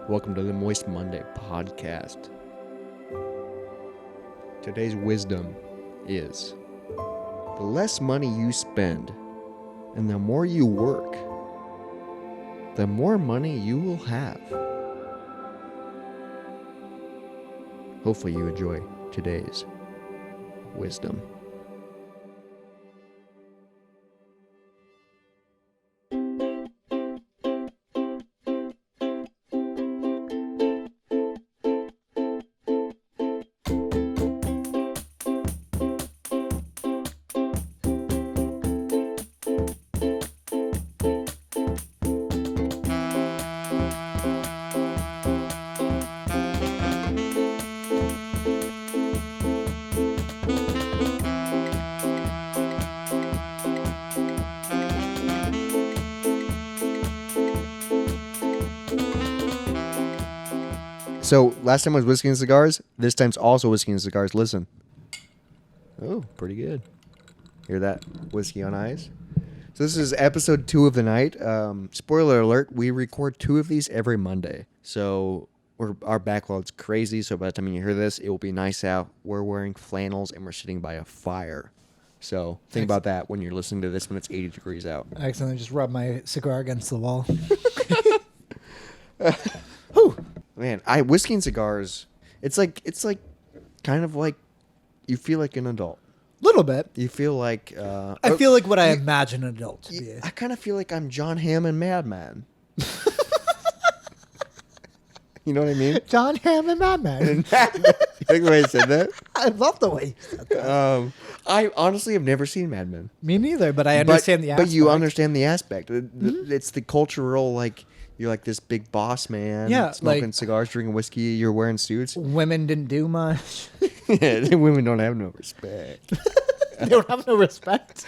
Welcome to the Moist Monday podcast. Today's wisdom is the less money you spend and the more you work, the more money you will have. Hopefully you enjoy today's wisdom. So, last time was Whiskey and Cigars. This time's also Whiskey and Cigars. Listen. Oh, pretty good. Hear that? Whiskey on ice. So, this is episode 2 of the night. Spoiler alert, we record 2 of these every Monday. So, our backlog's crazy. So, by the time you hear this, it will be nice out. We're wearing flannels and we're sitting by a fire. So, think about that when you're listening to this when it's 80 degrees out. I accidentally just rubbed my cigar against the wall. Whew. Man, Whiskey and Cigars, it's like kind of like you feel like an adult. Little bit. You feel like I feel like what I imagine an adult to be. I kind of feel like I'm John Hamm and Madman. You know what I mean? John Hamm and Madman. You like the way I said that? I love the way you said that. I honestly have never seen Mad Men. Me neither, but I understand the aspect. But you understand the aspect. It's the cultural, like, you're like this big boss man, smoking like, cigars, drinking whiskey, you're wearing suits. Women didn't do much. Yeah, women don't have no respect. They don't have no respect?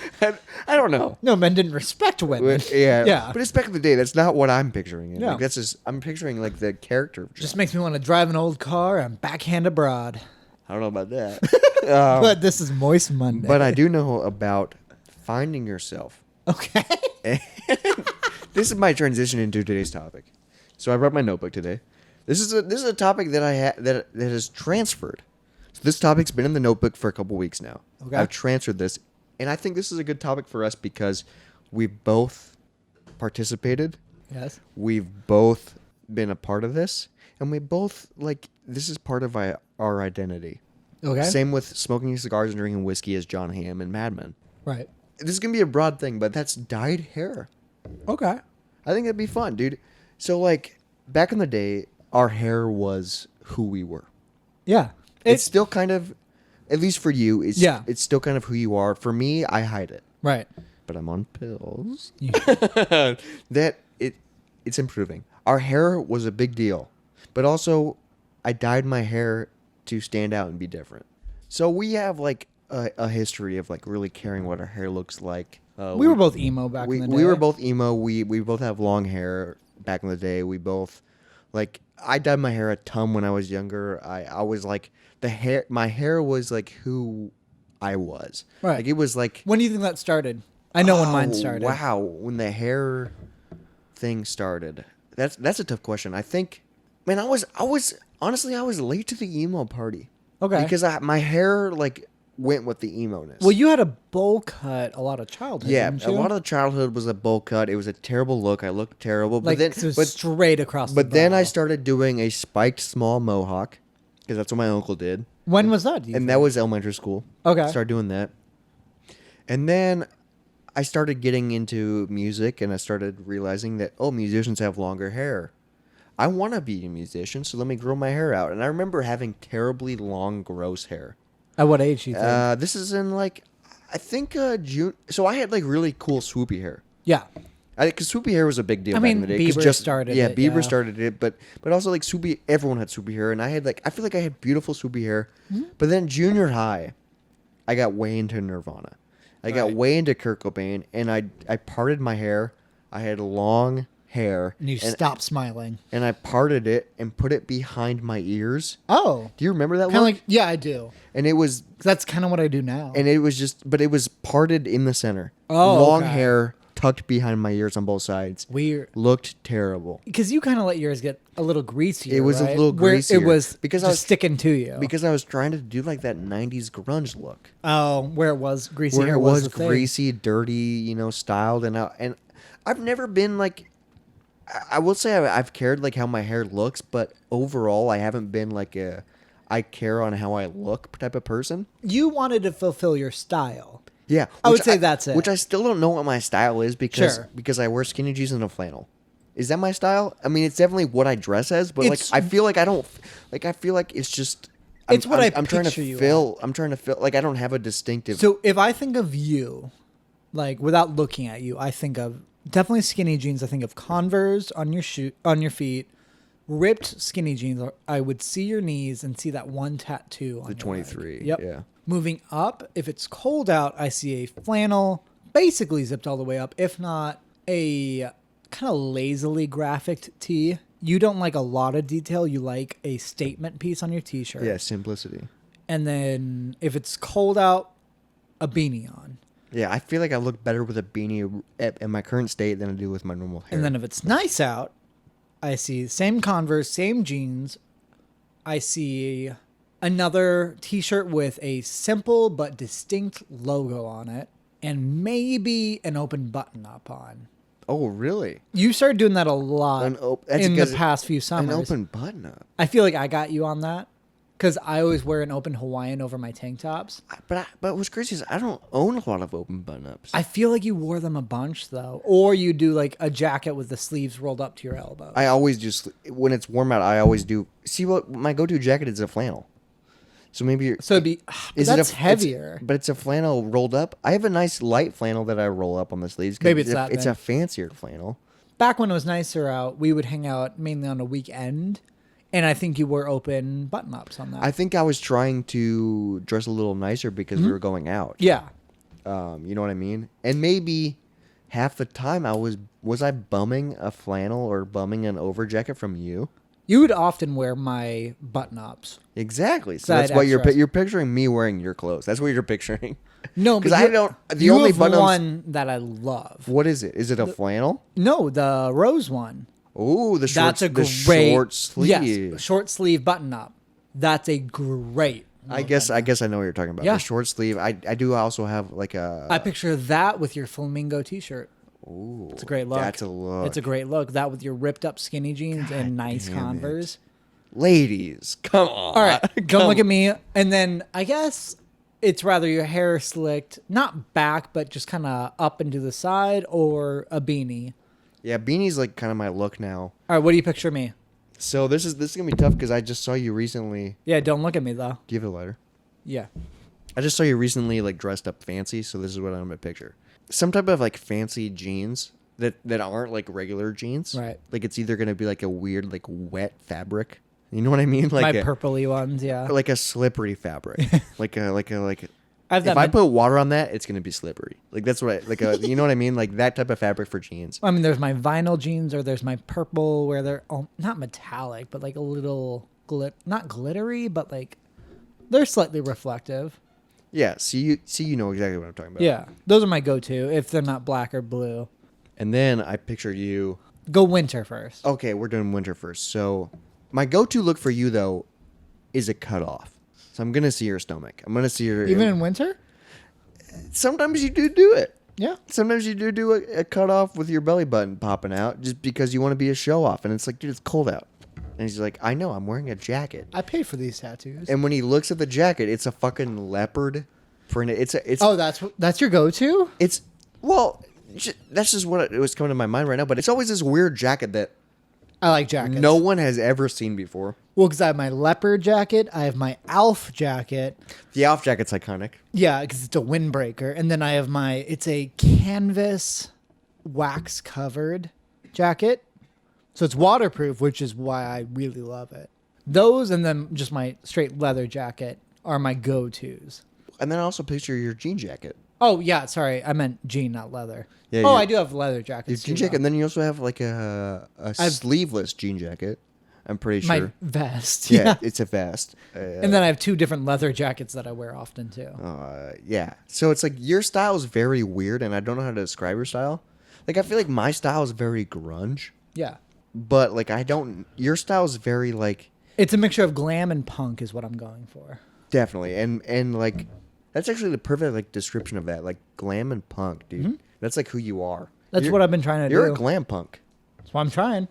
I don't know. No, men didn't respect women. Yeah. But it's back in the day. That's not what I'm picturing. No. Like, that's just, I'm picturing like the character. Just makes me want to drive an old car and backhand abroad. I don't know about that. But this is Moist Monday. But I do know about finding yourself. Okay. This is my transition into today's topic. So I brought my notebook today. This is a topic that that has transferred. So this topic's been in the notebook for a couple weeks now. Okay. I've transferred this, and I think this is a good topic for us because we've both participated. Yes. We've both been a part of this, and we both this is part of our identity. Okay. Same with smoking cigars and drinking whiskey as John Hamm and Mad Men. Right. This is gonna be a broad thing, but that's dyed hair. Okay. I think that'd be fun, dude. So, like, back in the day, our hair was who we were. Yeah. It's still kind of, at least for you, it's still kind of who you are. For me, I hide it. Right. But I'm on pills. Yeah. It's improving. Our hair was a big deal. But also, I dyed my hair to stand out and be different. So we have, like, a history of, like, really caring what our hair looks like. We were both emo back in the day. We were both emo. We both have long hair back in the day. We both, like, I dyed my hair a ton when I was younger. I was like, my hair was like who I was. Right. Like, it was like. When do you think that started? I know when mine started. Wow. When the hair thing started. That's a tough question. I think, man, I was honestly, I was late to the emo party. Okay. Because my hair, like, went with the emo-ness. Well, you had a bowl cut a lot of childhood. Yeah, didn't a you? lot of the childhood was a bowl cut. It was a terrible look. I looked terrible. Like, straight across the brow. But then I started doing a spiked small mohawk because that's what my uncle did. When was that? That was elementary school. Okay. I started doing that. And then I started getting into music and I started realizing that, musicians have longer hair. I want to be a musician, so let me grow my hair out. And I remember having terribly long, gross hair. At what age do you think? This is in, like, I think June. So I had, like, really cool swoopy hair. Yeah. Because swoopy hair was a big deal back in the day. Bieber started it. Bieber started it, but also, like, swoopy, everyone had swoopy hair, and I feel like I had beautiful swoopy hair. Mm-hmm. But then junior high, I got way into Nirvana. I got way into Kurt Cobain, and I parted my hair. I had long hair. And you stopped smiling. And I parted it and put it behind my ears. Oh. Do you remember that look? look? Yeah, I do. And it was... That's kind of what I do now. And it was just... But it was parted in the center. Oh, long hair tucked behind my ears on both sides. Weird. Looked terrible. Because you kind of let yours get a little greasier. It was right? a little Where greasier it was because just sticking to you. Because I was trying to do like that 90s grunge look. Oh, where it was greasy. Where it was the thing. greasy, dirty, styled. And I've never been like, I will say I've cared like how my hair looks, but overall I haven't been like I care on how I look type of person. You wanted to fulfill your style. Yeah. I would say that's it. Which I still don't know what my style is because Sure. because I wear skinny jeans and a flannel. Is that my style? I mean, it's definitely what I dress as, but It's- like I feel like I don't like I feel like it's just It's what I'm trying to picture you fill. I'm trying to fill like I don't have a distinctive. So if I think of you, like without looking at you, I think of definitely skinny jeans. I think of Converse on your feet, ripped skinny jeans. I would see your knees and see that one tattoo on the your 23. leg. Yep. Yeah. Moving up, if it's cold out, I see a flannel, basically zipped all the way up. If not, a kind of lazily graphic tee. You don't like a lot of detail. You like a statement piece on your t-shirt. Yeah, simplicity. And then if it's cold out, a beanie on. Yeah, I feel like I look better with a beanie in my current state than I do with my normal hair. And then if it's nice out, I see same Converse, same jeans. I see another t-shirt with a simple but distinct logo on it and maybe an open button up on. Oh, really? You started doing that a lot That's in the because past few summers. An open button up. I feel like I got you on that because I always wear an open Hawaiian over my tank tops. But what's crazy is I don't own a lot of open button ups. I feel like you wore them a bunch though, or you do like a jacket with the sleeves rolled up to your elbow. I always just when it's warm out, I always do. See what my go-to jacket is a flannel. So maybe so it'd be that's heavier. But it's a flannel rolled up. I have a nice light flannel that I roll up on the sleeves. Maybe it's it's a fancier flannel. Back when it was nicer out, we would hang out mainly on a weekend, and I think you wore open button-ups on that. I think I was trying to dress a little nicer because we were going out. Yeah. You know what I mean? And maybe half the time was I bumming a flannel or bumming an over jacket from you? You would often wear my button-ups. Exactly. So Side that's why extras. you're picturing me wearing your clothes. That's what you're picturing. No, because but I don't. The you only have button. one that I love. What is it? Is it a flannel? No, the rose one. Oh, the short. That's a great short sleeve. Yes, short sleeve button-up. That's a great. I guess I know what you're talking about. Yeah. The short sleeve. I do also have like a. I picture that with your flamingo T-shirt. Ooh, It's a great look. That's a look. It's a great look. That with your ripped up skinny jeans and nice damn it. Converse. Ladies, come on. All right, don't look at me. And then I guess it's rather your hair slicked, not back, but just kind of up and to the side, or a beanie. Yeah, beanie's like kind of my look now. All right, what do you picture me? So this is gonna be tough because I just saw you recently. Yeah, don't look at me though. Give it a lighter. Yeah. I just saw you recently like dressed up fancy, so this is what I'm gonna picture. Some type of like fancy jeans that aren't like regular jeans. Right. Like it's either gonna be like a weird like wet fabric. You know what I mean? Like My a, purpley ones, yeah. like a slippery fabric. like a I've if I put water on that, it's gonna be slippery. Like that's what you know what I mean? Like that type of fabric for jeans. I mean, there's my vinyl jeans, or there's my purple, where they're not metallic, but like a little not glittery, but like they're slightly reflective. Yeah, you know exactly what I'm talking about. Yeah, those are my go-to if they're not black or blue. And then I picture you. Go winter first. Okay, we're doing winter first. So my go-to look for you though is a cutoff. So I'm gonna see your stomach. I'm gonna see your. Even in winter? Sometimes you do it. Yeah. Sometimes you do a cutoff with your belly button popping out just because you want to be a show off, and it's like, dude, it's cold out. And he's like, I know, I'm wearing a jacket. I paid for these tattoos. And when he looks at the jacket, it's a fucking leopard printed. It's Oh, that's your go-to? It's well, that's just what it was coming to my mind right now. But it's always this weird jacket that I like jackets. no one has ever seen before. Well, because I have my leopard jacket, I have my Alf jacket. The Alf jacket's iconic. Yeah, because it's a windbreaker. And then I have it's a canvas wax covered jacket. So it's waterproof, which is why I really love it. Those and then just my straight leather jacket are my go-tos. And then I also picture your jean jacket. Oh, yeah, sorry. I meant jean, not leather. Yeah, I do have leather jackets. Your jean too, jacket, and then you also have like a sleeveless jean jacket. I'm pretty my sure. vest. Yeah, Yeah. it's a vest. And then I have two different leather jackets that I wear often too. Yeah. So it's like your style is very weird, and I don't know how to describe your style. Like, I feel like my style is very grunge, Yeah. but like your style is very like It's a mixture of glam and punk is what I'm going for. definitely, and like that's actually the perfect like description of that, like glam and punk, dude. Mm-hmm. That's like who you are. That's what I've been trying to You're do. a glam punk, That's what I'm trying.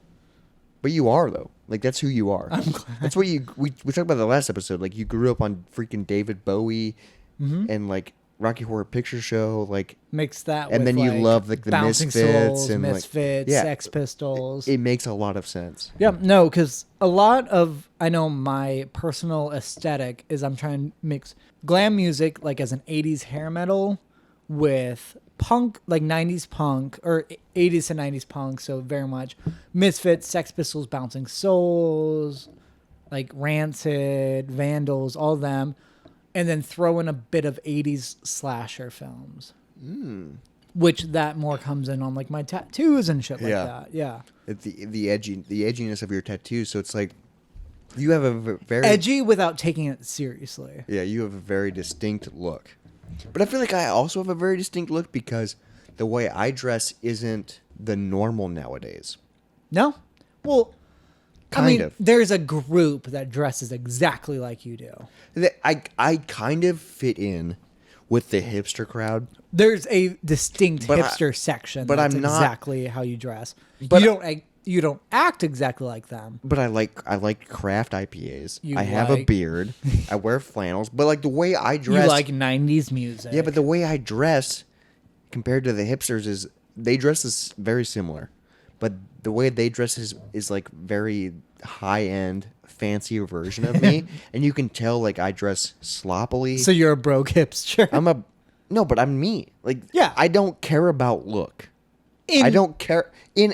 but you are though. Like that's who you are. I'm glad. That's what we talked about the last episode. Like you grew up on freaking David Bowie and like Rocky Horror Picture Show, like Mix that and with then you like love like the Bouncing Misfits Souls, and Misfits, like yeah, Sex Pistols. it makes a lot of sense. Yeah, no, because a lot of I know my personal aesthetic is I'm trying to mix glam music like as an 80s hair metal with punk, like 90s punk or 80s to 90s punk. So very much Misfits, Sex Pistols, Bouncing Souls, like Rancid, Vandals, all of them, and then throw in a bit of 80s slasher films. Which that more comes in on like my tattoos and shit like Yeah. that. Yeah. It's the edginess of your tattoos. So it's like you have a very Edgy without taking it seriously. Yeah, you have a very distinct look. But I feel like I also have a very distinct look because the way I dress isn't the normal nowadays. No? Well, Kind I mean, of. there's a group that dresses exactly like you do. I kind of fit in with the hipster crowd. There's a distinct But hipster section but that's I'm not- exactly how you dress. But You don't act exactly like them. But I like craft IPAs. You I have a like- beard. I wear flannels. But like the way I dress, You like 90s music. yeah. But the way I dress compared to the hipsters is they dress is very similar, but the way they dress is like very high end, fancier version of me, and you can tell like I dress sloppily. So you're a broke hipster. But I'm me. Like Yeah. I don't care about look. I don't care in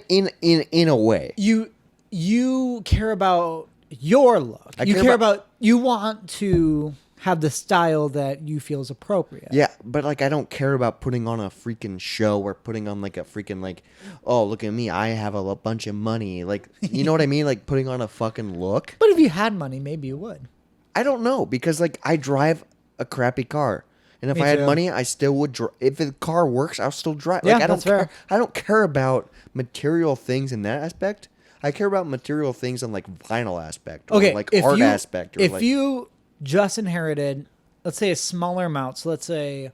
a way. You care about your look. I You care care about- about you want to have the style that you feel is appropriate. Yeah, but like I don't care about putting on a freaking show or putting on like a freaking like, oh look at me, I have a bunch of money. Like you know what I mean? Like putting on a fucking look. But if you had money, maybe you would. I don't know because like I drive a crappy car, and if Me I had too. money, I still would. If the car works, I'll still drive. Yeah, Like I don't that's care. fair. I don't care about material things in that aspect. I care about material things on like vinyl aspect, or Okay, like if art you, aspect. Or if like, you just inherited, let's say a smaller amount, so let's say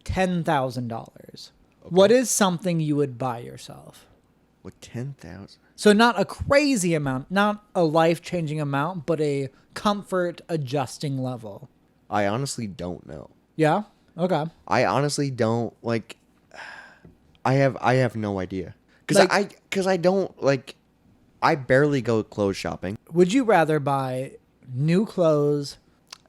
$10,000, what is something you would buy yourself? with 10,000, So not a crazy amount, not a life-changing amount, but a comfort adjusting level. I honestly don't know. Yeah. Okay. I honestly don't like. I have no idea because I don't like. I barely go clothes shopping. Would you rather buy new clothes,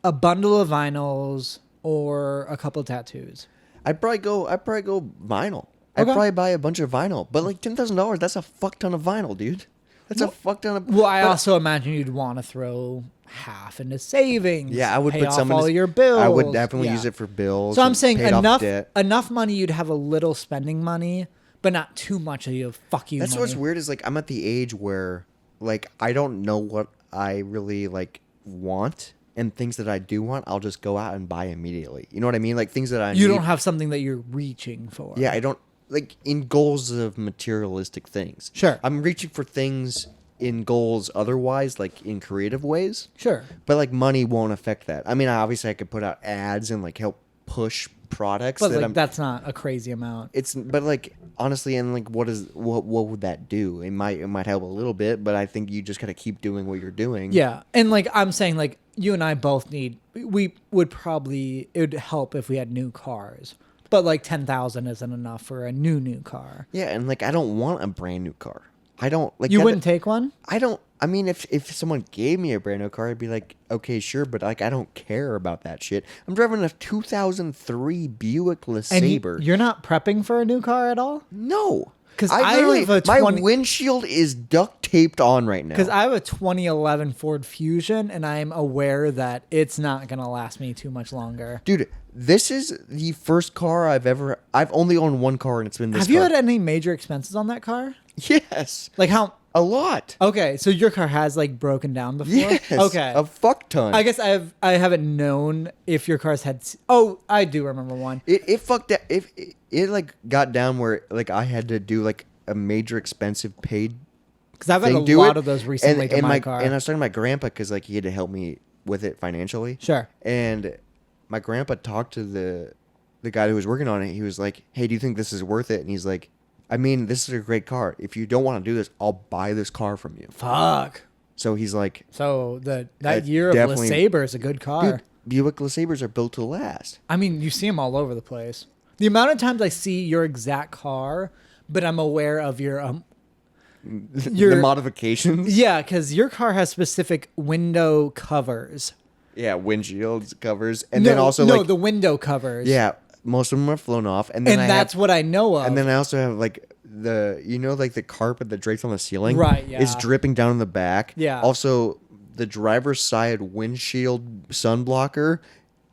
a bundle of vinyls, or a couple tattoos? I'd probably go vinyl. I'd Okay. probably buy a bunch of vinyl, but like $10,000, that's a fuck ton of vinyl, dude. That's a fuck ton of. Well, I but- also imagine you'd want to throw half into savings. Yeah, I would pay put off some in all this- your bills. I would definitely Yeah. use it for bills. So I'm and saying paid off enough debt. money you'd have a little spending money, but not too much of you fuck you That's money. what's weird is like I'm at the age where like I don't know what I really like want, and things that I do want, I'll just go out and buy immediately. You know what I mean? Like things that I You need. don't have something that you're reaching for. Yeah, I don't like in goals of materialistic things. Sure. I'm reaching for things in goals otherwise, like in creative ways. Sure. But like money won't affect that. I mean, obviously I could put out ads and like help push products But that like I'm. that's not a crazy amount. It's but like honestly, and like what would that do? It might help a little bit, but I think you just gotta keep doing what you're doing. Yeah. And like I'm saying, like you and I both we would probably, it would help if we had new cars. But like 10,000 isn't enough for a new car. Yeah, and like I don't want a brand new car. I don't like. You that- wouldn't take one? I don't. I mean, if someone gave me a brand new car, I'd be like, okay, sure, but like I don't care about that shit. I'm driving a 2003 Buick And LeSabre. you're not prepping for a new car at all? No, 'Cause I literally have a my 20 windshield is duct taped on right now. Because I have a 2011 Ford Fusion, and I'm aware that it's not going to last me too much longer. Dude, this is the first car I've only owned one car, and it's been this. Have you car. had any major expenses on that car? Yes. Like how? A lot. Okay, so your car has like broken down before. Yes. Okay. A fuck ton. I guess I haven't known if your car's had. Oh, I do remember one. It fucked up. If it like got down where like I had to do like a major expensive paid Because I've had thing a do lot it, of those recently to and my car. And I was talking to my grandpa because like he had to help me with it financially. Sure. And my grandpa talked to the guy who was working on it. He was like, "Hey, do you think this is worth it?" And he's like, "I mean, this is a great car. If you don't want to do this, I'll buy this car from you." Fuck. So he's like, So that year of definitely- LeSabre is a good car. "Dude, Buick LeSabres are built to last." I mean, you see them all over the place. The amount of times I see your exact car, but I'm aware of your The modifications. yeah, because your car has specific window covers. Yeah, windshields, covers, and then also like the window covers. yeah, most of them are flown off, and then and that's what I know of. and then I also have like like the carpet that drapes on the ceiling, Right, yeah. is dripping down in the back. Yeah. Also, the driver's side windshield sunblocker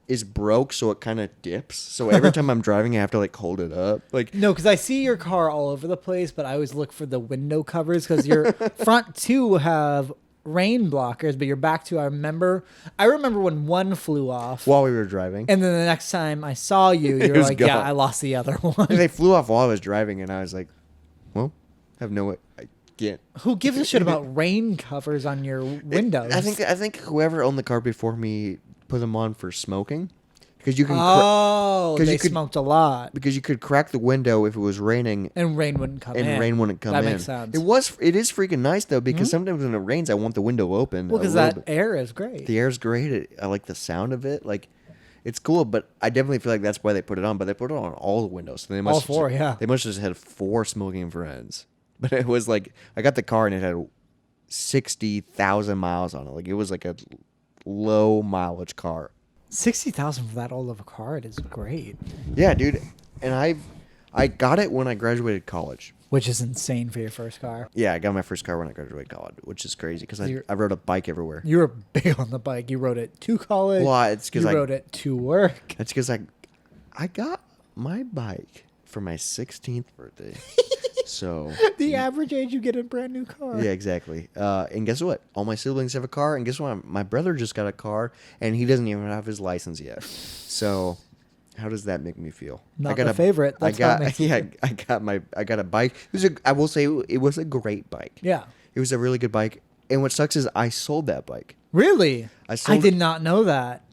is broke, so it kind of dips. So every time I'm driving, I have to like hold it up, like. No, because I see your car all over the place, but I always look for the window covers because your front two have rain blockers, but your back two, I remember when one flew off, While we were driving, and then the next time I saw you, you were was like, "Yeah, gone. I lost the other one." they flew off while I was driving, and I was like, "Well, have no, I can't." Who gives a shit about rain covers on your windows? I think whoever owned the car before me put them on for smoking, because you can. Oh, 'cause they you could- smoked a lot, Because you could crack the window if it was raining, and rain wouldn't come and in. rain wouldn't come that in. makes sense. It is freaking nice though, because sometimes when it rains, I want the window open. Well, a because little that bit. air is great. The air's great. I like the sound of it. Like, it's cool, but I definitely feel like that's why they put it on. But they put it on all the windows. So they must All four, yeah. They must have just had 4 smoking friends. But it was like I got the car and it had 60,000 miles on it. Like it was like a low mileage car. 60,000 for that old of a car, it is great. Yeah, dude. And I got it when I graduated college. Which is insane for your first car. Yeah, I got my first car when I graduated college, which is crazy because You're- I rode a bike everywhere. You were big on the bike. You rode it to college. Well, it's because you I rode it to work. That's because I got my bike for my 16th birthday. So The average age you get a brand new car. yeah, exactly. And guess what? All my siblings have a car, and guess what? My brother just got a car, and he doesn't even have his license yet. So how does that make me feel? Not I got the favorite. That's how it makes you I got a bike. I will say it was a great bike. Yeah. It was a really good bike. And what sucks is I sold that bike. Really? I sold did not know that.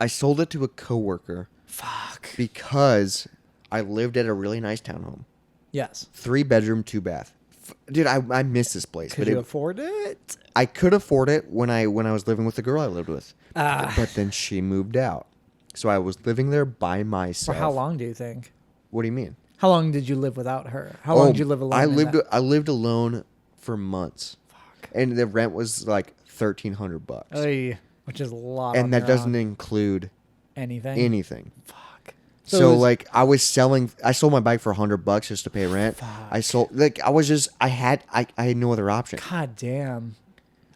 I sold it to a coworker Fuck. because I lived at a really nice townhome. Yes. 3-bedroom, 2-bath. Dude, I miss this place. Could you afford it? I could afford it when I was living with the girl I lived with. Ah. But then she moved out. So I was living there by For myself. how long do you think? What do you mean? How long did you live without her? How long did you live alone? I lived alone for months. Fuck. And the rent was like $1,300. Oy, which is a lot. on And that your doesn't own. include anything. anything. Fuck. So, it was- like I sold my bike for $100 just to pay rent. I had no other option. God damn.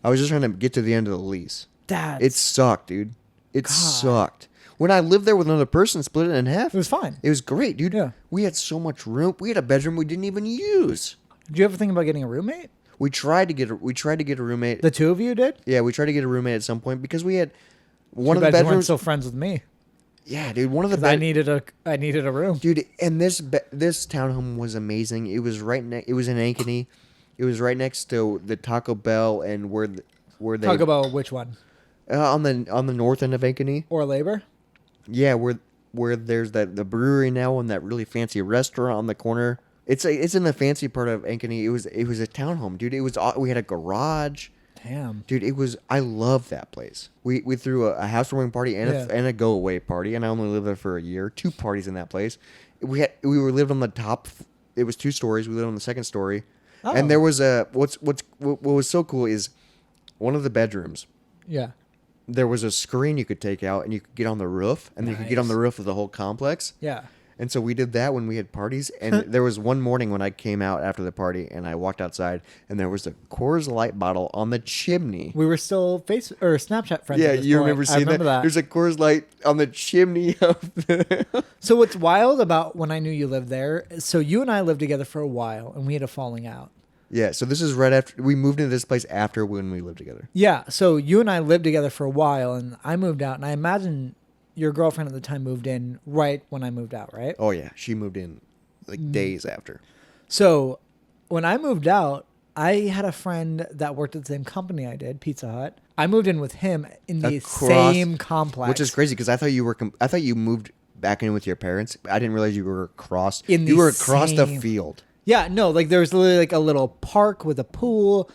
I was just trying to get to the end of the lease. That It sucked, dude. It God. sucked. When I lived there with another person, split it in half. It was fine. It was great, dude. Yeah. We had so much room. We had a bedroom we didn't even use. Did you ever think about getting a roommate? We tried to get a roommate. The two of you did? Yeah, we tried to get a roommate at some point because we had one Too of the bad you weren't bedrooms. still friends with me. Yeah, dude. One of the 'Cause I bedrooms. needed a room. Dude, and this townhome was amazing. It was it was in Ankeny. It was right next to the Taco Bell and where they Talk about which one? on the north end of Ankeny. Or labor? Yeah, where there's the brewery now and that really fancy restaurant on the corner. It's in the fancy part of Ankeny. It was a townhome, dude. We had a garage. Damn. Dude, I love that place. We threw a housewarming party and a go away party, and I only lived there for a year. 2 parties in that place. We lived on the top. It was 2 stories. We lived on the second story, Oh. and there was what was so cool is one of the bedrooms. Yeah. There was a screen you could take out, and you could get on the roof, and you could get on Nice. the roof of the whole complex. Yeah. And so we did that when we had parties. And there was one morning when I came out after the party and I walked outside and there was a Coors Light bottle on the chimney. We were still Snapchat friends. Yeah, at this you point. remember I seeing remember that. There's a Coors Light on the chimney of the... So what's wild about when I knew you lived there? So you and I lived together for a while, and we had a falling out. Yeah, so this is right after we moved into this place after when we lived together. Yeah. So you and I lived together for a while, and I moved out, and I imagine your girlfriend at the time moved in right when I moved out, right? Oh yeah, she moved in like days after. So when I moved out, I had a friend that worked at the same company I did, Pizza Hut. I moved in with him in the same complex, which is crazy because I thought you were. I thought you moved back in with your parents. I didn't realize you were across. You were across the field. Yeah, no, like there was literally like a little park with a pool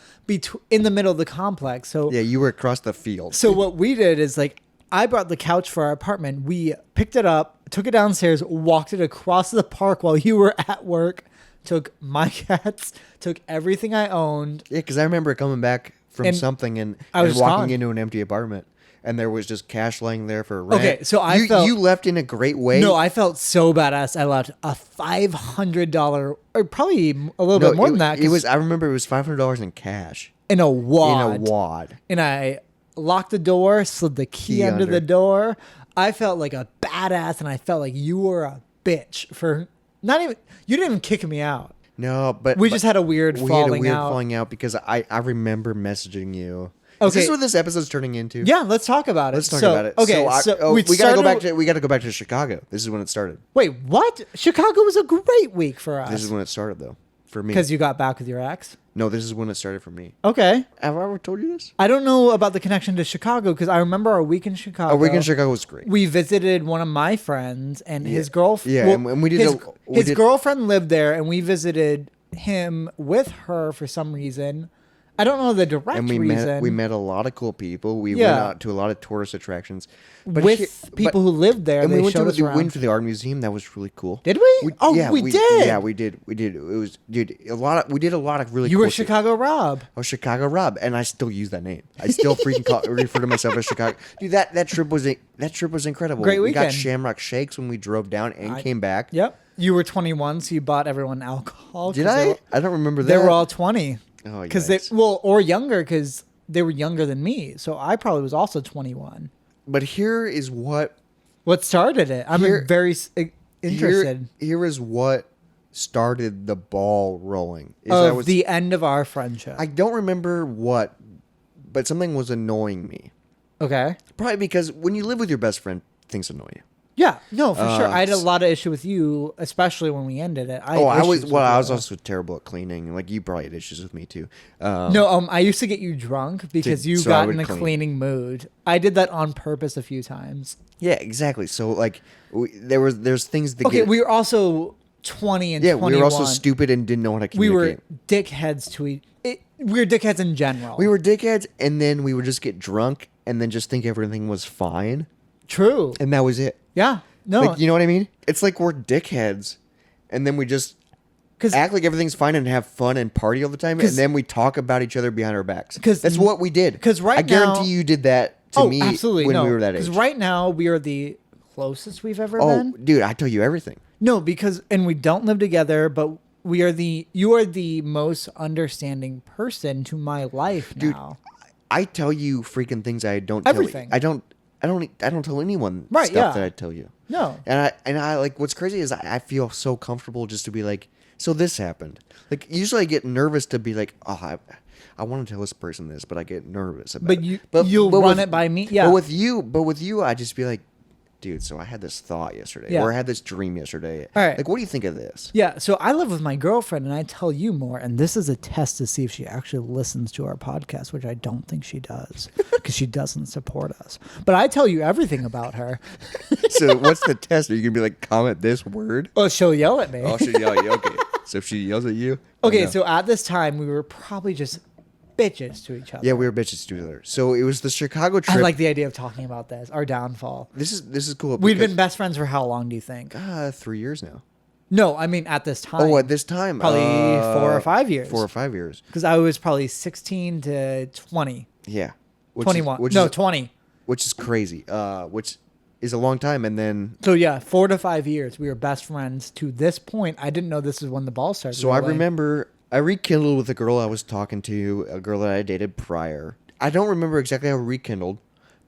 in the middle of the complex. So yeah, you were across the field. So what we did is like I brought the couch for our apartment. We picked it up, took it downstairs, walked it across the park while you were at work. Took my cats, took everything I owned. Yeah, because I remember coming back from something and walking gone. into an empty apartment. And there was just cash laying there for rent. Okay, so you left in a great way. No, I felt so badass. I left a $500, or probably a little bit more than that. It was. I remember it was $500 in cash in a wad. In a wad. And I locked the door, slid the key under the door. I felt like a badass, and I felt like you were a bitch for not even. You didn't even kick me out. No, but we just had a weird falling out because I remember messaging you. Okay. Is this what this episode's turning into? Yeah, let's talk about it. Let's talk about it. Okay, we gotta go back to Chicago. This is when it started. Wait, what? Chicago was a great week for us. This is when it started, though, for me. Because you got back with your ex. No, this is when it started for me. Okay. Have I ever told you this? I don't know about the connection to Chicago because I remember our week in Chicago. Our week in Chicago was great. We visited one of my friends and his girlfriend. Yeah, and we did. His girlfriend lived there, and we visited him with her for some reason. I don't know the direct reason. We met a lot of cool people. We went out to a lot of tourist attractions. But people who lived there. And we went to the art museum. That was really cool. Did we? We did. Yeah, we did. We did. It was, dude, we did a lot of really cool cool shit. Chicago Rob. Oh, Chicago Rob. And I still use that name. I still freaking refer to myself as Chicago. Dude, that trip was incredible. Great weekend. We got Shamrock Shakes when we drove down and came back. Yep. You were 21, so you bought everyone alcohol. Did I? I don't remember that. They were all 20. Oh, because or younger because they were younger than me. So I probably was also 21. But here is what started it. I'm very interested. Here is what started the ball rolling. The end of our friendship. I don't remember what, but something was annoying me. Okay. Probably because when you live with your best friend, things annoy you. Yeah, no, for sure. I had a lot of issue with you, especially when we ended it. I was also terrible at cleaning. Like you probably had issues with me too. I used to get you drunk because you got in a cleaning mood. I did that on purpose a few times. Yeah, exactly. So like, there's things that. Okay, we were also 20 and 21. We were also stupid and didn't know how to communicate. We were dickheads we were dickheads in general. We were dickheads, and then we would just get drunk and then just think everything was fine. True. And that was it. Yeah. No. Like, you know what I mean? It's like we're dickheads, and then we just act like everything's fine and have fun and party all the time, and then we talk about each other behind our backs. That's what we did. Because I guarantee you did that to me absolutely, when we were that age. Because right now we are the closest we've ever been. Oh, dude, I tell you everything. No, and we don't live together, but you are the most understanding person to my life now. Dude, I tell you freaking things I don't everything. I don't tell anyone stuff that I tell you. No. And I like what's crazy is I feel so comfortable just to be like, so this happened. Like usually I get nervous to be like, oh, I want to tell this person this, but I get nervous about it. You'll run it by me. Yeah. But with you, I just be like, dude, so I had this thought yesterday, or I had this dream yesterday. All right. Like, what do you think of this? Yeah, so I live with my girlfriend, and I tell you more, and this is a test to see if she actually listens to our podcast, which I don't think she does, because she doesn't support us. But I tell you everything about her. So what's the test? Are you going to be like, comment this word? Oh, she'll yell at me. Oh, she'll yell at you. Okay. So if she yells at you? Okay, so at this time, we were probably just bitches to each other. Yeah, we were bitches to each other. So it was the Chicago trip. I like the idea of talking about this, our downfall. This is cool. We've been best friends for how long, do you think? 3 years now. No, I mean at this time. Oh, at this time? Probably 4 or 5 years. 4 or 5 years. Because I was probably 16 to 20. Yeah. 21. 20. Which is crazy. Which is a long time. And then... So yeah, 4 to 5 years. We were best friends to this point. I didn't know this is when the ball started. So I remember... I rekindled with a girl I was talking to, a girl that I dated prior. I don't remember exactly how we rekindled,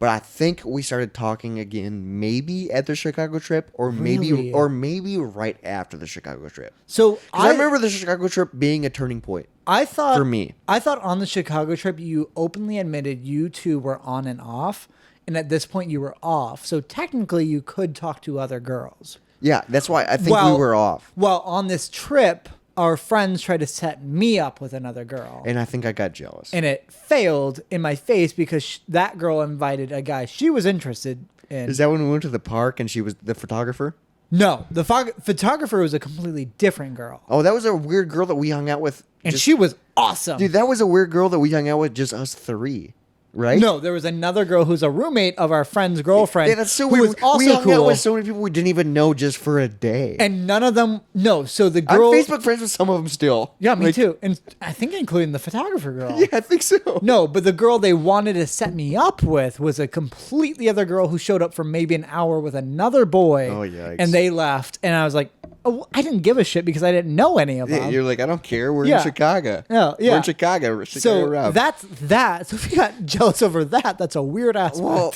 But I think we started talking again maybe at the Chicago trip or Really? maybe right after the Chicago trip. So 'Cause I remember the Chicago trip being a turning point. I thought For me. I thought on the Chicago trip you openly admitted you two were on and off, and at this point you were off. So technically you could talk to other girls. Yeah, that's why I think we were off. Well, on this trip, our friends tried to set me up with another girl. And I think I got jealous. And it failed in my face because that girl invited a guy she was interested in. Is that when we went to the park and she was the photographer? No, the photographer was a completely different girl. Oh, that was a weird girl that we hung out with. And she was awesome. Dude, that was a weird girl that we hung out with, just us three, right? No, there was another girl who's a roommate of our friend's girlfriend. Yeah, that's so who weird. was also we hung cool. out with so many people we didn't even know just for a day. And none of them, no. So the I'm girl. Facebook friends with some of them still. Yeah, me Like, too. And I think including the photographer girl. Yeah, I think so. No, but the girl they wanted to set me up with was a completely other girl who showed up for maybe an hour with another boy. Oh, yikes. And they left. And I was like, oh, I didn't give a shit because I didn't know any of Yeah, them. you're like, I don't care. We're Yeah. in Chicago. Yeah, yeah. We're in Chicago. So Rob. that's that. So if you got jealous over that, that's a weird aspect. Well,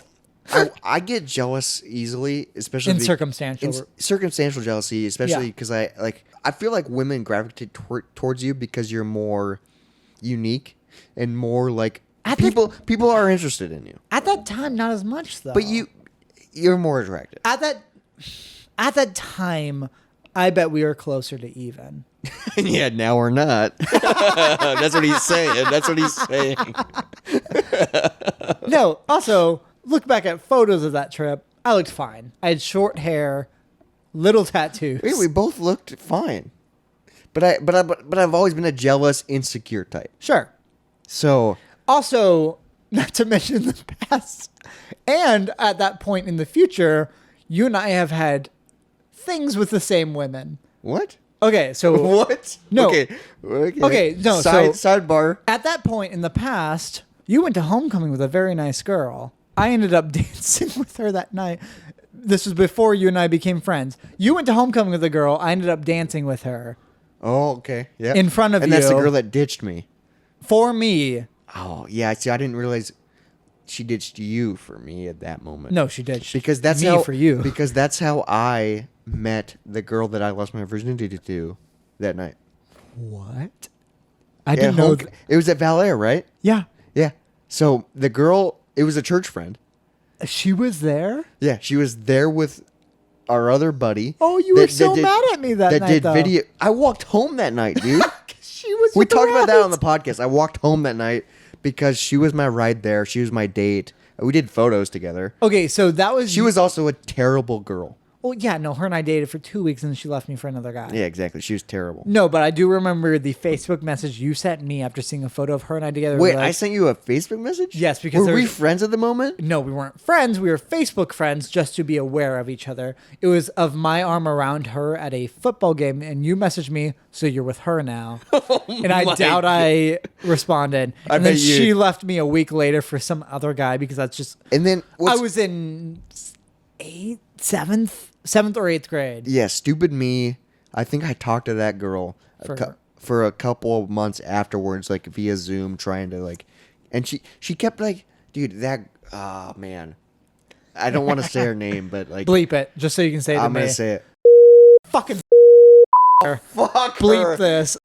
I get jealous easily, especially In circumstantial. circumstantial jealousy, especially Yeah. because I feel like women gravitate towards you because you're more unique and more like people are interested in you. At that time, not as much though. But you're more attractive. at that time, I bet we were closer to even. Yeah, now we're not. That's what he's saying. That's what he's saying. No, also, look back at photos of that trip. I looked fine. I had short hair, little tattoos. We both looked fine. But I've always been a jealous, insecure type. Sure. So Also, not to mention the past, and at that point in the future, you and I have had things with the same women. what? Okay, so What? No. Okay, no, sidebar. at that point in the past, you went to homecoming with a very nice girl. I ended up dancing with her that night. This was before you and I became friends. You went to homecoming with a girl. I ended up dancing with her Oh, okay. Yeah. in front of and you. that's the girl that ditched me. For me. Oh, yeah. See, I didn't realize she ditched you for me at that moment. No, she did. Because that's me how for you. Because that's how I met the girl that I lost my virginity to that night. What? I didn't know. It was at Valère, right? Yeah. Yeah. So the girl, it was a church friend. She was there? Yeah, she was there with our other buddy. Oh, you were so mad at me that night, did though. video. I walked home that night, dude. She was We with the talked about that on rats. the podcast. I walked home that night because she was my ride there. She was my date. We did photos together. Okay, so that was... She was also a terrible girl. Well, yeah, no, her and I dated for 2 weeks and then she left me for another guy. Yeah, exactly. She was terrible. No, but I do remember the Facebook message you sent me after seeing a photo of her and I together. Wait, Like, I sent you a Facebook message? Yes, because were we there's- friends at the moment? No, we weren't friends. We were Facebook friends just to be aware of each other. It was of my arm around her at a football game, and you messaged me, so you're with her now. And I my doubt I responded. I And then bet you- she left me a week later for some other guy because that's just... And then I was in seventh or eighth grade. Yeah, stupid me. I think I talked to that girl for a couple of months afterwards, like via Zoom, trying to like, and she kept like, dude, that man, I don't want to say her name, but like, Bleep it, just so you can say it to I'm me. gonna say it. Fucking Fuck bleep her. this.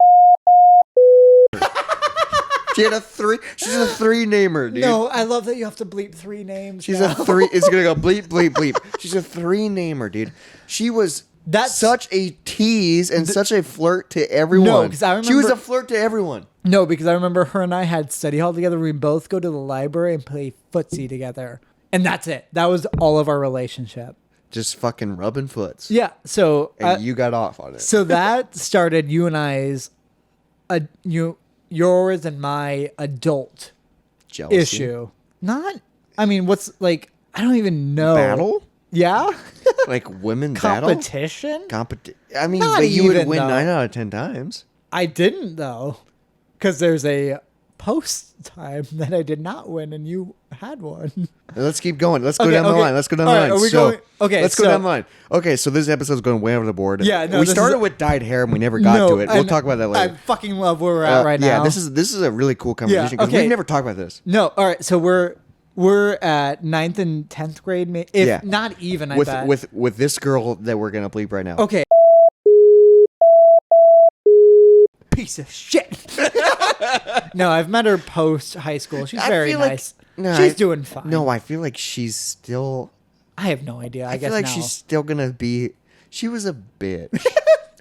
She's a three namer, dude. No, I love that you have to bleep 3 names. She's now. a three. It's gonna go bleep, bleep, bleep. She's a three namer, dude. She was That's- such a tease and such a flirt to everyone. No, 'cause I she was a remember- flirt to everyone. No, because I remember her and I had study hall together. We both go to the library and play footsie together. And that's it. That was all of our relationship. Just fucking rubbing foots. Yeah. So And you got off on it. so that started you and I's yours and my adult Jealousy. issue. Not I mean, what's like I don't even know. Battle? Yeah? Like women battle? Competition? I mean, Not but you would even, win though. 9 out of 10 times. I didn't though. Because there's a post time that I did not win and you had one. Let's keep going. Let's go Okay, down the okay. line. Let's go down All the right, line. are we So, going- okay, let's go so- down the line. Okay, so this episode's going way over the board. Yeah, no, we this started is- with dyed hair and we never got to it. We'll and talk about that later. I fucking love where we're at right yeah, now. this is a really cool conversation because okay. we've never talked about this. No, all right. So we're We're at 9th and 10th grade, if not even. I bet. With this girl that we're gonna bleep right now. Okay. Piece of shit. No, I've met her post high school. She's very nice. She's doing fine. No, I feel like she's still. I have no idea. I guess feel like now. she's still gonna be. She was a bitch.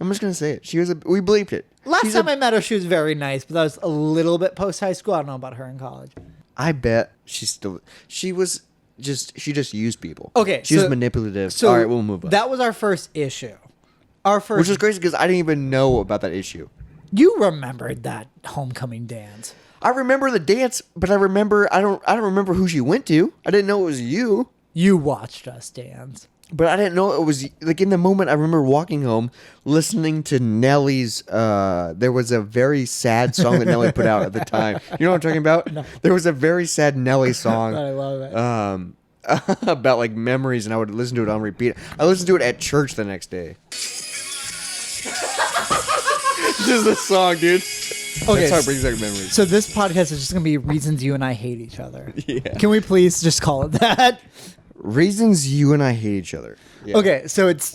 I'm just gonna say it. We bleeped it. Last time I met her, she was very nice, but that was a little bit post high school. I don't know about her in college. I bet she just used people. Okay, she was manipulative. So all right, we'll move on. That was our first issue. Which was crazy because I didn't even know about that issue. You remembered that homecoming dance. I remember the dance, but I don't remember who she went to. I didn't know it was you. You watched us dance. But I didn't know it was, like, in the moment. I remember walking home, listening to Nelly's, there was a very sad song that Nelly put out at the time. You know what I'm talking about? No. There was a very sad Nelly song. I love it. About, like, memories, and I would listen to it on repeat. I listened to it at church the next day. Just a song, dude. Okay, that's how it brings back memories. So this podcast is just going to be reasons you and I hate each other. Yeah. Can we please just call it that? Reasons you and I hate each other. Yeah. Okay, so it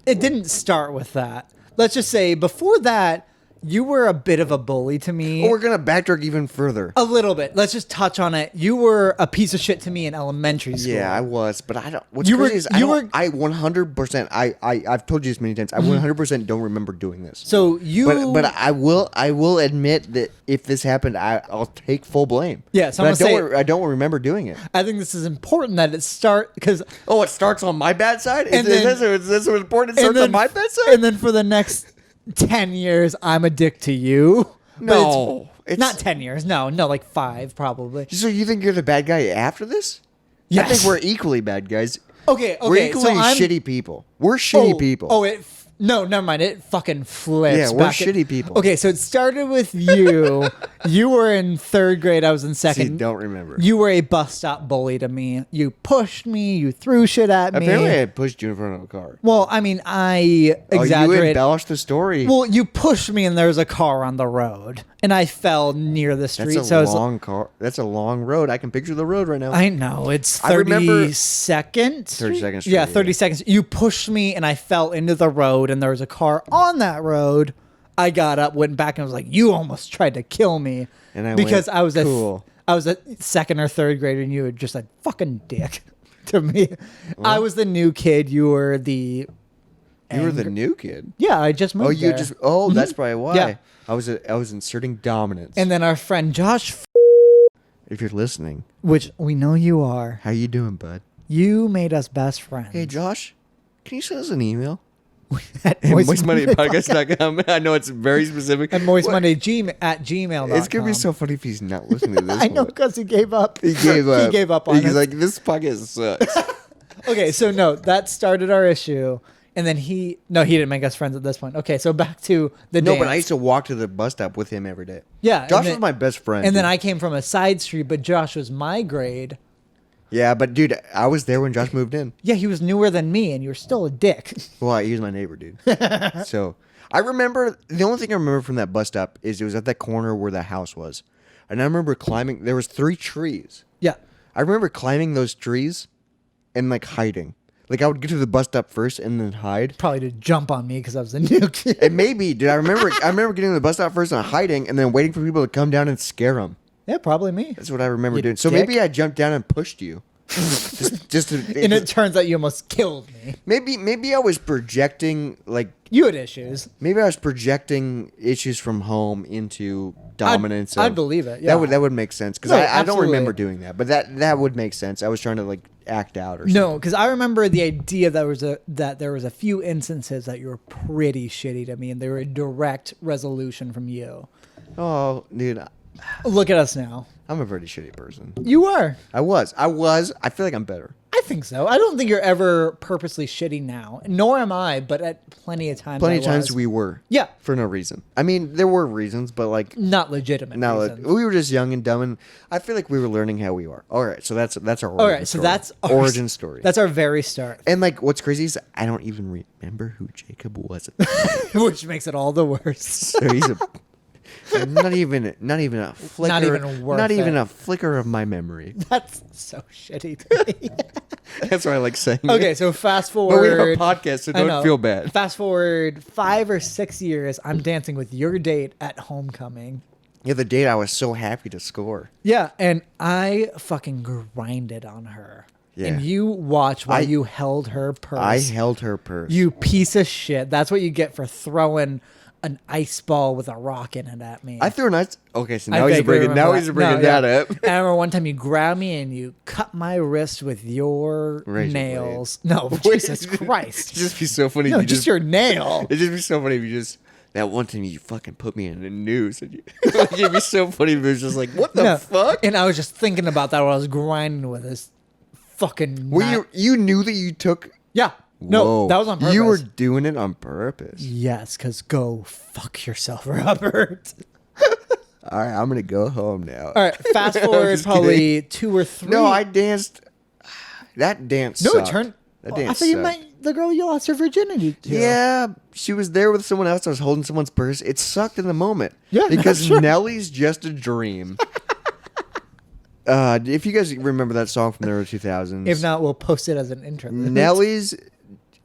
didn't start with that. Let's just say before that, you were a bit of a bully to me. Oh, we're going to backtrack even further. A little bit. Let's just touch on it. You were a piece of shit to me in elementary school. Yeah, I was, but I don't. What's crazy is I 100%. I've told you this many times. I 100% don't remember doing this. So you, but I will admit that if this happened, I'll take full blame. Yeah, so I don't remember doing it. I think this is important that it start because it starts on my bad side. Is this what's important? It starts on my bad side, and then for the next 10 years, I'm a dick to you. No, it's not 10 years. No, like 5 probably. So you think you're the bad guy after this? Yes. I think we're equally bad guys. Okay. We're equally shitty people. We're shitty people. No, never mind. It fucking flips. Yeah, we're shitty people. Okay, so it started with you. You were in 3rd grade. I was in 2nd. See, don't remember. You were a bus stop bully to me. You pushed me. You threw shit at me. Apparently, I pushed you in front of a car. Well, I mean, I exaggerated. You embellished the story. Well, you pushed me, and there was a car on the road, and I fell near the street. That's a long car. That's a long road. I can picture the road right now. I know it's 32nd. 32nd Street. Yeah, 32nd. You pushed me, and I fell into the road, and there was a car on that road. I got up, went back, and was like, "You almost tried to kill me," and I was cool. I was a 2nd or 3rd grader, and you were just like fucking dick to me. Well, I was the new kid. You were the. You were the new kid. Yeah, I just moved. That's probably why. Yeah. I was inserting dominance. And then our friend Josh, if you're listening, which we know you are, how you doing, bud? You made us best friends. Hey, Josh, can you send us an email? At moistmoneypodcast.com. I know it's very specific. And moistmoney@gmail.com. It's gonna be so funny if he's not listening to this. I know, because he gave up. He gave up. He gave up on it. He's like, this podcast sucks. Okay, so no, that started our issue. And then he didn't make us friends at this point. Okay, so back to the dance. But I used to walk to the bus stop with him every day. Yeah. Josh was my best friend. And then I came from a side street, but Josh was my grade. Yeah, but dude, I was there when Josh moved in. Yeah, he was newer than me, and you were still a dick. Well, he was my neighbor, dude. So I remember, the only thing I remember from that bus stop is it was at that corner where the house was. And I remember climbing, there was 3 trees. Yeah. I remember climbing those trees and like hiding. Like, I would get to the bus stop first and then hide. Probably to jump on me because I was a new kid. And maybe, dude, I remember getting to the bus stop first and hiding and then waiting for people to come down and scare them. Yeah, probably me. That's what I remember You doing. So dick. maybe I jumped down and pushed you. just to, And it turns out you almost killed me. Maybe I was projecting, like... You had issues. Maybe I was projecting issues from home into dominance. I'd believe it, yeah. That would make sense. Because I don't remember doing that. But that would make sense. I was trying to, like, act out or something. No, because I remember the idea that there was a few instances that you were pretty shitty to me, and they were a direct resolution from you. Oh, dude. Look at us now. I'm a pretty shitty person. You are. I was. I feel like I'm better. I think so. I don't think you're ever purposely shitty now, nor am I, but at plenty of times we were. Yeah. For no reason. I mean, there were reasons, but like... Not legitimate reasons. We were just young and dumb, and I feel like we were learning how we are. All right, so that's our origin All right, so story. that's our origin story. That's our very start. And like, what's crazy is I don't even remember who Jacob was. Which makes it all the worse. So not even a flicker. Not even worth a it. flicker of my memory. That's so shitty to me. That's why I like saying it. Okay, so fast forward. But we have a podcast, so I don't know. feel bad. Fast forward 5 or 6 years, I'm dancing with your date at homecoming. Yeah, the date I was so happy to score. Yeah, and I fucking grinded on her. Yeah. And you watch while you held her purse. I held her purse. You piece of shit. That's what you get for throwing an ice ball with a rock in it at me. I threw an ice. Okay, so I now he's vaguely bringing remember that No, yeah. up. And I remember one time you grabbed me and you cut my wrist with your Razor nails. No, Wait. Jesus Christ. It'd just be so funny. No, if you just your nail. It'd just be so funny if you just that one time you fucking put me in the news. And you, like, it'd be so funny if it was just like, what the No. fuck? And I was just thinking about that while I was grinding with this fucking. You knew that you took. Yeah. No, Whoa. that was on purpose. You were doing it on purpose. Yes, because go fuck yourself, Robert. All right, I'm gonna go home now. All right, fast forward Just probably 2 or 3. No, I danced. That dance. No, sucked. it turned. That I dance. thought you sucked. meant the girl you lost her virginity to. Yeah, she was there with someone else. I was holding someone's purse. It sucked in the moment. Yeah, because that's true. Nelly's just a dream. If you guys remember that song from the early 2000s, If not, we'll post it as an interlude. Nelly's,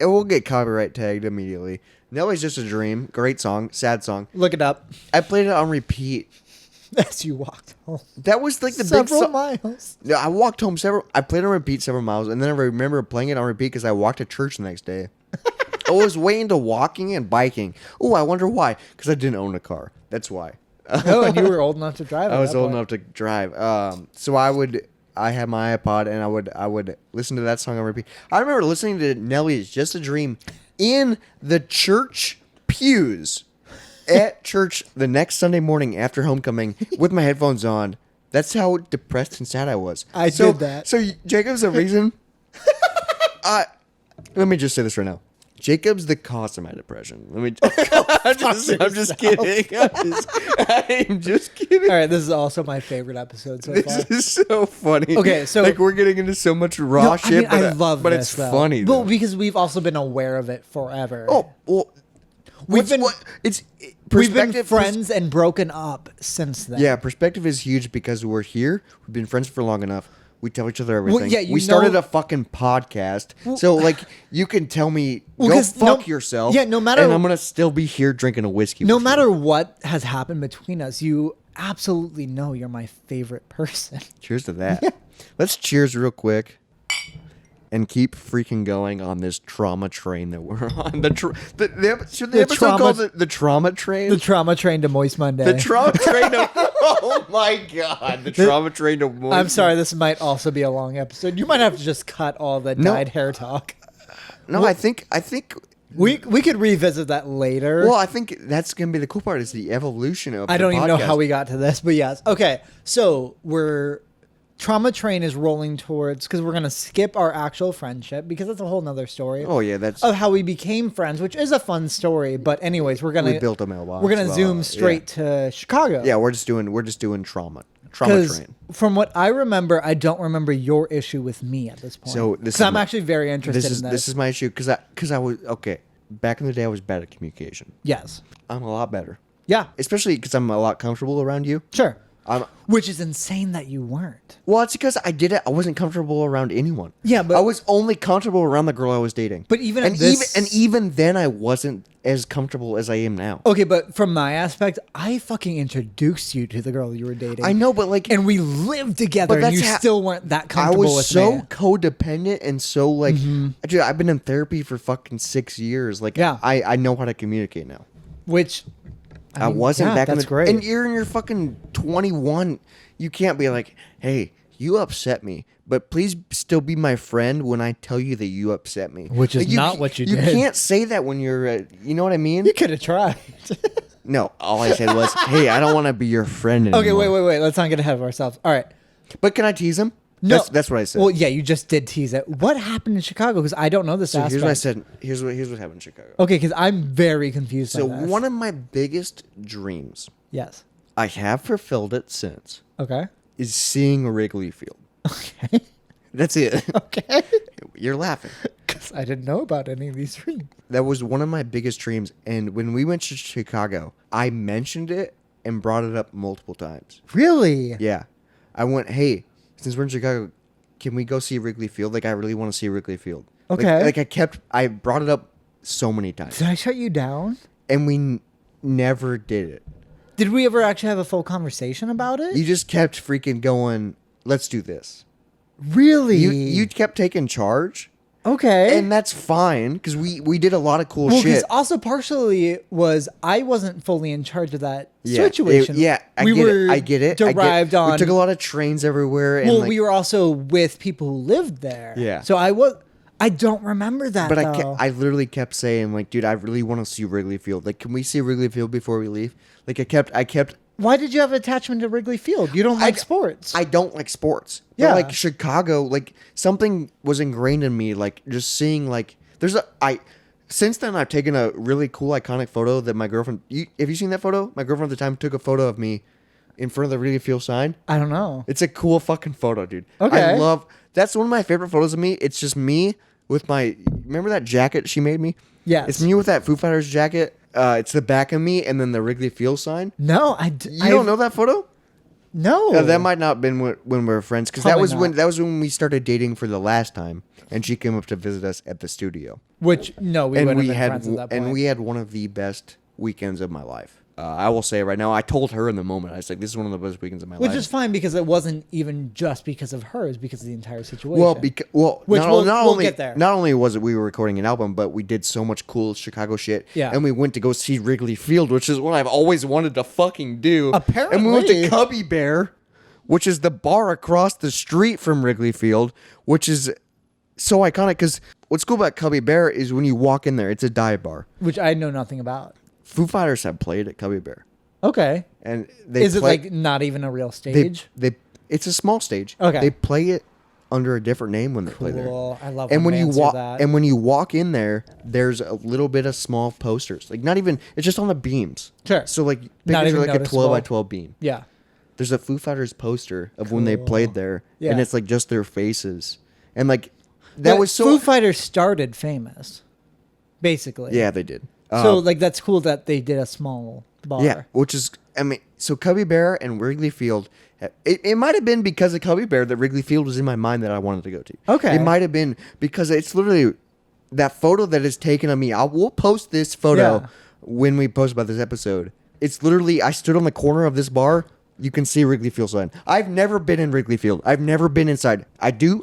it will get copyright tagged immediately. Nelly's just a dream. Great song, sad song. Look it up I played it on repeat. as you walked home. That was like the Several big song. miles. Yeah, I walked home I played on repeat several miles, and then I remember playing it on repeat because I walked to church the next day. I was way into walking and biking. Oh, I wonder why? Because I didn't own a car. That's why. Oh, and you were old enough to drive. I was old enough to drive. So I had my iPod and I would listen to that song on repeat. I remember listening to Nelly's "Just a Dream" in the church pews at church the next Sunday morning after homecoming with my headphones on. That's how depressed and sad I was. I did that. So Jacob's the reason. Let me just say this right now. Jacob's the cause of my depression. Let me. I'm just kidding. I'm just kidding. All right, this is also my favorite episode so far. This is so funny. Okay, so- like we're getting into so much raw No, shit, I love but this, it's though. funny. Well, Though. because we've also been aware of it forever. Oh well, We've been- it's We've been perspective- friends and broken up since then. Yeah, perspective is huge because we're here. We've been friends for long enough. We tell each other everything. yeah, you we started know- a fucking podcast, so like you can tell me Well, go 'cause fuck no- yourself. yeah, no matter- and I'm gonna still be here drinking a whiskey. No with matter you. what has happened between us, you absolutely know you're my favorite person. Cheers to that. Let's cheers real quick. And keep freaking going on this trauma train that we're on. Should the episode trauma- called the trauma train? The trauma train to Moist Monday. The trauma train of oh my god, the trauma train of Moist. I'm sorry, this might also be a long episode. You might have to just cut all the No. dyed hair talk. No, I think We could revisit that later. well, I think that's gonna be the cool part is the evolution of I the don't even know podcast. how we got to this, but yes. Okay, so trauma train is rolling towards because we're gonna skip our actual friendship because that's a whole nother story. Oh yeah, that's Of how we became friends, which is a fun story. But anyways, we built a mailbox. We're gonna Well, zoom straight to Chicago. Yeah, we're just doing trauma Because train. from what I remember, I don't remember your issue with me at this point. So this 'Cause is I'm my- actually very interested in This is my issue because I was okay. Back in the day, I was bad at communication. yes, I'm a lot better, yeah, especially because I'm a lot comfortable around you. sure. I'm Which is insane that you weren't. well, it's because I did it. I wasn't comfortable around anyone. Yeah, but- I was only comfortable around the girl I was dating. But even and at this- even then, I wasn't as comfortable as I am now. Okay, but from my aspect, I fucking introduced you to the girl you were dating. I know, but like, and we lived together, But and you that's how- still weren't that I comfortable was with so me. codependent and so like, dude, I've been in therapy for fucking 6 years. Like, Yeah. I know how to communicate now. Which I mean, wasn't yeah, back in that's the great. And you're in your fucking 21. You can't be like, hey, you upset me, but please still be my friend when I tell you that you upset me. Which is Like, not what you did. You can't say that when you're, you know what I mean? you could have tried. No, all I said was, hey, I don't want to be your friend anymore. Okay, wait. Let's not get ahead of ourselves. All right. But can I tease him? No, That's what I said. Well, yeah, you just did tease it. What happened in Chicago? Because I don't know this so aspect. here's what I said. Here's what happened in Chicago. Okay, because I'm very confused. So by this. one of my biggest dreams, yes. I have fulfilled it since, Okay. is seeing Wrigley Field. Okay. That's it. Okay. You're laughing. Because I didn't know about any of these dreams. That was one of my biggest dreams. And when we went to Chicago, I mentioned it and brought it up multiple times. Really? Yeah. I went, hey, since we're in Chicago, can we go see Wrigley Field? Like, I really want to see Wrigley Field. Okay. I brought it up so many times. Did I shut you down? And we never did it. Did we ever actually have a full conversation about it? You just kept freaking going, let's do this. Really? You kept taking charge. Okay. And that's fine, because we did a lot of cool Well, shit. because also partially was I wasn't fully in charge of that Yeah, situation. I get it. Derived on. We took a lot of trains everywhere. And Well, we were also with people who lived there. Yeah. So I don't remember that. But though. I literally kept saying, like, dude, I really want to see Wrigley Field. Like, can we see Wrigley Field before we leave? Like, I kept. Why did you have attachment to Wrigley Field? You don't like sports. I don't like sports. Yeah. But, like, Chicago, like, something was ingrained in me, like, just seeing, like, since then, I've taken a really cool, iconic photo that my girlfriend, have you seen that photo? My girlfriend at the time took a photo of me in front of the Wrigley Field sign. I don't know. It's a cool fucking photo, dude. Okay. That's one of my favorite photos of me. It's just me with remember that jacket she made me? Yes. It's me with that Foo Fighters jacket. It's the back of me and then the Wrigley Field sign. No, You don't know that photo? No. That might not have been when we were friends, because that Probably was not. when we started dating for the last time, and she came up to visit us at the studio. Which no, we wouldn't have been friends at that point. And we had one of the best weekends of my life. I will say right now, I told her in the moment, I was like, "This is one of the best weekends of my life." Which is fine because it wasn't even just because of her; it's because of the entire situation. Well, Which not we'll only get there. not only was it we were recording an album, but we did so much cool Chicago shit. Yeah. And we went to go see Wrigley Field, which is what I've always wanted to fucking do. Apparently. And we went to Cubby Bear, which is the bar across the street from Wrigley Field, which is so iconic, because what's cool about Cubby Bear is when you walk in there, it's a dive bar. which I know nothing about. Foo Fighters have played at Cubby Bear. Okay. And they Is it play- like not even a real stage? it's a small stage. Okay. They play it under a different name when they play there. Cool. I love And when you bands do walk that. and when you walk in there, there's a little bit of small posters. Like, not even, it's just on the beams. Sure. So like Not pictures even are like a 12 by noticeable. 12 beam. Yeah. There's a Foo Fighters poster of when they Cool. played there, Yeah. and it's like just their faces. And like that But was so Foo Fighters started famous, basically. Yeah, they did. So like that's cool that they did a small bar. Yeah, which is, I mean, so Cubby Bear and Wrigley Field, it might have been because of Cubby Bear that Wrigley Field was in my mind that I wanted to go to. Okay. It might have been because it's literally that photo that is taken of me. We'll post this photo Yeah. when we post about this episode. It's literally, I stood on the corner of this bar. You can see Wrigley Field sign. I've never been in Wrigley Field. I've never been inside. I do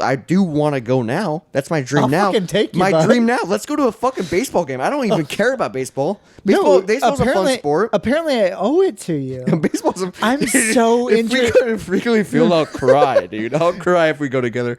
want to go now. That's my dream I'll now. fucking take you, my bud. dream now. Let's go to a fucking baseball game. I don't even care about baseball. Baseball's a fun sport. Apparently, I owe it to you. Baseball's a, I'm so if we interested. go to Wrigley Field, I'll cry, dude. I'll cry if we go together.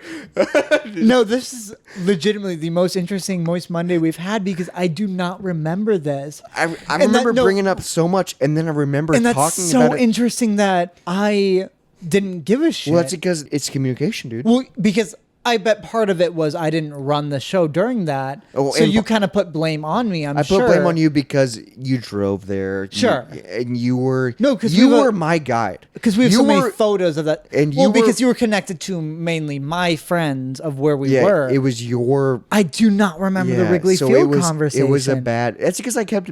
No, this is legitimately the most interesting Moist Monday we've had because I do not remember this. I And remember bringing up so much, and then I remember And that's talking so about it. interesting that I didn't give a shit. Well, that's because it's communication, dude. Well, because I bet part of it was I didn't run the show during that. Oh, so and you kind of put blame on me, I put blame on you because you drove there. Sure. And you were No, 'cause you we have were my guide. Because we have You so many were- photos of that. and well, you because were- you were connected to mainly my friends of where we Yeah, were. it was your. I do not remember the Wrigley so Field it was, conversation. It was a bad. That's because I kept.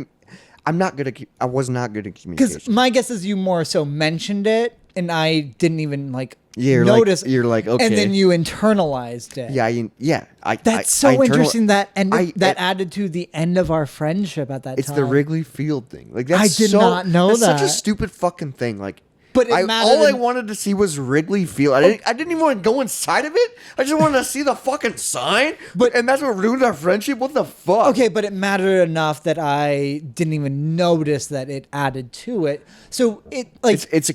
I'm not good at. I was not good at communication. Because my guess is you more so mentioned it, and I didn't even You're notice. Like, you're like, okay. And then you internalized it. Yeah. That's so interesting. That that added to the end of our friendship at that It's time. the Wrigley Field thing. Like that's I did not know that's such a that. stupid fucking thing. Like, But it mattered all I in- wanted to see was Wrigley Field. I didn't even want to go inside of it. I just wanted to see the fucking sign. And that's what ruined our friendship. What the fuck? Okay, but it mattered enough that I didn't even notice that it added to it. So it It's a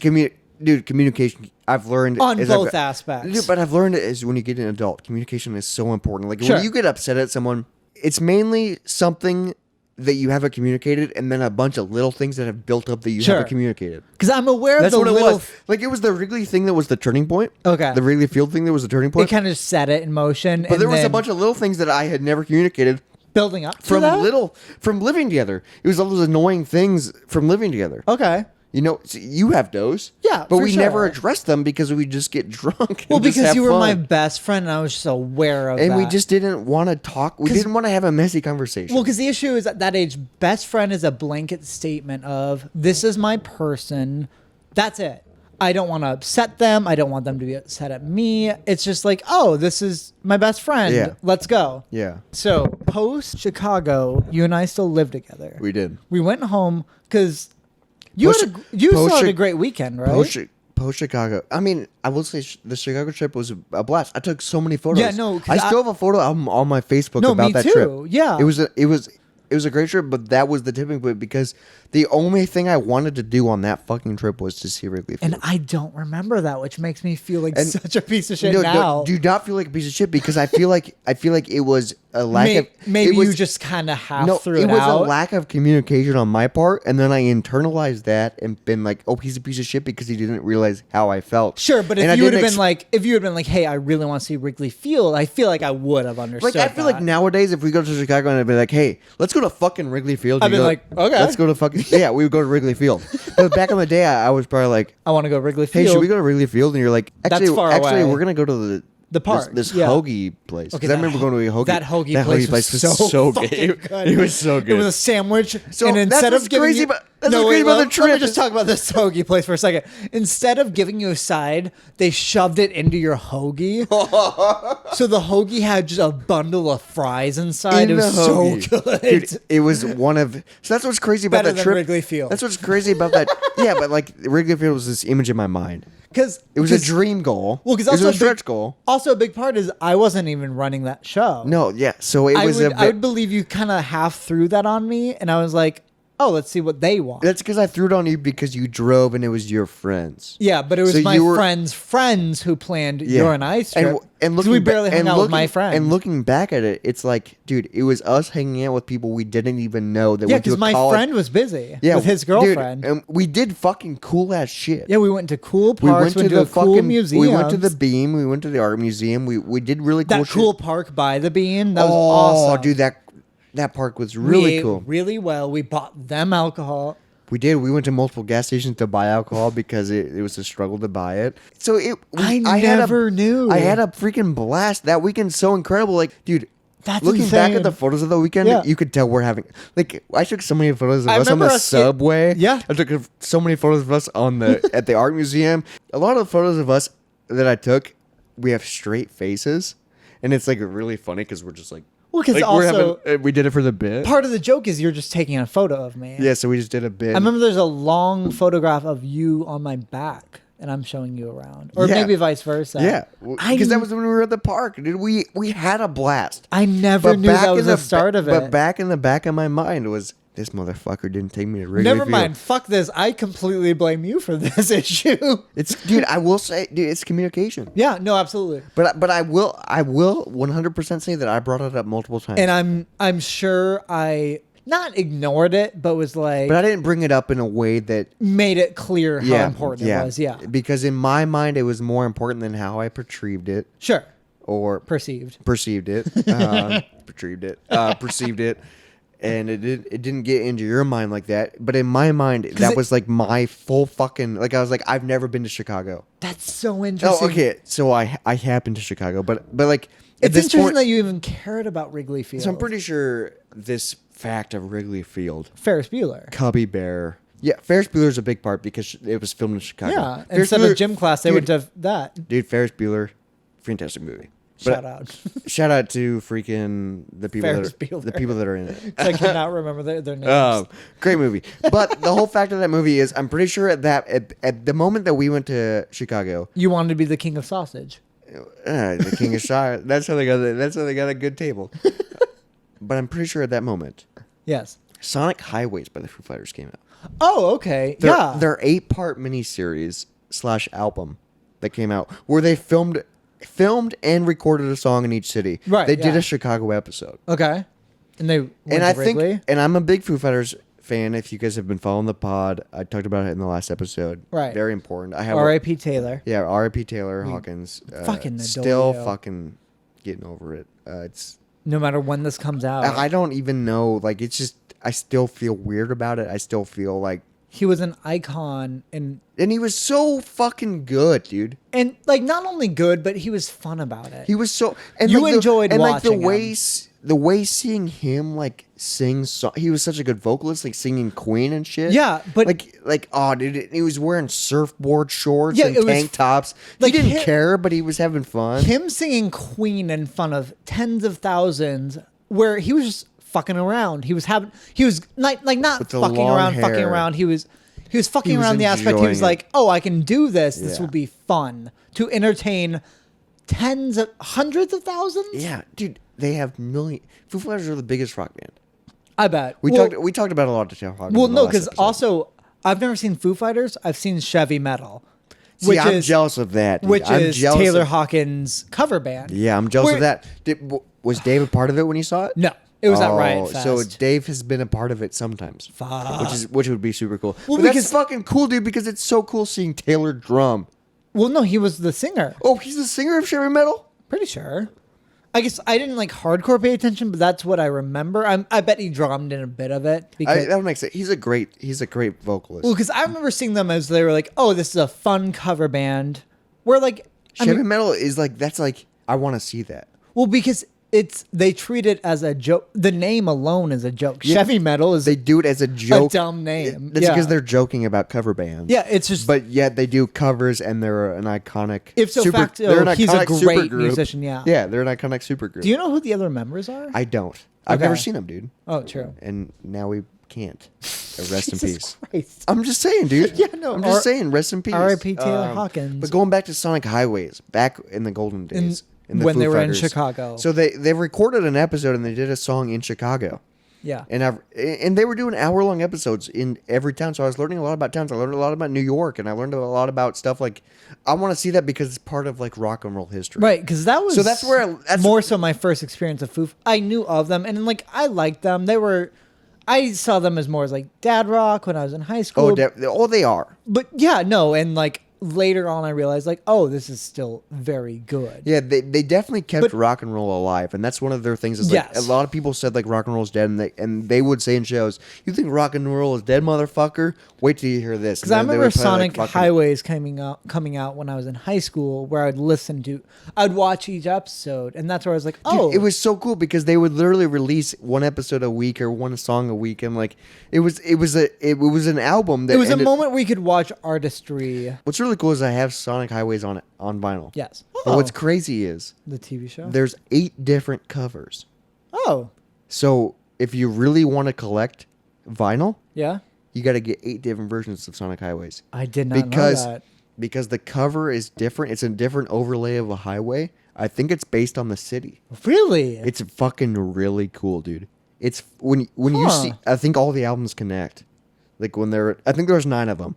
communication. I've learned on as both I've- aspects. Dude, but I've learned it is when you get an adult, communication is so important. Like Sure. when you get upset at someone, it's mainly something that you haven't communicated, and then a bunch of little things that have built up that you Sure. haven't communicated. Because I'm aware That's of what the it little. was. Like it was the Wrigley thing that was the turning point. Okay. The Wrigley Field thing that was the turning It point. kind of set it in motion. But there was a bunch of little things that I had never communicated building up to from that? from living together. It was all those annoying things from living together. Okay. You know, so you have those. Yeah, but for we never sure. address them because we just get drunk. Well, and just because have you were my fun. best friend, and I was just aware of And that. we just didn't want to talk. We didn't want to have a messy conversation. Well, because the issue is at that age, best friend is a blanket statement of this is my person. That's it. I don't want to upset them. I don't want them to be upset at me. It's just like, oh, this is my best friend. Yeah. Let's go. Yeah, So post Chicago, you and I still live together. we did. We went home because you Post- still had post- a great weekend, right? Post Chicago. I mean, I will say the Chicago trip was a blast. I took so many photos. Yeah, no, 'cause I still have a photo album on my Facebook No, about me that too. trip. Yeah. It was a great trip, but that was the tipping point because the only thing I wanted to do on that fucking trip was to see Wrigley Field. And I don't remember that, which makes me feel like And- such a piece of shit No, now. do not feel like a piece of shit because I feel like it was a lack of Maybe it was, you just kind of half no, threw it it was out. a lack of communication on my part, and then I internalized that and been like, "Oh, he's a piece of shit" because he didn't realize how I felt. Sure, but And I if you would have didn't been like, "Hey, I really want to see Wrigley Field," I feel like I would have understood. like I feel like that. nowadays, if we go to Chicago and I'd be like, "Hey, let's go to fucking Wrigley Field," I'd you be go, like, "Okay." let's go to fucking yeah." We would go to Wrigley Field. But back in the day, I was probably like, I want to go Wrigley "Hey, Field. should we go to Wrigley Field?" And you're like, That's "Actually, far away. we're gonna go to The park, this yeah. hoagie place." Okay, Because I remember going to a hoagie. That hoagie place was so good. fucking good. It was so good. It was a sandwich, So and that's instead what's of giving crazy you, about- that's no, what's wait, crazy about the let me trip just is- talk about this hoagie place for a second. Instead of giving you a side, they shoved it into your hoagie. So the hoagie had just a bundle of fries inside. It was so good. Dude, it was one of. So that's what's crazy about Better that than trip. Wrigley Field. That's what's crazy about that. Yeah, but like Wrigley Field was this image in my mind. Because It was a dream goal. Well, because it was also a stretch goal. Also, a big part is I wasn't even running that show. No, yeah. So it I was would, a. I would believe you kind of half threw that on me, and I was like, "Oh, let's see what they want." That's because I threw it on you because you drove and it was your friends. Yeah, but it was So my you were- friends who planned Yeah. your and I's trip. And 'Cause looking we ba- barely hung and out with my looking- friends. And looking back at it, it's like, dude, it was us hanging out with people we didn't even know that Yeah, went to because a my college. friend was busy Yeah, with his dude, girlfriend. and we did fucking cool ass shit. Yeah, we went to cool We parks. went to a the cool fucking museum. We went to the Beam. We went to the art museum. We did really cool that shit. cool park by the Bean. That was Oh, awesome. dude, that park was We really ate cool. really well. We bought them alcohol. We did. We went to multiple gas stations to buy alcohol because it was a struggle to buy it. So I had never knew. I had a freaking blast. That weekend's so incredible. Like, dude, That's looking back insane. at the photos of the weekend, Yeah. you could tell we're having like I took so many photos of I us on the remember us get- subway. Yeah. I took so many photos of us on the at the art museum. A lot of the photos of us that I took, we have straight faces, and it's like really funny because we're just like. Well, because Like we're also we did it for the bit. part of the joke is you're just taking a photo of me. Yeah, so we just did a bit. I remember there's a long photograph of you on my back, and I'm showing you around, or Yeah. maybe vice versa. Yeah, I because that was when we were at the park, dude. We had a blast. I never knew that was the start of it. But back in the back of my mind was this motherfucker didn't take me to Wrigley Never Field. mind. Fuck this. I completely blame you for this issue. It's dude. I will say, dude, it's communication. Yeah. No. Absolutely. But I will 100% say that I brought it up multiple times. And I'm sure I not ignored it, but was like but I didn't bring it up in a way that made it clear how yeah, important yeah. it was. Yeah. Because in my mind, it was more important than how I perceived it Sure. or Perceived. perceived it, perceived it, and it didn't get into your mind like that. But in my mind, that was like my full fucking like I was like I've never been to Chicago. That's so interesting. Oh, okay. So I have been to Chicago, but like at It's this interesting point, that you even cared about Wrigley Field. so I'm pretty sure this fact of Wrigley Field, Ferris Bueller. Cubby Bear. Yeah, Ferris Bueller's a big part because it was filmed in Chicago. Yeah. Ferris Instead Bueller- of gym class, they dude, went to that. Dude, Ferris Bueller, fantastic movie. Shout out. Shout out to freaking the people Ferris that are, Bueller. the people that are in it. I cannot remember their names. Great movie. But the whole fact of that movie is, I'm pretty sure at the moment that we went to Chicago, You wanted to be the king of sausage. the King of Shire. That's how they got a good table. But I'm pretty sure at that moment, Yes. Sonic Highways by the Foo Fighters came out. Oh, okay. Their, yeah. their 8-part miniseries / album that came out where they filmed and recorded a song in each city. Right, They did yeah. a Chicago episode. Okay. And they went And to I Wrigley? think, and I'm a big Foo Fighters fan. If you guys have been following the pod, I talked about it in the last episode. Right. Very important. I have R.I.P. Taylor. Yeah, R.I.P. Taylor Hawkins. fucking adore still you. fucking getting over it. It's No matter when this comes out. I don't even know. Like it's just I still feel weird about it. I still feel like he was an icon and he was so fucking good, dude. like not only good, but he was fun about it. He was so and You like enjoyed and like the watching way him. the way seeing him like sing he was such a good vocalist, like singing Queen and shit. Yeah, but like oh dude, he was wearing surfboard shorts Yeah, and it was tank tops. like he didn't him- care, but he was having fun. him singing Queen in front of tens of thousands, where he was just fucking around. He was not With the fucking long around, fucking hair. around. He was fucking He was around the aspect. He enjoying was it. like, oh, I can do this. This Yeah. will be fun to entertain hundreds of thousands. Yeah, dude, they have Foo Fighters are the biggest rock band. I bet. We talked about a lot of rock band. Well, in the no, last because episode. also I've never seen Foo Fighters. I've seen Chevy Metal, See, I'm jealous of that. Dude. which I'm is jealous Taylor of- Hawkins' cover band. Yeah, I'm jealous Where- of that. Was Dave a part of it when you saw it? No, it was at Riot Fest. So Dave has been a part of it sometimes, Fuck. which would be super cool. Well, But because- that's fucking cool, dude. Because it's so cool seeing Taylor drum. Well, no, he was the singer. Oh, he's the singer of Chevy Metal. Pretty sure. I guess I didn't like hardcore pay attention, but that's what I remember. I bet he drummed in a bit of it because That makes it. He's a great vocalist. well, because I remember seeing them as they were like, oh, this is a fun cover band. Where like I Chevy mean, Metal is like that's like I want to see that. well, because they treat it as a joke. The name alone is a joke. Yeah. Chevy Metal is They do it as a joke. dumb name. That's Yeah. because they're joking about cover bands. yeah, it's just But yet they do covers and they're an iconic. Ipso facto, they're an he's a iconic great supergroup. musician, yeah. Yeah, they're an iconic supergroup. Do you know who the other members are? I don't. I've never Okay. seen them, dude. Oh, true. And now we can't. Rest in Jesus peace. Christ. I'm just saying, dude. Yeah, no, I'm just saying, rest in peace. R.I.P. Taylor Hawkins. But going back to Sonic Highways, back in the golden days, the when Foo they were in Fighters. Chicago. So they recorded an episode and they did a song in Chicago. Yeah. And they were doing hour-long episodes in every town. So I was learning a lot about towns. I learned a lot about New York, and I learned a lot about stuff like I want to see that because it's part of like rock and roll history. Right, because that was So that's where more so my first experience of Foo. I knew of them, and like I liked them. I saw them as more as like dad rock when I was in high school. They are. But yeah, no, and like later on, I realized like, oh, this is still very good. Yeah, they definitely kept But- rock and roll alive, and that's one of their things. Is like Yes. a lot of people said like rock and roll is dead, and they would say in shows, "You think rock and roll is dead, motherfucker? Wait till you hear this." Because I remember Sonic Highways coming out when I was in high school, where I'd watch each episode, and that's where I was like, oh, It was so cool because they would literally release one episode a week or one song a week, and like it was an album that it was a ended- moment where you could watch artistry. What's really cool is I have Sonic Highways on vinyl. Yes. But what's Oh, crazy is the TV show? there's 8 different covers. Oh, So if you really want to collect vinyl, yeah. you got to get 8 different versions of Sonic Highways. I did not because know that. because the cover is different. It's a different overlay of a highway. I think it's based on the city. Really? It's fucking really cool, dude. It's when you Huh. see. I think all the albums connect. Like when I think there's 9 of them.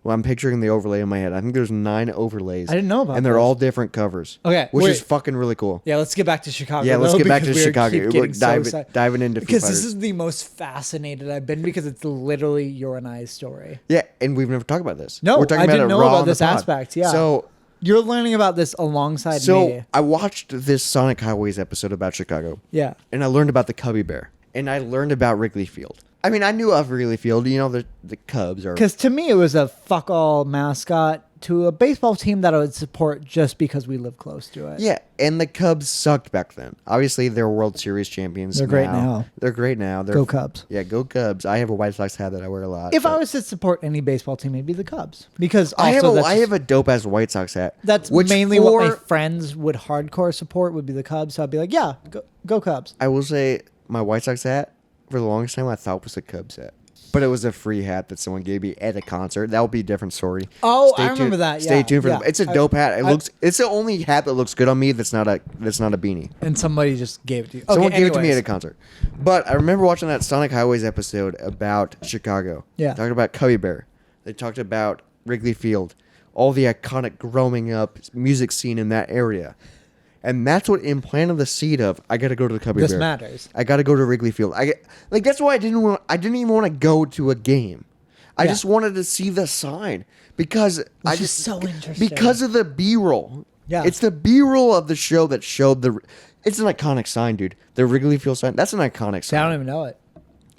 Well, I'm picturing the overlay in my head. I think there's 9 overlays. I didn't know about and they're those. all different covers. Okay, which wait. is fucking really cool. Yeah, let's get back to Chicago. Yeah, let's though, get back to because we Chicago. keep We're getting so excited. diving into Foo Because this Fighters. is the most fascinated I've been because it's literally your and I's story. Yeah, and we've never talked about this. No, We're talking I about didn't it know raw about on the this pod. aspect, yeah. So You're learning about this alongside me. I watched this Sonic Highways episode about Chicago. Yeah. And I learned about the Cubby Bear. And I learned about Wrigley Field. I mean, I knew of Wrigley Field. You know, the Cubs are. Because to me, it was a fuck all mascot to a baseball team that I would support just because we live close to it. Yeah, and the Cubs sucked back then. Obviously, they're World Series champions. They're great now. They're great now. Go Cubs. Yeah, go Cubs. I have a White Sox hat that I wear a lot. If but- I was to support any baseball team, it'd be the Cubs. Because also I have a dope ass White Sox hat. that's which mainly what my for- friends would hardcore support would be the Cubs. So I'd be like, yeah, go Cubs. I will say my White Sox hat for the longest time I thought was a Cubs hat. But it was a free hat that someone gave me at a concert. That would be a different story. Oh, I remember that, Stay yeah, tuned for yeah. It's a dope hat. It's the only hat that looks good on me that's not a beanie. And somebody just gave it to you. Someone Okay, gave it to me anyways. at a concert. But I remember watching that Sonic Highways episode about Chicago. Yeah. Talked about Cubby Bear. They talked about Wrigley Field. All the iconic growing up music scene in that area. And that's what implanted the seed of I got to go to the Cubby This Bear. matters. I got to go to Wrigley Field. That's why I didn't even want to go to a game. I Yeah. just wanted to see the sign because I is just so interesting. because of the B-roll. Yeah. It's the B-roll of the show that showed it's an iconic sign, dude. The Wrigley Field sign. That's an iconic See, I don't sign. even know it.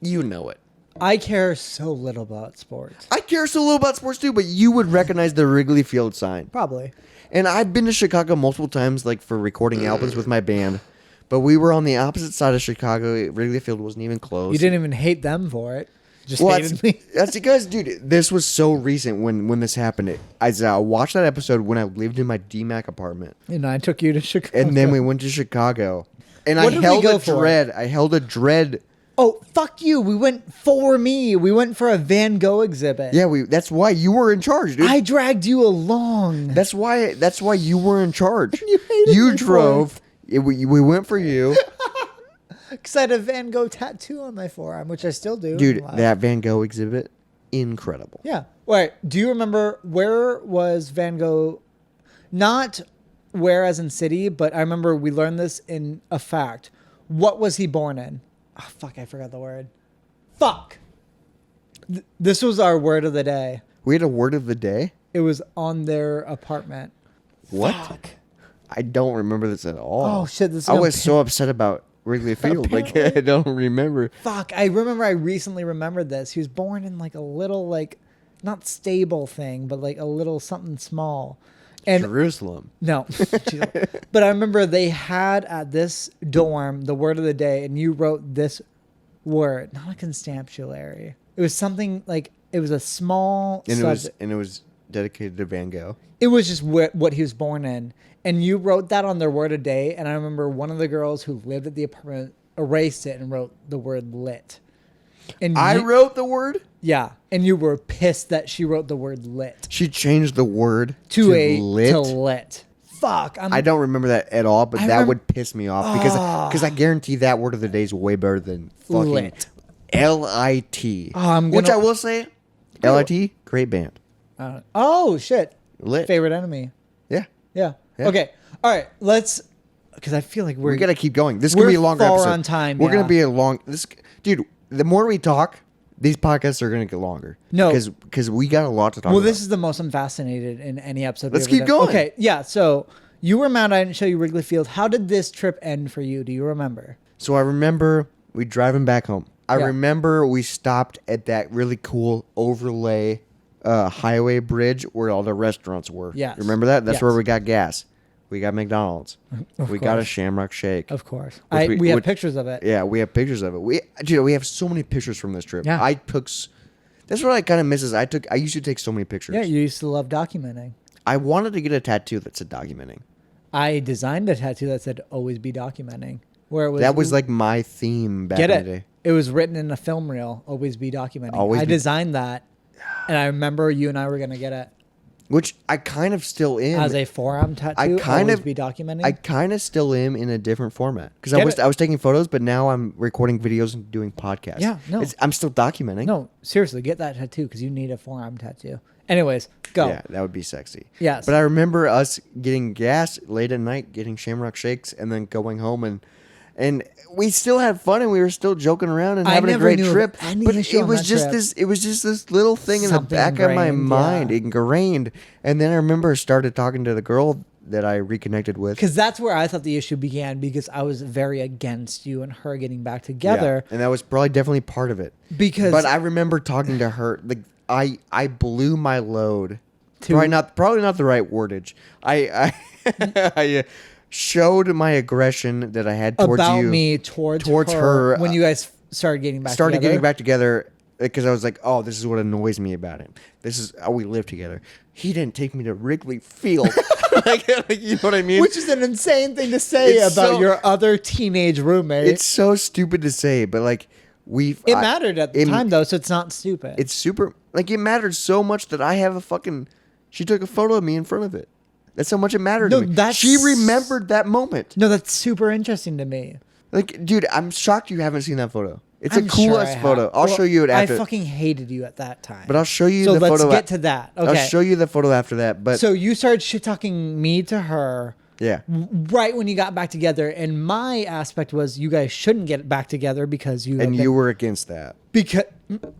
You know it. I care so little about sports. I care so little about sports too, but you would recognize the Wrigley Field sign. Probably. And I've been to Chicago multiple times, like for recording albums with my band. But we were on the opposite side of Chicago. Wrigley Field wasn't even close. You didn't even hate them for it. Just Well, hated me. that's because, dude, this was so recent when this happened. I watched that episode when I lived in my DMAC apartment. And I took you to Chicago. And then we went to Chicago. And What I did we held go a for? dread. I held a dread. Oh, fuck you. We went for me. We went for a Van Gogh exhibit. Yeah, that's why you were in charge, dude. I dragged you along. That's why you were in charge. You hated me for drove. We went for you. Because I had a Van Gogh tattoo on my forearm, which I still do. Dude, Live. that Van Gogh exhibit, incredible. Yeah. Wait, do you remember where was Van Gogh? Not where as in city, but I remember we learned this in a fact. What was he born in? Oh, fuck, I forgot the word. Fuck. This was our word of the day. We had a word of the day? It was on their apartment. What? Fuck. I don't remember this at all. Oh, shit. This is I gonna was so upset about Wrigley Field. Like, I don't remember. Fuck, I remember I recently remembered this. He was born in like a little, like, not stable thing, but like a little something small. And Jerusalem. no. But I remember they had at this dorm the word of the day, and you wrote this word, not a constabulary. It was something like, it was a small And subject. it was dedicated to Van Gogh. It was just what he was born in. And you wrote that on their word a day. And I remember one of the girls who lived at the apartment erased it and wrote the word lit. And I you- wrote the word? Yeah. And you were pissed that she wrote the word lit She changed the word to lit. to lit. Fuck. I don't remember that at all, but I that rem- would piss me off because I guarantee that word of the day is way better than fucking Lit. L-I-T. Oh, Which I will say, L-I-T, great band. Oh, shit. Lit. Favorite enemy. Yeah. Yeah. Yeah. Okay. All right. Let's, because I feel like We got to keep going. This is going to be a we're longer far episode. on time, We're going yeah. to be a long... Dude, the more we talk, these podcasts are going to get longer. No. Because we got a lot to talk Well, about. this is the most I'm fascinated in any episode. Let's we've ever keep done. going. Okay, yeah. So you were mad I didn't show you Wrigley Field. How did this trip end for you? Do you remember? So I remember we driving back home. I Yeah. remember we stopped at that really cool overlay highway bridge where all the restaurants were. Yes. Remember that? That's Yes. where we got gas. We got McDonald's. We got a course. Shamrock Shake. Of course. Which We have which- pictures of it. Yeah, we have pictures of it. We have so many pictures from this trip. Yeah. I took. That's what I kind of miss is I used to take so many pictures. Yeah, you used to love documenting. I wanted to get a tattoo that said documenting. I designed a tattoo that said "Always be documenting," where it was That was like my theme back get in it. the day. It was written in a film reel. Always be documenting. Always I be- designed that, and I remember you and I were gonna get it Which I kind of still am. as a forearm tattoo. I kind Always of be documenting. I kind of still am in a different format because Get I it. was taking photos, but now I'm recording videos and doing podcasts. Yeah, no. I'm still documenting. No, seriously, get that tattoo because you need a forearm tattoo. Anyways, go. Yeah, that would be sexy. Yes. But I remember us getting gas late at night, getting Shamrock Shakes, and then going home and we still had fun and we were still joking around and I having a never great knew of trip. any But issue it on was that just trip. this little thing in the Something back of my ingrained, mind, yeah. ingrained. And then I remember I started talking to the girl that I reconnected with. Because that's where I thought the issue began because I was very against you and her getting back together. Yeah, and that was probably definitely part of it. Because But I remember talking to her. Like I blew my load. To- Probably not the right wordage. I showed my aggression that I had towards about you. me towards her, when you guys started getting back Started together. getting back together because I was like, oh, this is what annoys me about him. This is how we live together. He didn't take me to Wrigley Field. like, you know what I mean? Which is an insane thing to say It's about so- your other teenage roommate. It's so stupid to say, but like it mattered at the time though, so it's not stupid. It's super. Like it mattered so much that I have a fucking. She took a photo of me in front of it. That's how much it mattered No, to me. that's- She remembered that moment. no, that's super interesting to me. Like, dude, I'm shocked you haven't seen that photo. It's I'm a sure cool I ass have. photo. I'll Well, show you it after. I fucking hated you at that time. But I'll show you so the let's photo. get to that. Okay. I'll show you the photo after that. But So you started shit talking me to her yeah, right when you got back together, and my aspect was you guys shouldn't get back together because you and you were against that. because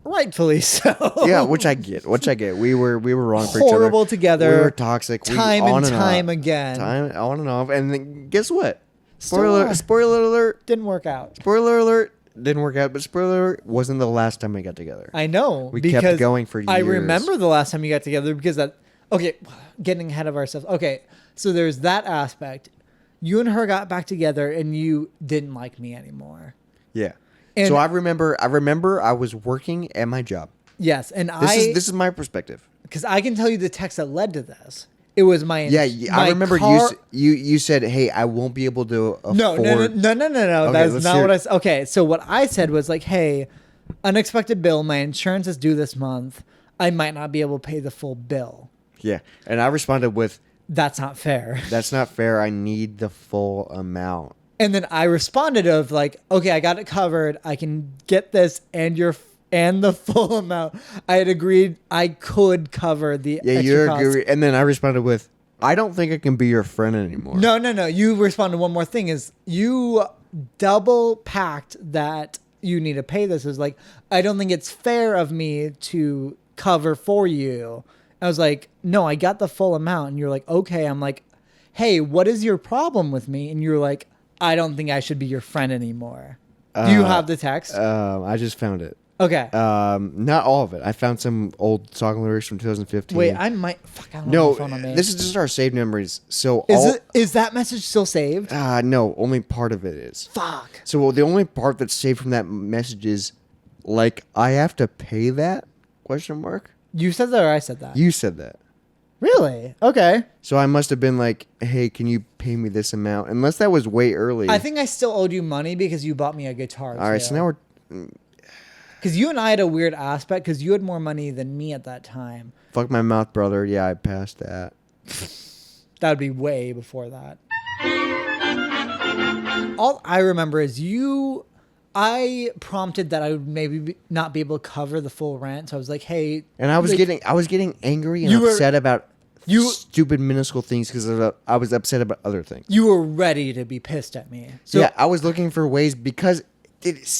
rightfully so. Yeah, which I get. We were wrong for each other. Horrible together. We were toxic. Time on and time off. again. Time on and off. And then guess what? Still are. Spoiler alert. Didn't work out. Spoiler alert. didn't work out. But spoiler alert, wasn't the last time we got together. I know. We because kept going for years. I remember the last time you got together because that. Okay, getting ahead of ourselves. Okay, so there's that aspect. You and her got back together, and you didn't like me anymore. Yeah. And So I remember I was working at my job. yes, and This is my perspective. because I can tell you the text that led to this. It was my I remember you said, "Hey, I won't be able to afford." No. Okay, That's let's not hear what I it. said. Okay, so what I said was like, "Hey, unexpected bill. My insurance is due this month. I might not be able to pay the full bill. Yeah, and I responded with, That's not fair." "That's not fair. I need the full amount." And then I responded of like, "Okay, I got it covered. I can get this and the full amount." I had agreed I could cover the Yeah, extra you costs. agree. And then I responded with, "I don't think I can be your friend anymore." No. You responded one more thing is you double packed that you need to pay this. Is like, I don't think it's fair of me to cover for you. I was like, no, I got the full amount. And you're like, okay. I'm like, hey, what is your problem with me? And you're like, I don't think I should be your friend anymore. Do you have the text? I just found it. Okay. Not all of it. I found some old song lyrics from 2015. Wait, I might. Fuck, I don't No, know my phone on me. this is just our saved memories. So Is that message still saved? no, only part of it is. Fuck. So the only part that's saved from that message is, like, I have to pay that? Question mark. You said that or I said that? You said that. Really? Okay. So I must have been like, hey, can you pay me this amount? Unless that was way early. I think I still owed you money because you bought me a guitar. All right, so now we're. Because you and I had a weird aspect because you had more money than me at that time. Fuck my mouth, brother. Yeah, I passed that. That would be way before that. All I remember is I prompted that I would maybe not be able to cover the full rent. So I was like, hey. And I was like, getting angry and You were- upset about you- stupid minuscule things because I was upset about other things. You were ready to be pissed at me. So Yeah, I was looking for ways because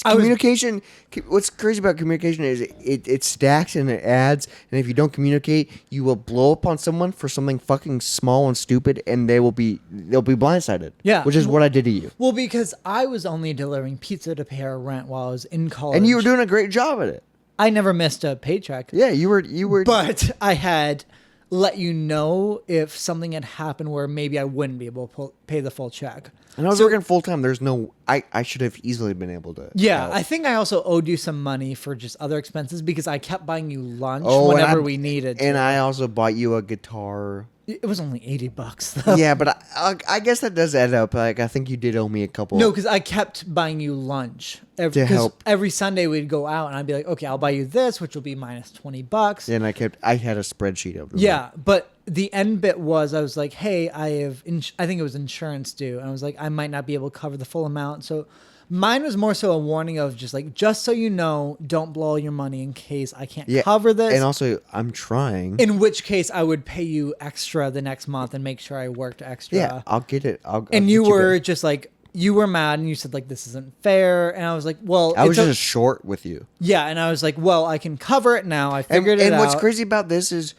communication. What's crazy about communication is it stacks and it adds, and if you don't communicate, you will blow up on someone for something fucking small and stupid, and they'll be blindsided. Yeah. which is what I did to you, Well, because I was only delivering pizza to pay our rent while I was in college. and you were doing a great job at it. I never missed a paycheck. Yeah, you were. But I had let you know if something had happened where maybe I wouldn't be able to pay the full check. And I was working full time. There's no. I should have easily been able to. Yeah, help. I think I also owed you some money for just other expenses because I kept buying you lunch Oh, and whenever I- we needed. And to. I also bought you a guitar. It was only $80 though. Yeah, but I guess that does add up. Like, I think you did owe me a couple. No, because I kept buying you lunch. To 'cause help. Every Sunday we'd go out and I'd be like, okay, I'll buy you this, which will be minus $20. And I had a spreadsheet of them. Yeah, but the end bit was I was like, hey, I have, I think it was insurance due. And I was like, I might not be able to cover the full amount. So mine was more so a warning of just so you know, don't blow all your money in case I can't cover this. And also, I'm trying. In which case I would pay you extra the next month and make sure I worked extra. Yeah, I'll get it. I'll And get you were back. just like, you were mad and you said like, this isn't fair. And I was like, well, I was it's just short with you. yeah. And I was like, well, I can cover it now. I figured it and out. what's crazy about this is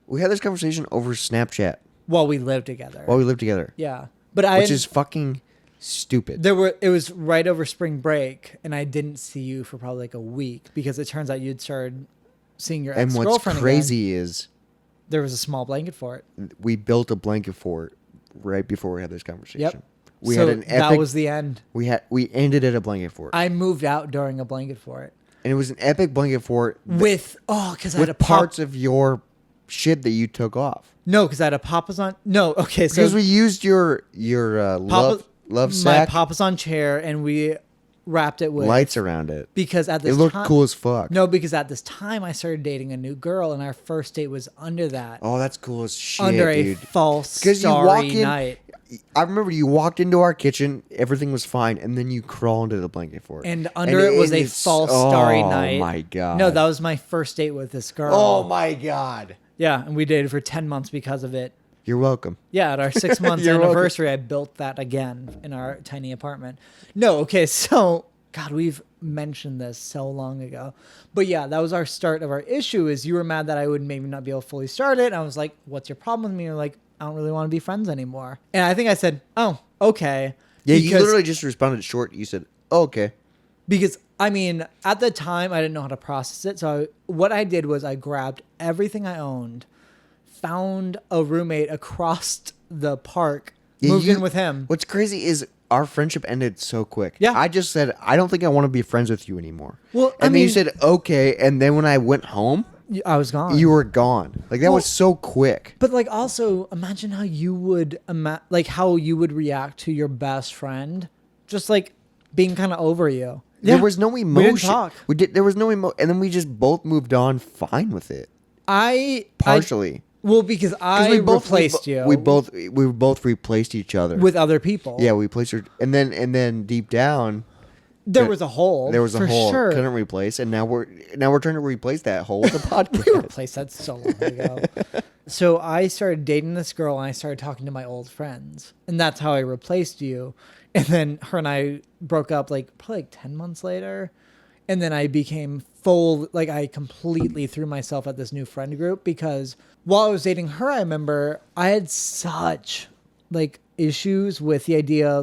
we had this conversation over Snapchat While we lived together. while we lived together. Yeah. But Which is fucking stupid. it was right over spring break and I didn't see you for probably like a week because it turns out you'd started seeing your And what's ex-girlfriend again. crazy is There was a small blanket for it. we built a blanket fort right before we had this conversation. Yep. We So had an epic. that was the end. We ended at a blanket fort, I moved out during a blanket fort and it was an epic blanket fort with because I had with a pop. parts of your shit that you took off. No, because I had a Papasan. No, okay, so Because we used your Papa- love my sack Papasan chair and we wrapped it with lights around it. because at It this looked time, cool as fuck. No, because at this time I started dating a new girl and our first date was under that. Oh, that's cool as shit, under a dude. false 'Cause you walk starry in- night. I remember you walked into our kitchen, everything was fine, and then you crawled into the blanket fort. And under it was a it's- false starry oh night. Oh my god. No, that was my first date with this girl. Oh my god. Yeah, and we dated for 10 months because of it. You're welcome. Yeah, at our 6 months You're welcome. anniversary, I built that again in our tiny apartment. No, okay, so God, we've mentioned this so long ago. But yeah, that was our start of our issue is you were mad that I would maybe not be able to fully start it. And I was like, what's your problem with me? You're like, I don't really want to be friends anymore. And I think I said, oh, okay. Yeah, you because- literally just responded short. You said, oh, okay. Because, I mean, at the time, I didn't know how to process it. So what I did was I grabbed everything I owned, found a roommate across the park, moved in with him. What's crazy is our friendship ended so quick. Yeah. I just said, I don't think I want to be friends with you anymore. Well, and then you said, okay. And then when I went home, I was gone. you were gone. Like, that was so quick. But, like, also, imagine how you would, how you would react to your best friend just, like, being kind of over you. There was no emotion. We didn't talk. There was no emotion. And then we just both moved on fine with it. Partially. Because I replaced you. We both replaced each other with other people. Yeah, we replaced her, and then deep down, there was a hole. There was a hole. Sure. Couldn't replace, and now we're trying to replace that hole with a podcast. We replaced that so long ago. So I started dating this girl, and I started talking to my old friends, and that's how I replaced you. And then her and I broke up probably 10 months later. And then I became I completely threw myself at this new friend group because while I was dating her, I remember I had such issues with the idea,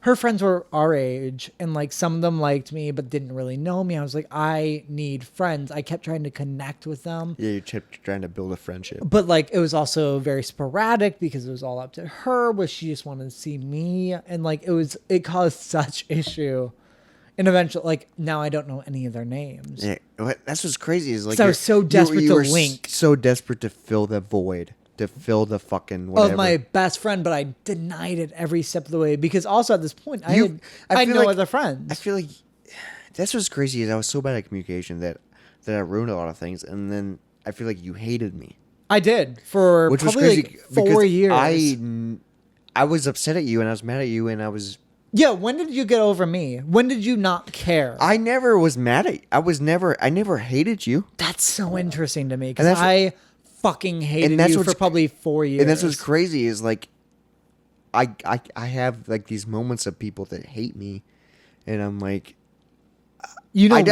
her friends were our age and some of them liked me but didn't really know me. I was like, I need friends. I kept trying to connect with them. Yeah, you kept trying to build a friendship. But it was also very sporadic because it was all up to her, where she just wanted to see me. And it caused such issue. And eventually, now I don't know any of their names. Yeah, that's what's crazy is I was so desperate you to were link. So desperate to fill the void, to fill the fucking whatever. Of my best friend, but I denied it every step of the way because also at this point I had no other friends. I feel like that's what's crazy is I was so bad at communication that I ruined a lot of things, and then I feel like you hated me. I did for which probably was crazy 4 years. I was upset at you, and I was mad at you, and I was. Yeah, when did you get over me? When did you not care? I never was mad at you. I never hated you. That's so interesting to me because I fucking hated you for probably 4 years. And that's what's crazy is I have these moments of people that hate me, and I'm like, why?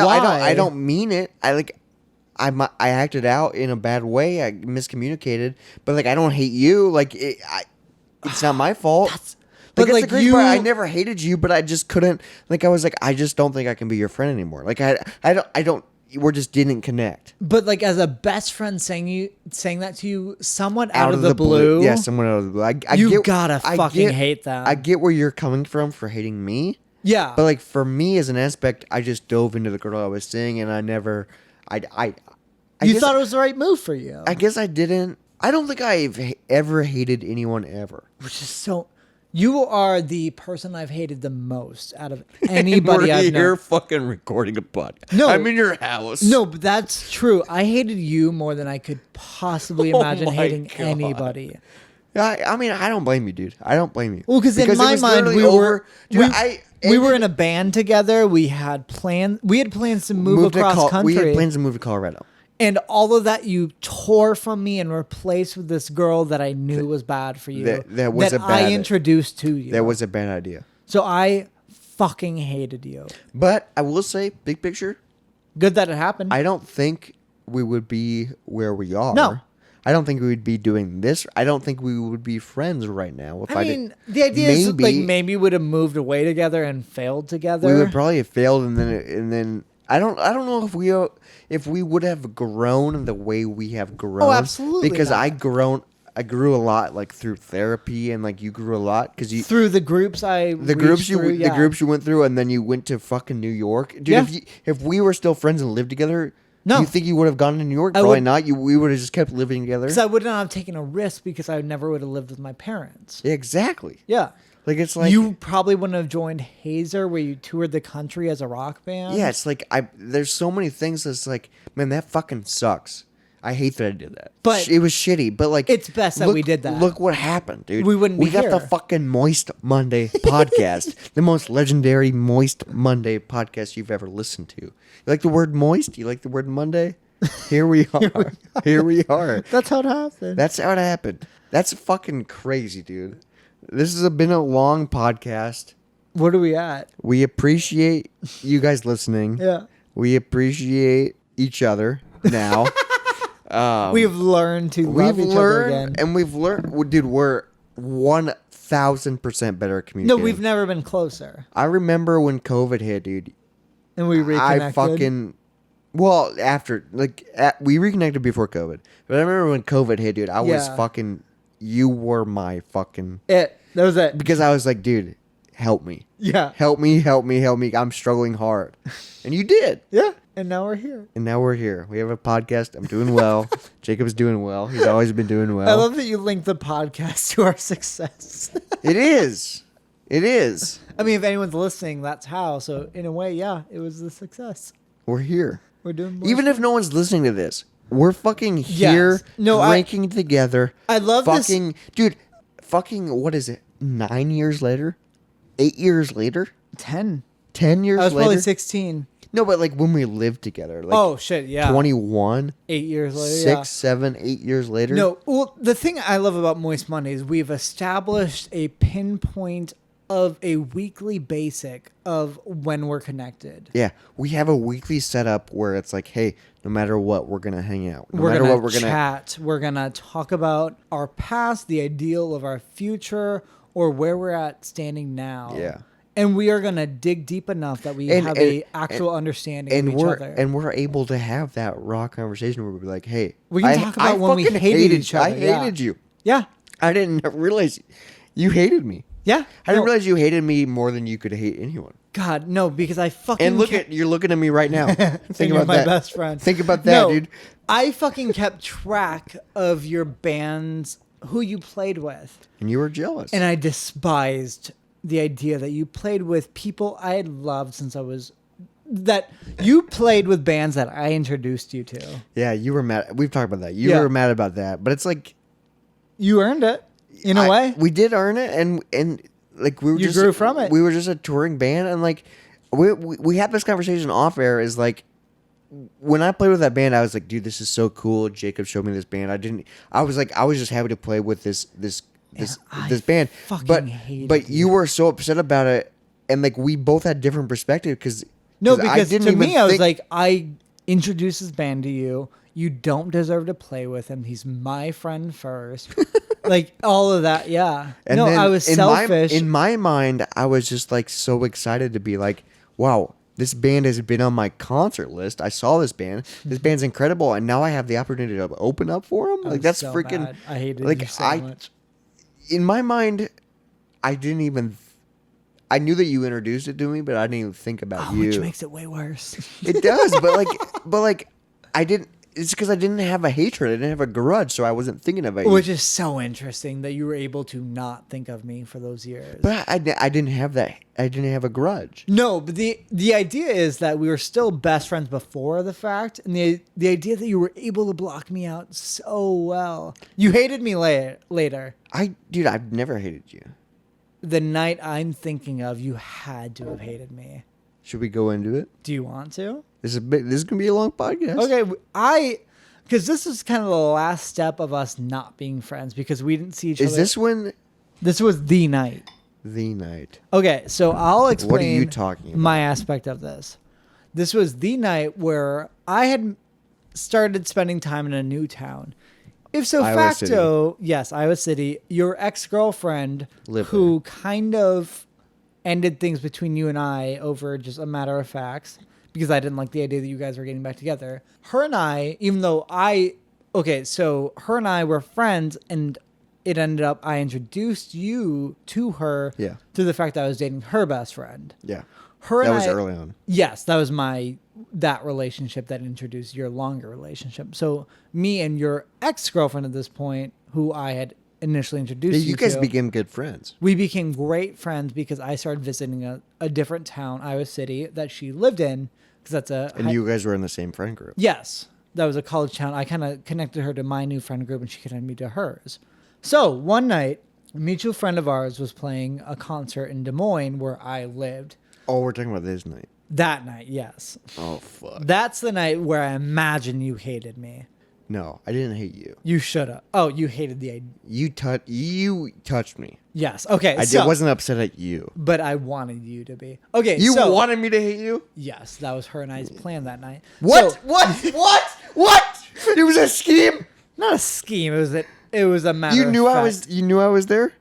I don't mean it. I acted out in a bad way. I miscommunicated, but I don't hate you. It's not my fault. But the crazy part, I never hated you, but I just couldn't. I was like, I just don't think I can be your friend anymore. I don't. We just didn't connect. But as a best friend saying that to you, somewhat out of the blue. Yeah, someone out of the blue. You gotta fucking hate that. I get where you're coming from for hating me. Yeah. But for me as an aspect, I just dove into the girl I was seeing, and I never. You thought it was the right move for you. I guess I didn't. I don't think I've ever hated anyone ever. Which is so. You are the person I've hated the most out of anybody I've known. You're fucking recording a podcast. No, I'm in your house. No, but that's true. I hated you more than I could possibly imagine hating God. anybody. I mean, I don't blame you, dude. I don't blame you. Well, because in my mind, we were in a band together. We had plans. We had plans to move across country. We had plans to move to Colorado. And all of that you tore from me and replaced with this girl that I knew was bad for you. That I introduced to you. That was a bad idea. So I fucking hated you. But I will say, big picture. Good that it happened. I don't think we would be where we are. No. I don't think we would be doing this. I don't think we would be friends right now. I mean, the idea is maybe we would have moved away together and failed together. We would probably have failed, and then I don't know if we would have grown the way we have grown. Oh, absolutely. Because I grew a lot through therapy, and you grew a lot because you through the groups the groups you went through, and then you went to fucking New York, dude. Yeah. If we were still friends and lived together. No. You think you would have gone to New York? Probably not. We would have just kept living together. Because I would not have taken a risk because I never would have lived with my parents. Yeah, exactly. Yeah. It's you probably wouldn't have joined Hazer where you toured the country as a rock band. Yeah, it's there's so many things that's man, that fucking sucks. I hate that I did that. But it was shitty. But it's best that we did that. Look what happened, dude. We wouldn't be here. We got the fucking Moist Monday podcast, the most legendary Moist Monday podcast you've ever listened to. You like the word moist? You like the word Monday? Here we are. Here we are. That's how it happened. That's how it happened. That's fucking crazy, dude. This has been a long podcast. What are we at? We appreciate you guys listening. Yeah. We appreciate each other now. We've learned to love each other again. And we've learned, dude, we're 1,000% better at communicating. No, we've never been closer. I remember when COVID hit, dude. And we reconnected. I fucking well after we reconnected before COVID, but I remember when COVID hit, dude. I was Yeah. fucking. You were my fucking. That was it. Because I was like, dude, help me, Yeah. help me, help me, help me. I'm struggling hard, and you did. Yeah. And now we're here. And now we're here. We have a podcast. I'm doing well. Jacob's doing well. He's always been doing well. I love that you link the podcast to our success. It is. It is. I mean, if anyone's listening, that's how. So in a way, yeah, it was a success. We're here. We're doing more Even if no one's listening to this, we're fucking here, Yes. No, ranking together. I love this- fucking, dude. Fucking, what is it? 9 years later, 8 years later, 10. 10 years I was later. probably 16. No, but like when we lived together, like Oh shit, yeah. 21, 8 years later. 6, yeah. 7, 8 years later. No, well, the thing I love about Moist Monday is we've established a pinpoint of a weekly basic of when we're connected. Yeah, we have a weekly setup where it's like, hey, no matter what, we're gonna hang out. No We're matter gonna what, we're gonna chat. We're gonna talk about our past, the ideal of our future, or where we're at standing now. Yeah. And we are gonna dig deep enough that we have a actual understanding of each other. And we're able to have that raw conversation where we're like, hey, We can talk about when we fucking hated each other, I hated you. yeah, I didn't realize you hated me. yeah. I didn't No, realize you hated me more than you could hate anyone. God, no, because I fucking And kept- you're looking at me right now. Think you're about my that. best friend. Think about that, No, dude. I fucking kept track of your bands, who you played with, And you were jealous. and I despised the idea that you played with people I had loved since I was. That you played with bands that I introduced you to. Yeah, you were mad. We've talked about that. You Yeah. were mad about that, but it's like You earned it in a way. we did earn it, and like we were You just grew from it. We were just a touring band, and like we had this conversation off air. Is like when I played with that band, I was like, dude, this is so cool. Jacob showed me this band. I was just happy to play with this I band. fucking But hated you were so upset about it, and like we both had different perspective because No, because to me, I was think- like, I introduced this band to you. You don't deserve to play with him. He's my friend first. Like all of that, yeah. And no, then I was in selfish. in my mind, I was just like so excited to be like, wow, this band has been on my concert list. I saw this band. This band's incredible, and now I have the opportunity to open up for them. I Like was that's so freaking. mad. I hated like, you so I- much. In my mind, I didn't even. I knew that you introduced it to me, but I didn't even think about Oh, you. which makes it way worse. It does, but like, I didn't. It's because I didn't have a hatred. I didn't have a grudge, so I wasn't thinking about you. Which is so interesting that you were able to not think of me for those years. But I didn't have that. I didn't have a grudge. No, but the idea is that we were still best friends before the fact, and the idea that you were able to block me out so well. You hated me later. Dude, I've never hated you. The night I'm thinking of, you had to have hated me. Should we go into it? Do you want to? This is gonna be a long podcast. Okay, because this is kind of the last step of us not being friends because we didn't see each other. Is this when This was the night. the night? Okay, so I'll explain What are you talking about? my aspect of this. This was the night where I had started spending time in a new town. If so Iowa facto, yes, Iowa City, your ex-girlfriend Lived who kind of ended things between you and I over just a matter of facts because I didn't like the idea that you guys were getting back together. Her and I, even though so her and I were friends and it ended up I introduced you to her Yeah. to the fact that I was dating her best friend. Yeah, Her that and was I, early on. Yes, that was that relationship that introduced your longer relationship. So me and your ex-girlfriend at this point, who I had initially introduced You guys to, became good friends. we became great friends because I started visiting a different town, Iowa City, that she lived in. Because that's And you guys were in the same friend group. Yes, that was a college town. I kind of connected her to my new friend group, and she connected me to hers. So one night, a mutual friend of ours was playing a concert in Des Moines where I lived. Oh, we're talking about this night. That night, yes. Oh fuck. That's the night where I imagine you hated me. No, I didn't hate you. You should have. Oh, you hated the idea. You touched me. Yes. Okay. I wasn't upset at you. But I wanted you to be. Okay. You so, wanted me to hate you? Yes, that was her and I's plan that night. What? So, What? It was a scheme. not a scheme. It was a matter. You knew of I fact. was. You knew I was there.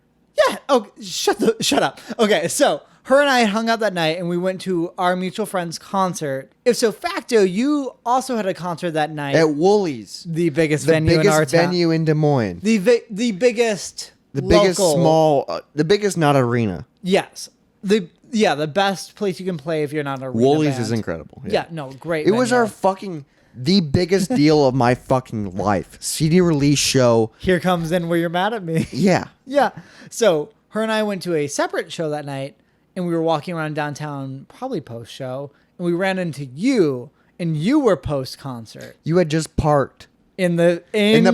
Yeah. Oh, shut up. Okay. So her and I hung out that night, and we went to our mutual friend's concert. If so facto, you also had a concert that night. At Woolies. The biggest The venue in our biggest town. venue in Des Moines. The biggest The biggest local- the biggest not arena. Yes. The best place you can play if you're not a arena Woolies band. is incredible. Yeah, no, great. It was venue. our fucking the biggest deal of my fucking life. CD release show. Here comes in where you're mad at me. Yeah. Yeah. So her and I went to a separate show that night, and we were walking around downtown, probably post show, and we ran into you, and you were post concert You had just parked in the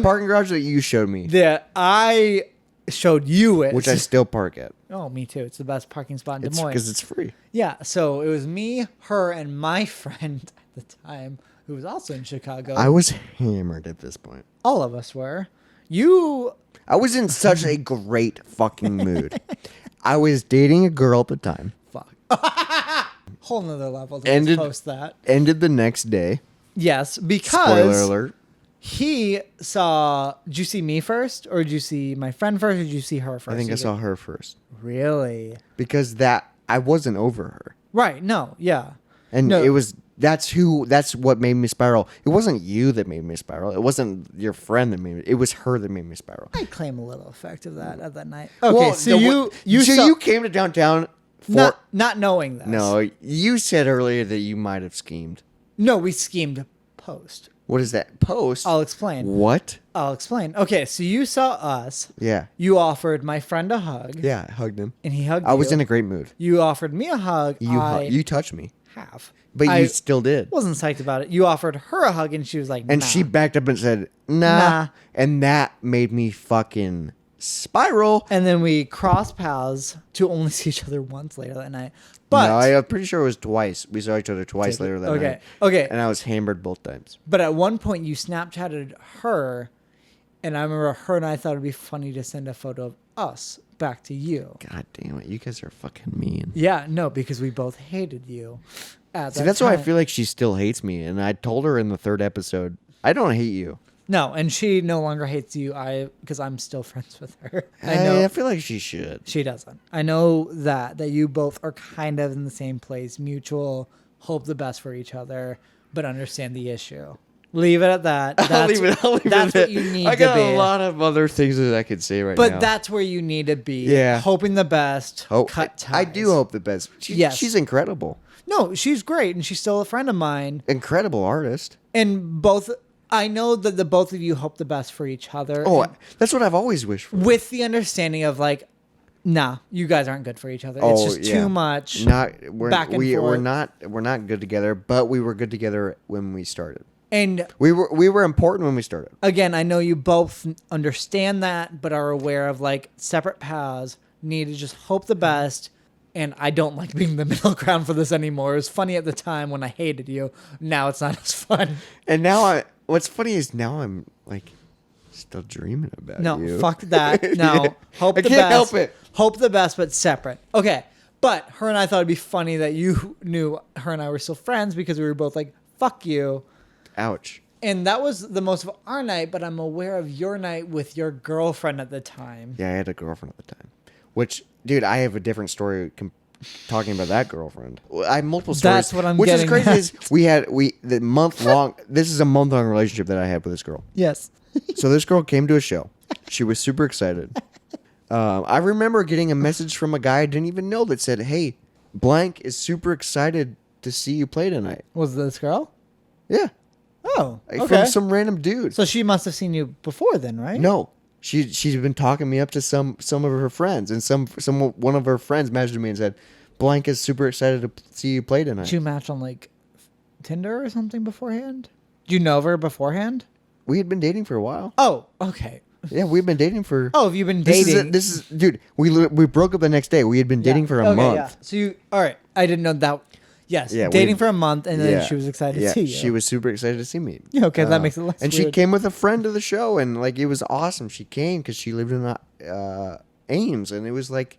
parking garage that you showed me, that I showed you it, which I still park at. Oh, me too. It's the best parking spot in It's Des Moines. because it's free. Yeah. So it was me, her, and my friend at the time, who was also in Chicago. I was hammered at this point. All of us were. You. I was in such a great fucking mood. I was dating a girl at the time. Fuck. Whole nother level to Ended- post that. Ended the next day. Yes, Spoiler because alert. he saw. Did you see me first, or did you see my friend first, or did you see her first? I think I saw her first Really? because I wasn't over her, Right. No. Yeah. and No. that's what made me spiral. It wasn't you that made me spiral. It wasn't your friend that made me. It was her that made me spiral. I claim a little effect of that at that night. Okay, Well, so you so saw, you came to downtown. not knowing this. No, you said earlier that you might have schemed. No, we schemed post. What is that post? I'll explain. What? I'll explain. Okay, so you saw us. Yeah. You offered my friend a hug. Yeah, I hugged him. And he hugged I was you. in a great mood. You offered me a hug. You touched me, have. but I you still did. wasn't psyched about it. You offered her a hug, and she was like, And nah. she backed up and said, nah. Nah. And that made me fucking spiral. And then we crossed paths to only see each other once later that night. But No, I'm pretty sure it was twice. We saw each other twice later that night. Okay. And I was hammered both times. But at one point, you Snapchatted her, and I remember her and I thought it'd be funny to send a photo of us back to you. God damn it. You guys are fucking mean. Yeah, no, because we both hated you. At See, that that's why I time. feel like she still hates me. And I told her in the third episode, I don't hate you. No, and she no longer hates you. Because I'm still friends with her. I know I feel like she should. she doesn't. I know that you both are kind of in the same place, mutual, hope the best for each other, but understand the issue. Leave it at that. That's, I'll leave it that's at what that. you need I to got be. a lot of other things that I could say right now. But that's where you need to be. Yeah. Hoping the best. Cut ties. I do hope the best. Yes. She's incredible. No, she's great, and she's still a friend of mine. Incredible artist. And I know that the both of you hope the best for each other. Oh, and that's what I've always wished for. with the understanding of like, nah, you guys aren't good for each other. It's just too much. We're back and we're forth. not good together, but we were good together when we started. And We were important when we started. again, I know you both understand that, but are aware of like separate paths. Need to just hope the best. And I don't like being the middle ground for this anymore. It was funny at the time when I hated you. Now it's not as fun. And now what's funny is now I'm like still dreaming about No, you. fuck that. No, Yeah. hope I the can't best. help it. Hope the best, but separate. Okay, but her and I thought it'd be funny that you knew her and I were still friends because we were both like, "Fuck you," Ouch. and that was the most of our night. But I'm aware of your night with your girlfriend at the time. Yeah, I had a girlfriend at the time. Which, dude, I have a different story talking about that girlfriend. I have multiple stories. That's what I'm Which is getting crazy at. is the month long. This is a month long relationship that I had with this girl. Yes. So this girl came to a show. She was super excited. I remember getting a message from a guy I didn't even know that said, "Hey, blank is super excited to see you play tonight." Was this girl? Yeah, Oh, like, okay. from some random dude. So she must have seen you before then, right? No, she's been talking me up to some of her friends, and one of her friends messaged me and said, "Blank is super excited to see you play tonight." Did you match on like Tinder or something beforehand? Did you know of her beforehand? We had been dating for a while. Oh, okay. Yeah, we've been dating for. Oh, have you been This dating? is dude. We broke up the next day. We had been dating for a month. Yeah. So you, all right. I didn't know that. Yes, Yeah, dating we- for a month, and then Yeah. she was excited Yeah, to see you. she was super excited to see me. Yeah, okay, that makes it less And she weird. came with a friend to the show, and like it was awesome. She came because she lived in Ames, and it was like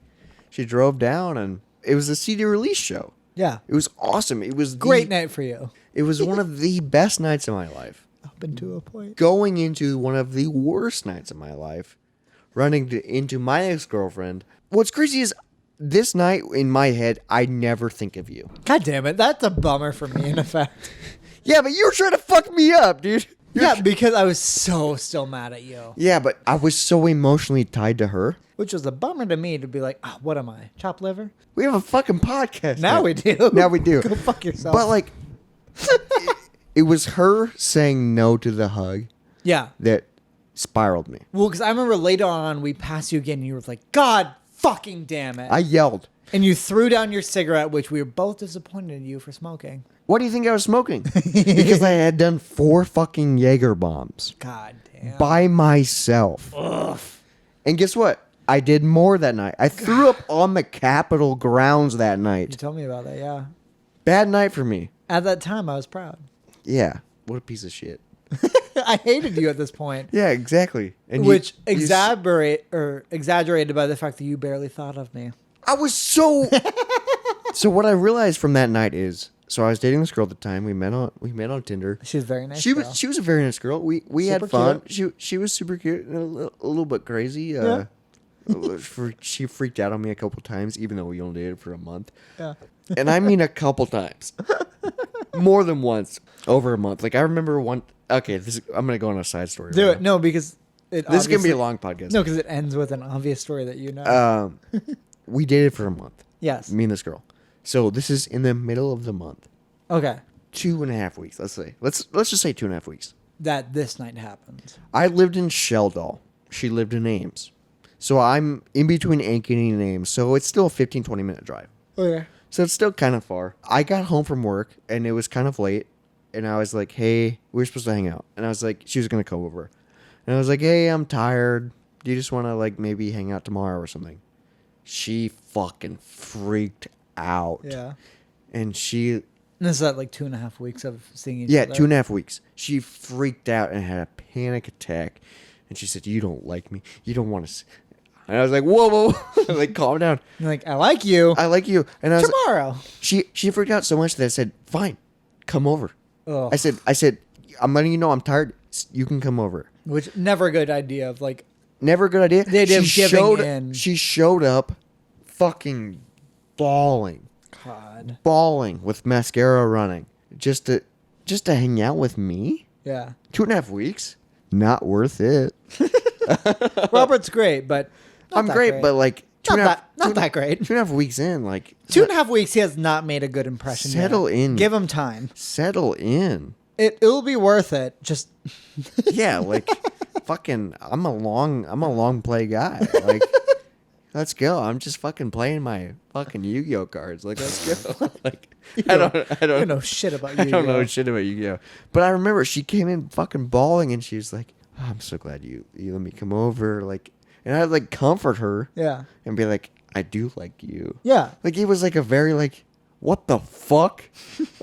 she drove down, and it was a CD release show. Yeah, It was awesome. It was great night for you. It was one of the best nights of my life. Up into a point. Going into one of the worst nights of my life, running into my ex-girlfriend. What's crazy is this night in my head, I never think of you. God damn it. That's a bummer for me, in effect. Yeah, but you were trying to fuck me up, dude. Yeah, because I was so still mad at you. Yeah, but I was so emotionally tied to her. Which was a bummer to me to be like, oh, what am I? Chopped liver? We have a fucking podcast. Now we do. Now we do. Go fuck yourself. But like, it was her saying no to the hug yeah. that spiraled me. Well, because I remember later on we passed you again and you were like, God fucking damn it. I yelled. And you threw down your cigarette, which we were both disappointed in you for smoking. What do you think I was smoking? Because I had done 4 fucking Jaeger bombs God damn. by myself. Ugh. And guess what? I did more that night. I threw up on the Capitol grounds that You night. told me about that, yeah. Bad night for me. At that time, I was proud. Yeah. What a piece of shit. I hated you at this point. Yeah, exactly. And Which you exaggerated by the fact that you barely thought of me. I was so. So what I realized from that night is, so I was dating this girl at the time. We met on Tinder. She was very nice. She girl. was a very nice girl. We Super had fun. She was super cute and a little bit crazy. Yeah. She freaked out on me a couple times, even though we only dated for a month. Yeah. And I mean a couple times, more than once, over a month. Like I remember one. Okay, I'm gonna go on a side story. Do right it. No, because This is gonna be a long podcast. No, because it ends with an obvious story that you know. We dated for a month. Yes. Me and this girl. So this is in the middle of the month. Okay. 2.5 weeks. Let's say. Let's just say 2.5 weeks. That this night happens. I lived in Sheldall. She lived in Ames. So I'm in between Ankeny and Ames. So it's still a 15-20 minute drive. Okay. So it's still kind of far. I got home from work and it was kind of late. And I was like, hey, we were supposed to hang out. And I was like, she was going to come over. And I was like, hey, I'm tired. Do you just want to like maybe hang out tomorrow or something? She fucking freaked out. Yeah. And she... And this is at like 2.5 weeks of seeing each Yeah, other. 2.5 weeks. She freaked out and had a panic attack. And she said, you don't like me. You don't want to... And I was like, whoa. Like, calm down. You're like, I like you. I like you. And I was Tomorrow. She freaked out so much that I said, fine, come over. Ugh. I said, I'm letting you know I'm tired. You can come over. Which, never a good idea of like... Never a good idea. The idea of giving in. She showed up fucking bawling with mascara running just to hang out with me. Yeah. 2.5 weeks. Not worth it. Robert's great, but... I'm great, but like... Not that great. 2.5 weeks in, like... 2.5 weeks, he has not made a good impression Settle yet. in. Give him time. Settle in. It'll be worth it. Just... Yeah, like... Fucking... I'm a long play guy. Like... Let's go. I'm just fucking playing my fucking Yu-Gi-Oh cards. Like, let's go. Like, I don't know shit about I don't know shit about Yu-Gi-Oh. But I remember she came in fucking bawling, and she was like, oh, "I'm so glad you let me come over." Like, and I'd like comfort her. Yeah. And be like, "I do like you." Yeah. Like it was like a very like, what the fuck,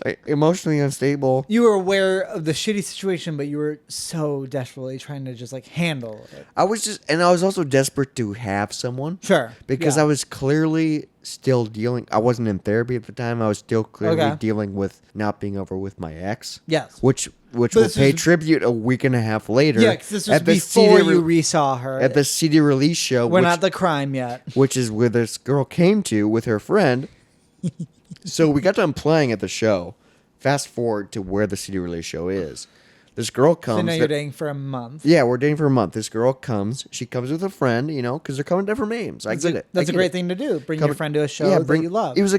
like, emotionally unstable. You were aware of the shitty situation, but you were so desperately trying to just like handle it. I was also desperate to have someone. Sure. Because yeah. I was clearly still dealing. I wasn't in therapy at the time. I was still clearly dealing with not being over with my ex. Yes. Which will pay tribute a week and a half later. Yeah, because this was before you resaw her. At the CD release show. We're not the crime yet. Which is where this girl came to with her friend. So we got done playing at the show. Fast forward to where the CD release show is. This girl comes. So now you're dating for a month. Yeah, we're dating for a month. This girl comes. She comes with a friend, because they're coming to different names. I get it. That's a great thing to do. Bring your friend to a show that you love. It was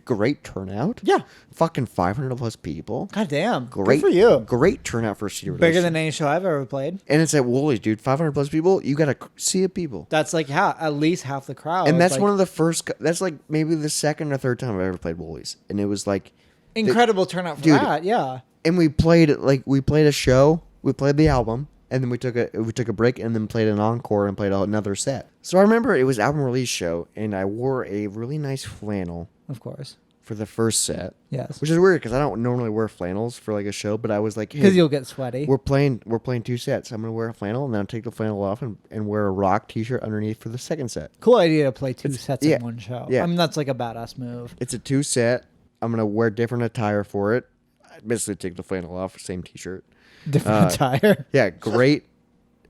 great turnout. Yeah. Fucking 500 plus people. God damn. Great Good for you. Great turnout for a CD release. Bigger than any show I've ever played. And it's at Woolies, dude. 500 plus people. You got a sea of people. That's like at least half the crowd. And that's one of the first. That's like maybe the second or third time I've ever played Woolies. And it was like incredible turnout for that. Yeah. And we played a show. We played the album, and then we took a break, and then played an encore and played another set. So I remember it was album release show, and I wore a really nice flannel. Of course. For the first set. Yes. Which is weird because I don't normally wear flannels for like a show, but I was like, hey, because you'll get sweaty. We're playing 2 sets. I'm gonna wear a flannel, and then I'll take the flannel off and wear a rock t-shirt underneath for the second set. Cool idea to play 2 sets in one show. Yeah. I mean, that's like a badass move. It's a 2 set. I'm gonna wear different attire for it. I basically take the flannel off, same t-shirt. Different attire. Yeah, great.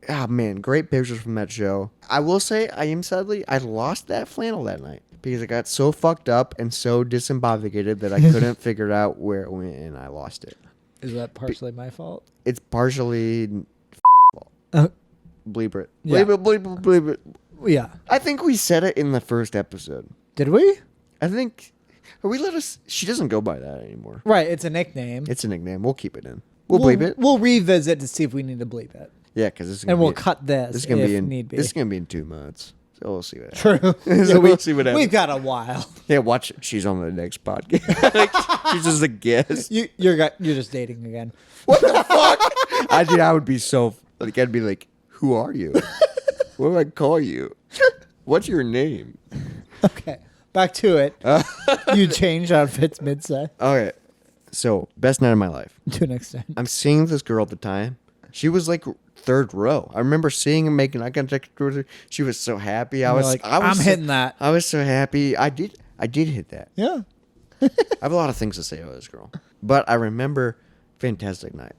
Great pictures from that show. I will say, I lost that flannel that night. because I got so fucked up and so disembodied that I couldn't figure out where it went and I lost it. Is that partially my fault? It's partially bleep it. Yeah. Bleep it. Yeah. I think we said it in the first episode. Did we? I think she doesn't go by that anymore. Right. It's a nickname. It's a nickname. We'll keep it in. We'll bleep it. We'll revisit to see if we need to bleep it. Yeah, because this is And we'll cut this This is gonna if be in need be. This is gonna be in 2 months. So we'll see what happens. True. So Yeah, we'll see what happens. We've got a while. Yeah, watch. She's on the next podcast. She's just a guest. You're just dating again. What the fuck? I would be so like. I'd be like, "Who are you? What do I call you? What's your name?" Okay. Back to it. You change outfits mid-say. Okay. So best night of my life. To an extent. I'm seeing this girl at the time. She was like 3rd row. I remember seeing her making eye contact with her. She was so happy. I You're was like, I was I'm so- hitting that. I was so happy. I did hit that. Yeah. I have a lot of things to say about this girl. But I remember fantastic night.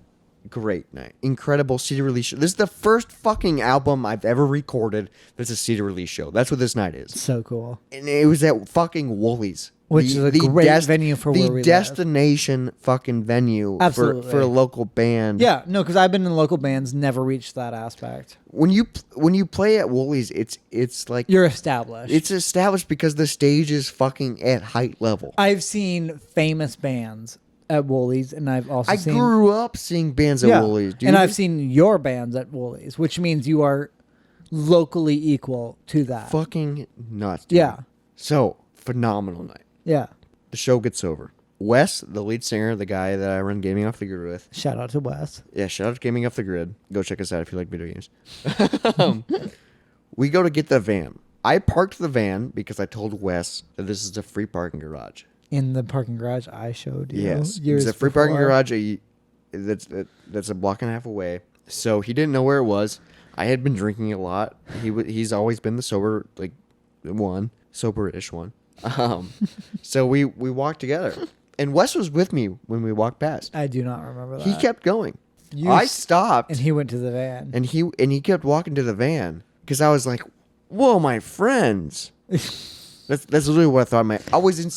Great night. Incredible CD release show. This is the first fucking album I've ever recorded that's a CD release show. That's what this night is. So cool. And it was at fucking Woolies. Which is a great venue for where we the live. destination fucking venue Absolutely. for a local band. Yeah. No, because I've been in local bands, never reached that aspect. When you play at Woolies, it's like You're established. it's established because the stage is fucking at height level. I've seen famous bands at Woolies, and I've also I seen... grew up seeing bands at Woolies, dude. And I've seen your bands at Woolies, which means you are locally equal to that. fucking nuts. Dude. Yeah. So phenomenal night. Yeah. The show gets over. Wes, the lead singer, the guy that I run Gaming Off the Grid with. Shout out to Wes. Yeah, shout out to Gaming Off the Grid. Go check us out if you like video games. We go to get the van. I parked the van because I told Wes that this is a free parking garage. In the parking garage I showed you. Yes, years it's a free parking before. garage that's a block and a half away. So he didn't know where it was. I had been drinking a lot. He's always been the soberish one. So we walked together, and Wes was with me when we walked past. I do not remember that. He kept going. You I s- stopped, And he went to the van. and he kept walking to the van because I was like, "Whoa, my friends!" That's literally what I thought. I was in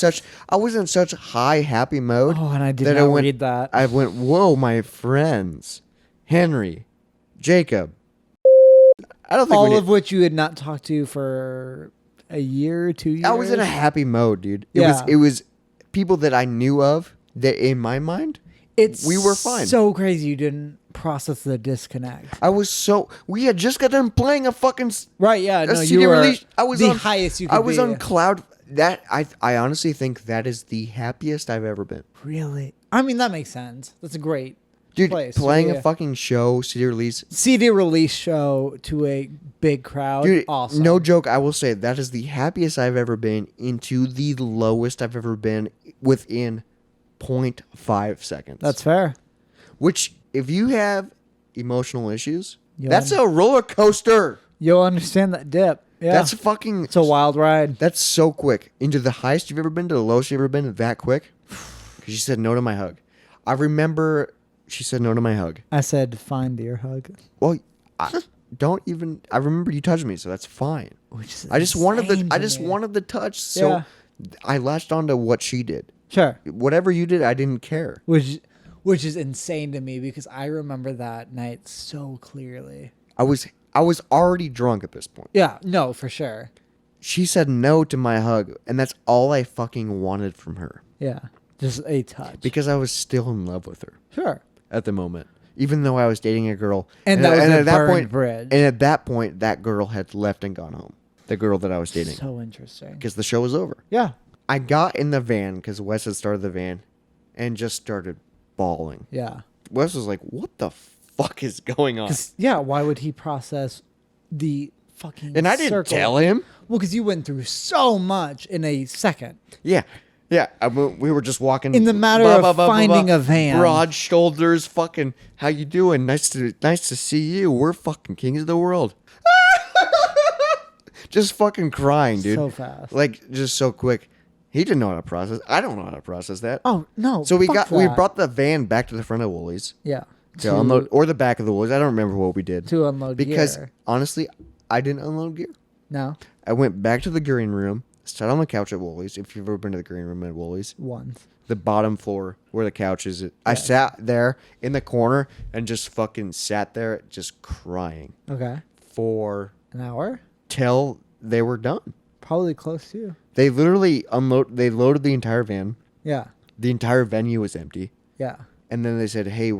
such high happy mode. Oh, and I did that not read that. I went, "Whoa, my friends, Henry, Jacob." I don't think All of which you had not talked to for a year, 2 years. I was in a happy mode, dude. Yeah. It was people that I knew of that in my mind we were fine. So crazy you didn't process the disconnect. we had just got done playing a fucking Right? Yeah. No, CD you were release. I was the on highest you could I was be. on cloud. That I honestly think that is the happiest I've ever been. Really? I mean, that makes sense. That's a great Dude, place. playing Yeah. a fucking show, CD release. CD release show to a big crowd. Dude, Awesome. no joke, I will say that is the happiest I've ever been into the lowest I've ever been within 0.5 seconds. That's fair. Which, if you have emotional issues, Yeah. that's a roller coaster. You'll understand that dip. Yeah. That's fucking. It's a wild ride. That's so quick. Into the highest you've ever been to the lowest you've ever been that quick. Because she said no to my hug. I remember she said no to my hug. I said, fine, dear hug. Well, I remember you touched me, so that's fine. Which is I just wanted insane I to just me. wanted the touch, so Yeah. I latched onto what she did. Sure. Whatever you did, I didn't care. Which is insane to me because I remember that night so clearly. I was already drunk at this point. Yeah, no, for sure. She said no to my hug, and that's all I fucking wanted from her. Yeah. Just a touch. Because I was still in love with her Sure. at the moment. Even though I was dating a girl. And that was a at that burned point, bridge. And at that point, that girl had left and gone home. The girl that I was dating. So interesting. Because the show was over. Yeah. I got in the van, because Wes had started the van, and just started bawling. Yeah. Wes was like, what the fuck is going on? Yeah, why would he process the fucking And I didn't circle? tell him. Well, because you went through so much in a second. Yeah. Yeah. We were just walking. In the matter of finding a van. Broad shoulders, fucking, how you doing? Nice to see you. We're fucking kings of the world. Just fucking crying, dude. So fast. Like, just so quick. He didn't know how to process. I don't know how to process that. Oh, no. So we fuck we that. brought the van back to the front of Woolies Yeah. to unload, or the back of the Woolies. I don't remember what we did. To unload because gear. honestly, I didn't unload gear. No. I went back to the gearing room. sat on the couch at Woolies. If you've ever been to the green room at Woolies, Once. the bottom floor where the couch is. I Yes. sat there in the corner and just fucking sat there just crying Okay. for An hour? till they were done. Probably close to. They literally they loaded the entire van. Yeah. The entire venue was empty. Yeah. And then they said, "Hey,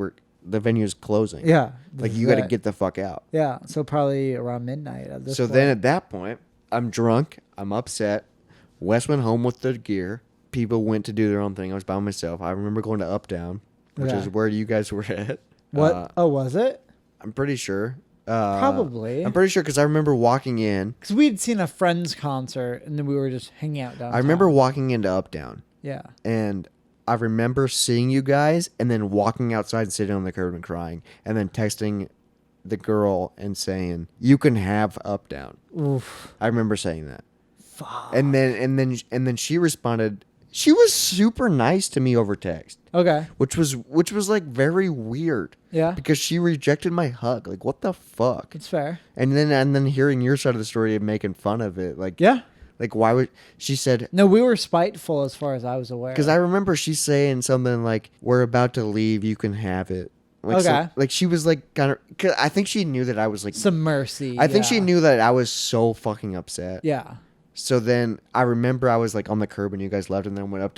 the venue's closing. Yeah. Like this you is got to it. get the fuck out." Yeah. So probably around midnight at this So point. then at that point, I'm drunk. I'm upset. Wes went home with the gear. People went to do their own thing. I was by myself. I remember going to Up Down, which Yeah. is where you guys were at. What? Was it? I'm pretty sure. Probably. I'm pretty sure because I remember walking in. Because we'd seen a Friends concert and then we were just hanging out downtown. I remember walking into Up Down, Yeah. and I remember seeing you guys, and then walking outside and sitting on the curb and crying, and then texting the girl and saying, "You can have Up Down." Oof. I remember saying that. Fuck. And then she responded. She was super nice to me over text, Okay. which was like very weird Yeah. because she rejected my hug. Like, what the fuck? It's fair. And then hearing your side of the story and making fun of it, like, Yeah. like why would she said? No, we were spiteful as far as I was aware. Because I remember she saying something like, "We're about to leave. You can have it." Like, Okay. like she was like kind of. Cause I think she knew that I was like. some mercy. I think she yeah. knew that I was so fucking upset. Yeah. So then I remember I was like on the curb and you guys left and then went up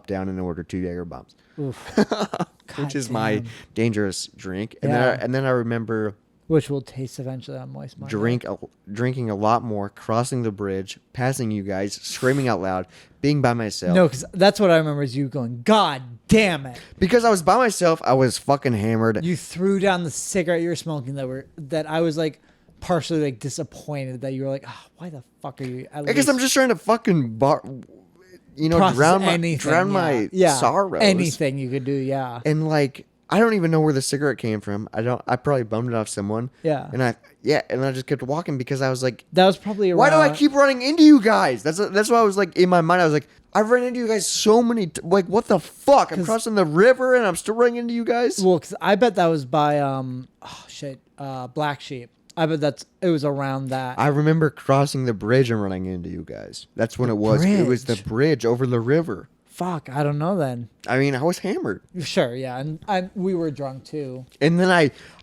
down and ordered 2 Jaeger bombs, Oof. which is damn. my dangerous drink. And Yeah. then I remember Which will taste eventually on moist Monday. drinking a lot more, crossing the bridge, passing you guys, screaming out loud, being by myself. No, because that's what I remember is you going, God damn it. Because I was by myself, I was fucking hammered. You threw down the cigarette you were smoking that I was like partially like disappointed that you were like, oh, why the fuck are you? I guess I'm just trying to fucking drown my sorrows. Anything you could do, yeah. And like I don't even know where the cigarette came from. I probably bummed it off someone. Yeah. And I just kept walking because I was like, That was probably around. why do I keep running into you guys? That's why I was like in my mind I was like, I've run into you guys so many like what the fuck? I'm crossing the river and I'm still running into you guys. Well, because I bet that was by Black Sheep. I bet it was around that. I remember crossing the bridge and running into you guys. That's when it was. It was the bridge. bridge over the river. Fuck, I don't know then. I mean, I was hammered. Sure, yeah, and we were drunk too. And then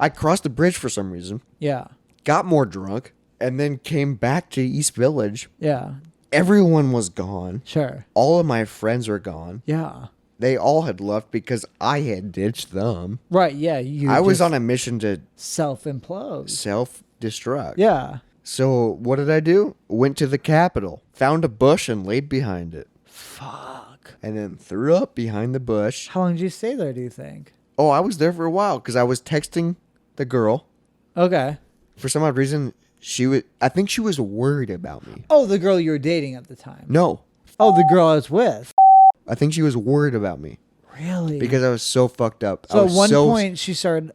I crossed the bridge for some reason, Yeah, got more drunk, and then came back to East Village. yeah, Everyone was gone. sure, All of my friends were gone. yeah. They all had left because I had ditched them. Right, yeah. You. I was just on a mission to self-implode. self-destruct. Yeah. So what did I do? Went to the Capitol, found a bush and laid behind it. Fuck. And then threw up behind the bush. How long did you stay there? Do you think? Oh, I was there for a while because I was texting the girl. Okay. For some odd reason, I think she was worried about me. Oh, the girl you were dating at the time. No, Oh, the girl I was with. I think she was worried about me Really? because I was so fucked up. I so at was one point she started.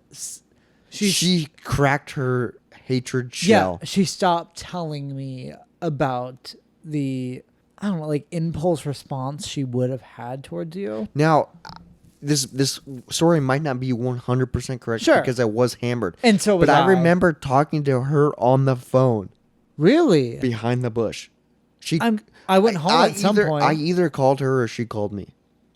she cracked her hatred Yeah, shell. she stopped telling me about the I don't know, like impulse response she would have had towards you. Now, this story might not be 100% correct Sure. because I was hammered. And so was but I I. remember talking to her on the phone Really? behind the bush. I went home at some point. I either called her or she called me.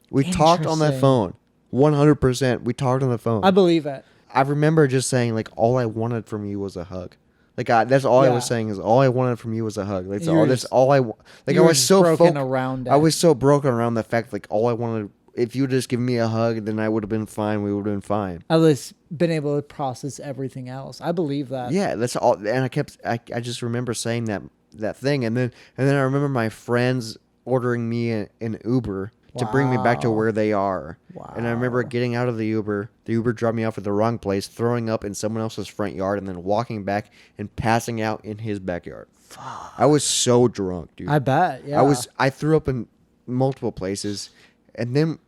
We talked on the Interesting. phone. 100%. We talked on the phone. I believe it. I remember just saying like all I wanted from you was a hug. Like that's all I Yeah. was saying is all I wanted from you was a hug. That's You were That's just- all I like. you I were was just so broken around it. I was so broken around the fact like all I wanted. If you would just give me a hug, then I would have been fine. We would have been fine. At least been able to process everything else. I believe that. Yeah, that's all. And I just remember saying that thing, and then I remember my friends ordering me an Uber to bring me back to Wow. where they are. And I remember Wow. getting out of the Uber. The Uber dropped me off at the wrong place, throwing up in someone else's front yard, and then walking back and passing out in his backyard. Fuck. I was so drunk, dude. I bet. Yeah. I threw up in multiple places, and then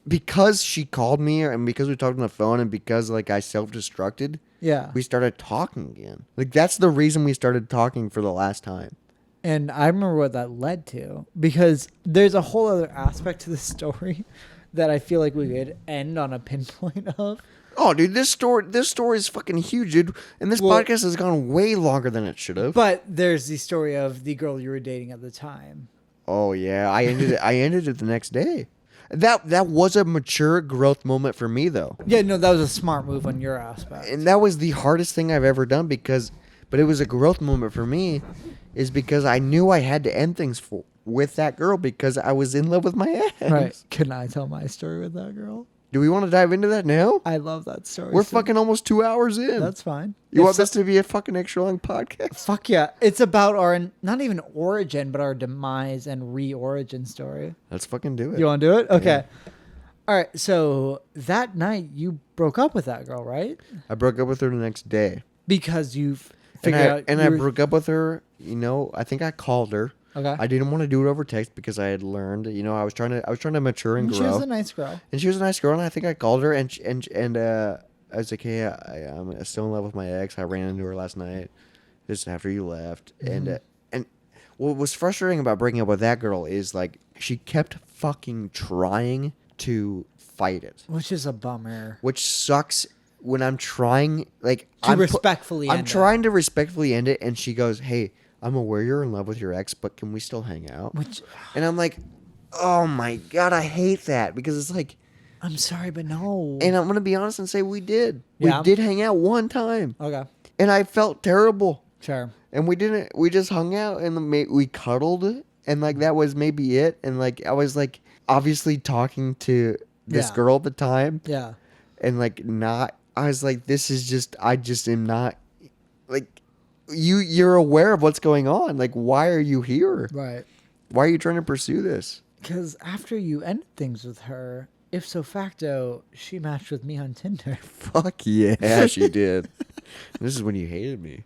because she called me and because we talked on the phone and because like I self-destructed, Yeah. we started talking again. Like that's the reason we started talking for the last time. And I remember what that led to because there's a whole other aspect to the story that I feel like we could end on a pinpoint of. Oh, dude, this story is fucking huge, dude. And this Well- podcast has gone way longer than it should have. But there's the story of the girl you were dating at the time. Oh yeah, I ended it the next day. That was a mature growth moment for me though. Yeah, no, that was a smart move on your aspect. And that was the hardest thing I've ever done but it was a growth moment for me is because I knew I had to end things with that girl because I was in love with my ex. Right. Can I tell my story with that girl? Do we want to dive into that now? I love that story. We're fucking almost 2 hours in. That's fine. You want this to be a fucking extra long podcast? Fuck yeah. It's about our, not even origin, but our demise and re-origin story. Let's fucking do it. You want to do it? Okay. Yeah. All right. So that night you broke up with that girl, right? I broke up with her the next day. Because you've figured out. And I broke up with her, I think I called her. Okay. I didn't want to do it over text because I had learned, I was trying to mature and grow. She was a nice girl. And she was a nice girl, and I think I called her, and I was like, hey, I'm still in love with my ex. I ran into her last night, just after you left. Mm-hmm. And what was frustrating about breaking up with that girl is, like, she kept fucking trying to fight it. Which is a bummer. Which sucks when I'm trying, like... I'm trying to respectfully end it, and she goes, hey... I'm aware you're in love with your ex, but can we still hang out? And I'm like, oh my God, I hate that because it's like, I'm sorry, but no. And I'm going to be honest and say we did. Yeah. We did hang out one time. Okay. And I felt terrible. Sure. And we just hung out and we cuddled and like that was maybe it. And like I was like obviously talking to this girl at the time. Yeah. And like I was like, I just am not like, you're aware of what's going on. Like, why are you here? Right. Why are you trying to pursue this? Because after you ended things with her, ipso facto, she matched with me on Tinder. Fuck yeah, she did. This is when you hated me.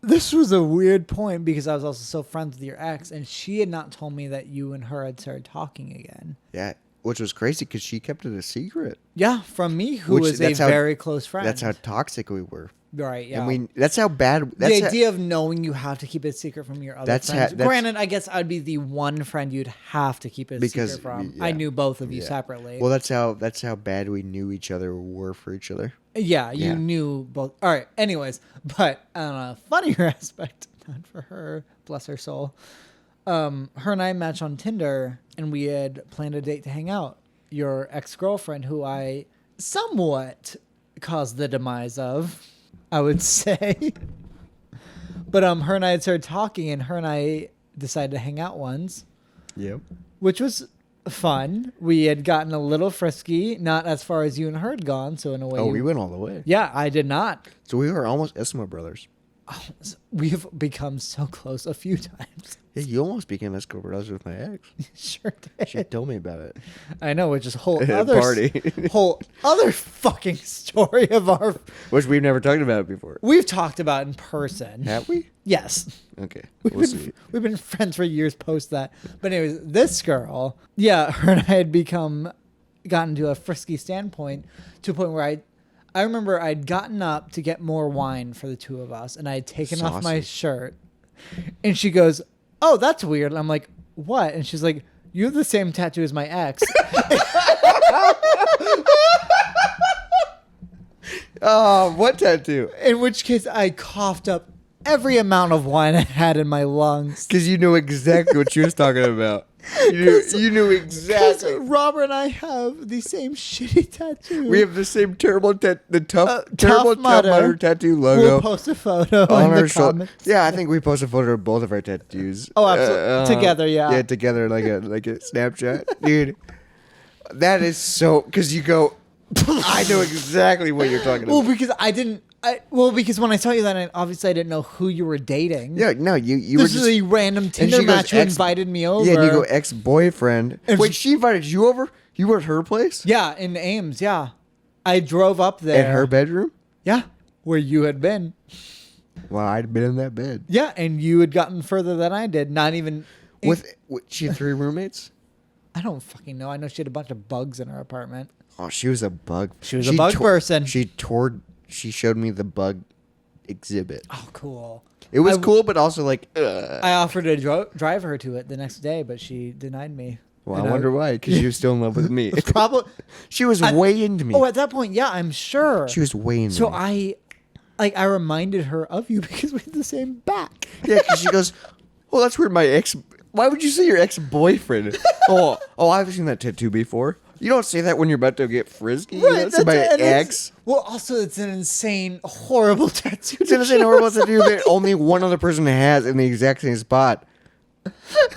This was a weird point because I was also so friends with your ex, and she had not told me that you and her had started talking again. Yeah, which was crazy because she kept it a secret. Yeah, from me, who was a very close friend. That's how toxic we were. Right, yeah. And that's how bad... the idea of knowing you have to keep it secret from your other friends. Granted, I guess I'd be the one friend you'd have to keep it secret from. Yeah. I knew both of you separately. Well, that's how bad we knew each other were for each other. Yeah, you knew both. All right, anyways. But on a funnier aspect, not for her, bless her soul, her and I matched on Tinder, and we had planned a date to hang out. Your ex-girlfriend, who I somewhat caused the demise of... I would say. But her and I had started talking, and her and I decided to hang out once. Yep. Which was fun. We had gotten a little frisky, not as far as you and her had gone, so in a way... we went all the way. Yeah, I did not. So we were almost Eskimo brothers. Oh, we've become so close a few times. Yeah, you almost became Eskimo brothers with my ex. Sure did. She told me about it. I know, which is a whole other party. whole other fucking story of our... Which we've never talked about before. We've talked about in person. Have we? Yes. Okay. We've been friends for years post that. But anyways, this girl, her and I had gotten to a frisky standpoint to a point where I remember I'd gotten up to get more wine for the two of us, and I had taken off my shirt. And she goes, oh, that's weird. And I'm like, what? And she's like, you have the same tattoo as my ex. Oh, what tattoo? In which case I coughed up every amount of wine I had in my lungs. Because you knew exactly what she was talking about. You knew exactly. Robert and I have the same shitty tattoo. We have the same terrible terrible Tough Mudder tattoo logo. We'll post a photo on in our the comments. Yeah, I think we posted a photo of both of our tattoos. Oh, absolutely. Together, yeah. Yeah, together like a Snapchat. Dude, that is so... Because you go... I know exactly what you're talking about. Well, because when I saw you that night, obviously I didn't know who you were dating. Yeah, no, you were just... This is a random Tinder match who invited me over. Yeah, and you go ex-boyfriend. Wait, she invited you over? You were at her place? Yeah, in Ames, yeah. I drove up there. In her bedroom? Yeah, where you had been. Well, I'd been in that bed. Yeah, and you had gotten further than I did. Not even... With she had 3 roommates? I don't fucking know. I know she had a bunch of bugs in her apartment. Oh, she was a bug. She was a bug person. She showed me the bug exhibit. Oh, cool. It was cool, but also like... I offered to drive her to it the next day, but she denied me. Well, I wonder why, because she was still in love with me. Probably. She was way into me. Oh, at that point, yeah, I'm sure. She was way into me. So I reminded her of you because we had the same back. Yeah, because she goes, well, that's weird. My ex Why would you say your ex-boyfriend? oh, I've seen that tattoo before. You don't say that when you're about to get frisky. You don't say my ex. Well, also, it's an insane, horrible tattoo. It's an insane, horrible tattoo that only one other person has in the exact same spot.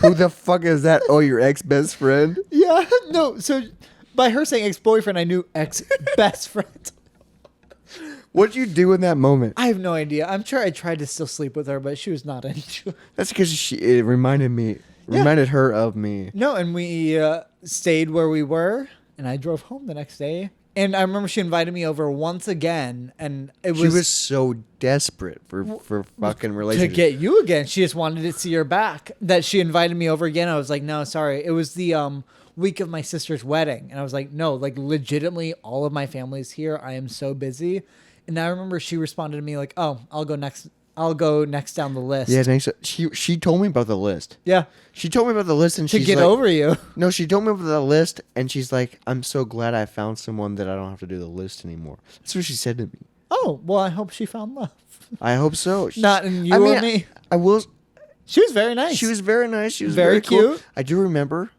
Who the fuck is that? Oh, your ex-best friend? Yeah, no. So by her saying ex-boyfriend, I knew ex-best friend. What'd you do in that moment? I have no idea. I'm sure I tried to still sleep with her, but she was not into it. That's because it reminded her of me. No, and we stayed where we were, and I drove home the next day. And I remember she invited me over once again, and She was so desperate for fucking to relationship. get you again. She just wanted to see her back. That she invited me over again. I was like, no, sorry. It was the week of my sister's wedding, and I was like, no, like legitimately, all of my family's here. I am so busy. And I remember she responded to me like, oh, I'll go next down the list. Yeah, thanks. She told me about the list. Yeah. She told me about the list, and To she's get like, over you. No, she told me about the list, and she's like, I'm so glad I found someone that I don't have to do the list anymore. That's what she said to me. Oh, well, I hope she found love. I hope so. Not in you or me. I will. She was very nice. She was very nice. She was Very very, cool. cute. I do remember.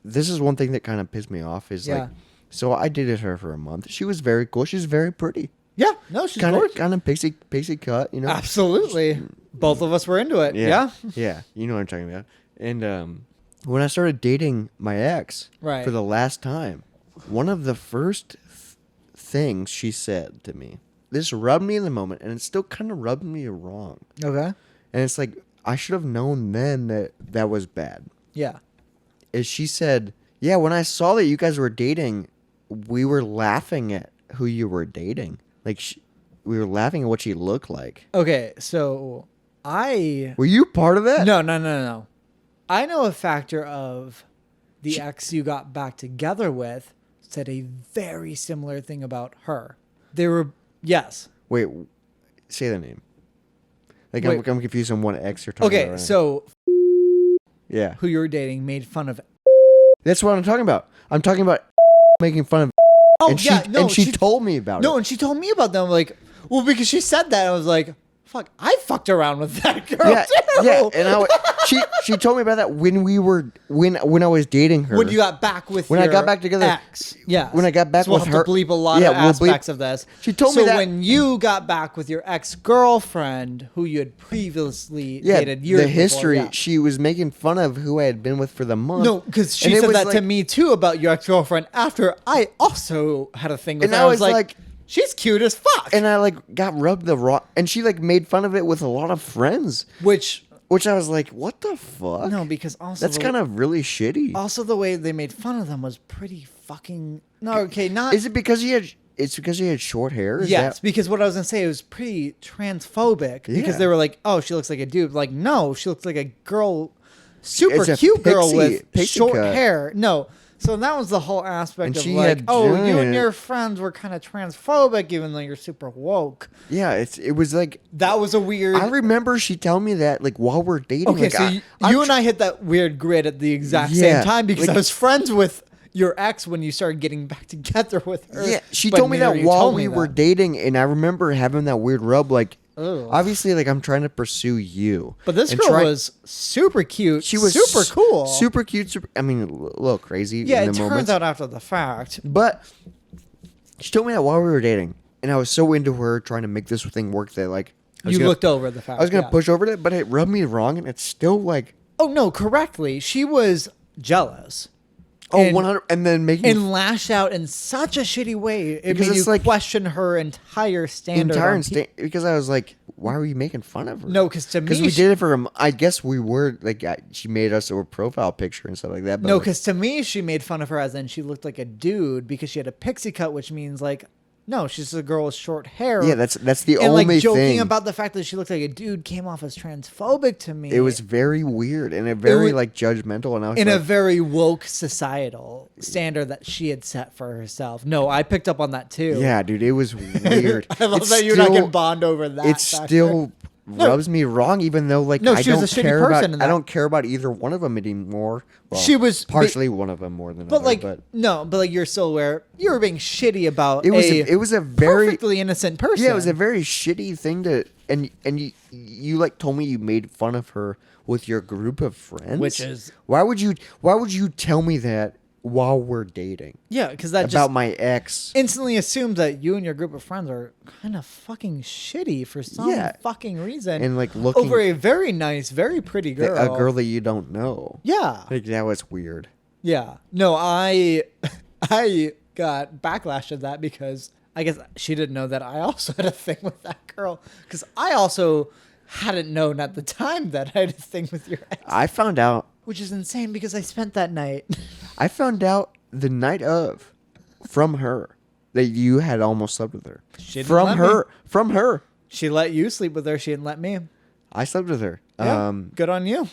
This is one thing that kind of pissed me off. Is Yeah. like, so I dated her for a month. She was very cool. She was very pretty. Yeah. No, she's Kind gorgeous. of pixie cut. You know. Absolutely. Both of us were into it. Yeah. Yeah. You know what I'm talking about. And when I started dating my ex Right. for the last time, one of the first things she said to me, this rubbed me in the moment, and it still kind of rubbed me wrong. Okay. And it's like, I should have known then that was bad. Yeah. Is she said, yeah, when I saw that you guys were dating, we were laughing at who you were dating. Like, we were laughing at what she looked like. Okay. So Were you part of that? No. I know a factor of the ex you got back together with said a very similar thing about her. They were, yes. Wait, say the name. Like, Wait. I'm confused on what ex you're talking about. Okay. Right So yeah. who you were dating made fun of. That's what I'm talking about. I'm talking about making fun of. Oh, and yeah. No, she told me about it. No, and she told me about them. Like, well, because she said that, I was like, fuck, I fucked around with that girl Yeah, too. yeah. And she told me about that when I was dating her. When you got back with When I your got back together- ex. Yeah. when I got back so we'll with have her- to bleep a lot Yeah, of we'll bleep- aspects of this. She told me so that- when you got back with your ex-girlfriend, who you had previously yeah, dated years the history. before, yeah. She was making fun of who I had been with for the month. No, because she And it said was that to like- me too about your ex-girlfriend after I also had a thing with And her. I I was was like, she's cute as fuck. And I like got rubbed the wrong, and she like made fun of it with a lot of friends, which I was like, what the fuck? No, because also that's kind of really shitty. Also, the way they made fun of them was pretty fucking. No, okay, not. Is it because he had? It's because he had short hair. Is Yes, that- because what I was gonna say, it was pretty transphobic because Yeah. they were like, "Oh, she looks like a dude." Like, no, she looks like a girl, super It's a cute girl pixie with short cut. hair. No, so that was the whole aspect And of she like, had "Oh, you and giant- your friends were kind of transphobic, even though you're super woke." Yeah, it was like That was a weird. I remember she telling me that like while we're dating. Okay, like, so you and I hit that weird grid at the exact same Yeah, time because like- I was friends with your ex when you started getting back together with her. Yeah, she but told me neither that of you while told me we were that. dating, and I remember having that weird rub. Like, Ugh. obviously, like I'm trying to pursue you. But this and girl try- was super cute. She was super cool. super cute. I mean, a little crazy. Yeah, in it the turns moments. out after the fact. But she told me that while we were dating, and I was so into her trying to make this thing work that like I was You gonna- looked over the fact. I was gonna yeah. push over it, but it rubbed me wrong, and it's still like Oh no, correctly. She was jealous. oh And- 100, and then making And lashed out in such a shitty way. It Because made you it's like- question her entire standard. on because I was like, why were you making fun of her? No, because to me, Because we did it for him. I guess we were like, she made us a profile picture and stuff like that. But No, like, because to me, she made fun of her as in she looked like a dude because she had a pixie cut, which means like, no, she's a girl with short hair. yeah, that's the and only like joking thing. about the fact that she looked like a dude came off as transphobic to me. It was very weird and a very was- like judgmental, and I was in like, a very woke societal standard that she had set for herself. No, I picked up on that too. yeah, dude, it was weird. I love It's that you and I still- can bond over that. It factor. still rubs me wrong, even though like No, I she was don't a shitty care person about. in I that. don't care about either one of them anymore. Well, She was- partially one of them more than But other, like, but no, but like you're still aware you were being shitty about it was a very perfectly innocent person. yeah, it was a very shitty thing you like told me you made fun of her with your group of friends, Which is- why would you tell me that while we're dating Yeah, because that about just my ex? instantly assumes that you and your group of friends are kind of fucking shitty for some Yeah. fucking reason. And like looking over a very nice, very pretty girl. a girl that you don't know. Yeah. Like that was weird. Yeah. No, I got backlash of that because I guess she didn't know that I also had a thing with that girl. Because I also hadn't known at the time that I had a thing with your ex. I found out. Which is insane because I spent that night. I found out the night of from her that you had almost slept with her. She didn't From let her. me. From her. She let you sleep with her. She didn't let me. I slept with her. Yeah, good on you.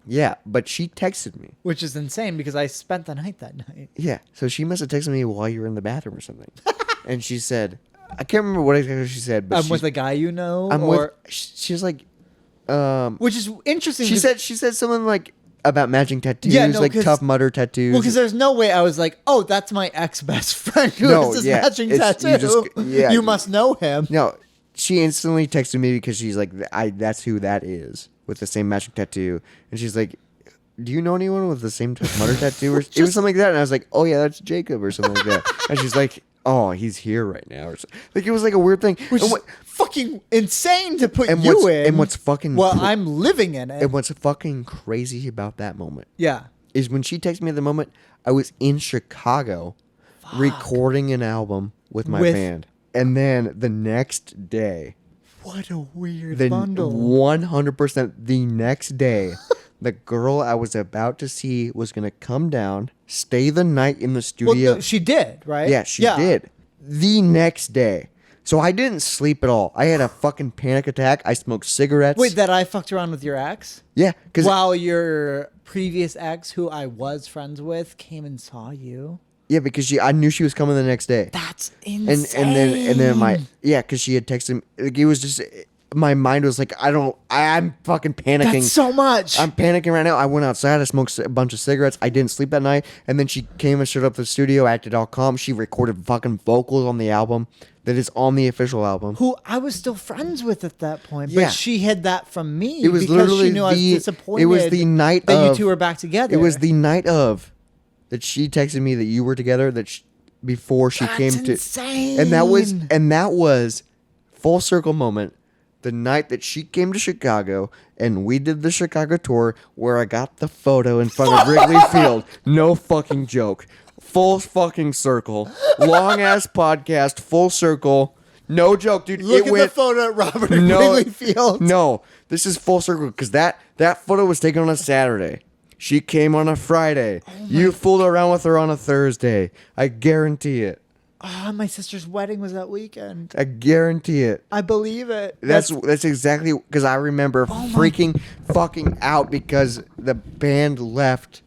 Yeah, but she texted me. Which is insane because I spent the night that night. Yeah, so she must have texted me while you were in the bathroom or something. And she said, I can't remember what exactly she said, but I'm with a guy you know. I'm or, with. She was like, which is interesting. she said something like about matching tattoos, Yeah, no, like 'cause- Tough Mudder tattoos. Well, because there's no way I was like, oh, that's my ex-best friend who No, has this yeah, matching it's- tattoo. you just- yeah. You must know him. No, she instantly texted me because she's like, that's who that is with the same matching tattoo, and she's like, do you know anyone with the same Tough Mudder tattoo? Or it was something like that, and I was like, oh yeah, that's Jacob or something like that, and she's like, oh, he's here right now, or something. Like it was like a weird thing. Which And is fucking insane to put and you what's- in. and what's fucking Well, cool- I'm living in it. And what's fucking crazy about that moment Yeah. is when she texted me at the moment, I was in Chicago recording an album with my With- band. And then the next day, What a weird the bundle. 100% the next day, the girl I was about to see was going to come down, stay the night in the Well, studio. no, she did, right? Yeah, she did. The next day. So I didn't sleep at all. I had a fucking panic attack. I smoked cigarettes. Wait, that I fucked around with your ex? Yeah, because While your previous ex, who I was friends with, came and saw you? I knew she was coming the next day. That's and insane. and then because she had texted me. Like, it was just my mind was like, I'm fucking panicking. That's so much. I'm panicking right now. I went outside. I smoked a bunch of cigarettes. I didn't sleep that night. And then she came and showed up at the studio, acted all calm. She recorded fucking vocals on the album that is on the official album. Who I was still friends with at that point, Yeah. but she hid that from me. It was because literally she knew I was disappointed. It was the night that of, you two were back together. It was the night of that she texted me that you were together. Before she That's came to, insane. and that was full circle moment. The night that she came to Chicago and we did the Chicago tour where I got the photo in front of Wrigley Field. No fucking joke. Full fucking circle. Long ass podcast. Full circle. No joke, dude. Look at the photo at Robert No, Wrigley Field. No, this is full circle because that photo was taken on a Saturday. She came on a Friday. You fooled around with her on a Thursday. I guarantee it. Oh, my sister's wedding was that weekend. I guarantee it. I believe it. That's exactly because I remember freaking fucking out because the band left.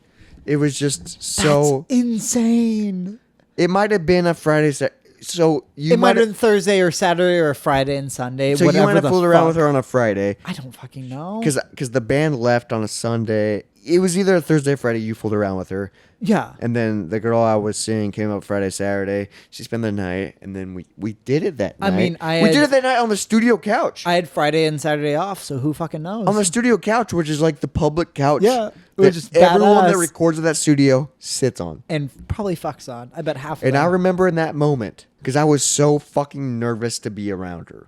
It was just so. That's insane. It might have been a Friday. So you It might have been Thursday or Saturday or Friday and Sunday. So whatever you might have the fooled around fuck. with her on a Friday. I don't fucking know. Because the band left on a Sunday. It was either a Thursday or Friday. You fooled around with her. Yeah. And then the girl I was seeing came up Friday, Saturday. She spent the night, and then we did it that night. I mean, we did it that night on the studio couch. I had Friday and Saturday off, so who fucking knows? On the studio couch, which is like the public couch. Yeah, that which is everyone that badass. records at that studio sits on. and probably fucks on. I bet half of And them. I remember in that moment because I was so fucking nervous to be around her.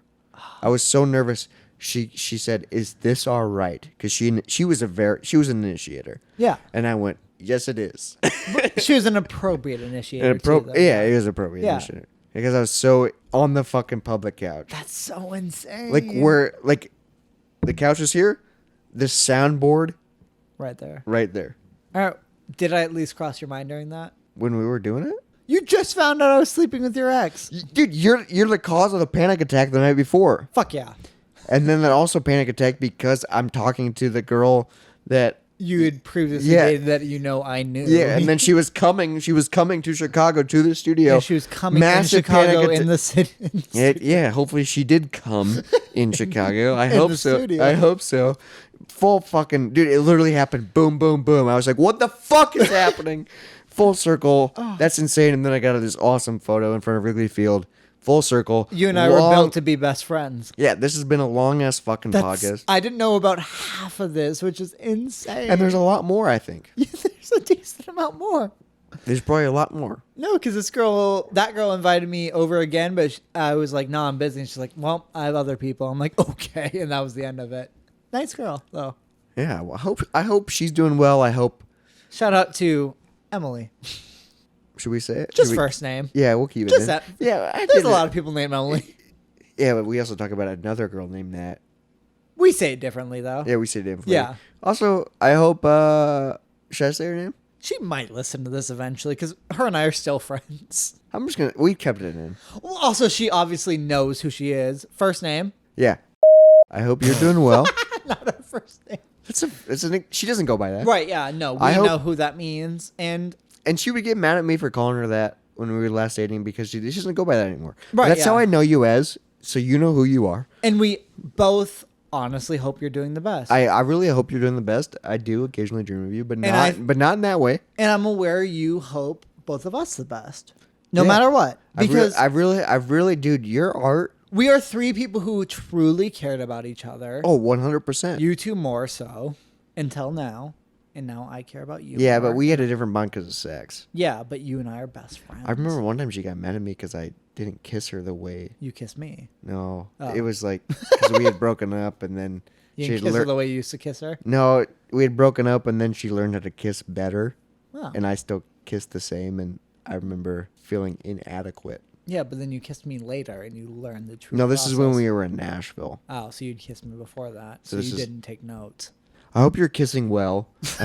I was so nervous. She said, "Is this all right?" Because she was an initiator. Yeah. And I went, "Yes, it is." She was an appropriate initiator. too, though. Yeah, it was appropriate Yeah. initiator because I was so on the fucking public couch. That's so insane. Like the couch is here, the soundboard right there. right there. All right. Did I at least cross your mind during that? When we were doing it. You just found out I was sleeping with your ex. Dude, you're the cause of the panic attack the night before. Fuck yeah. And then that also panic attack because I'm talking to the girl that You had previously Yeah. dated that I knew. and then she was coming to Chicago to the studio. And she was coming Massive in Chicago panic in the city. Yeah, hopefully she did come in Chicago. I In hope the so. studio. I hope so. Full fucking dude, it literally happened. Boom, boom, boom. I was like, what the fuck is happening? Full circle. Oh. That's insane. And then I got this awesome photo in front of Wrigley Field. full circle. You and I were built to be best friends. Yeah, this has been a long ass fucking podcast. I didn't know about half of this, which is insane. And there's a lot more, I think. Yeah, there's a decent amount more. There's probably a lot more. No, because that girl invited me over again, but I was like, no, I'm busy. And she's like, well, I have other people. I'm like, okay. And that was the end of it. Nice girl, though. Yeah, well, I hope she's doing well. I hope. Shout out to Emily. Should we say it? Just first name. Yeah, we'll keep it. Just that. Yeah, there's a lot of people named Emily. Yeah, but we also talk about another girl named that. We say it differently, though. Yeah, we say it differently. Yeah. Also, I hope. Should I say her name? She might listen to this eventually because her and I are still friends. I'm just gonna. We kept it in. Well, also, she obviously knows who she is. First name. Yeah. I hope you're doing well. Not her first name. She doesn't go by that. Right? Yeah. No, we know who that means, and she would get mad at me for calling her that when we were last dating because she doesn't go by that anymore. Right. That's how I know you as, so you know who you are. And we both honestly hope you're doing the best. I really hope you're doing the best. I do occasionally dream of you, but not in that way. And I'm aware you hope both of us the best, no matter what. Because I really, dude, your art. We are three people who truly cared about each other. Oh, 100%. You two more so until now. And now I care about you. Yeah, more. But we had a different bond because of sex. Yeah, but you and I are best friends. I remember one time she got mad at me because I didn't kiss her the way... You kissed me. No. Oh. It was like... Because we had broken up and then... You didn't kiss her the way you used to kiss her? No, we had broken up and then she learned how to kiss better. Oh. And I still kissed the same and I remember feeling inadequate. Yeah, but then you kissed me later and you learned the truth. No, this is when we were in Nashville. Oh, so you'd kissed me before that. So you didn't take notes. I hope you're kissing well. I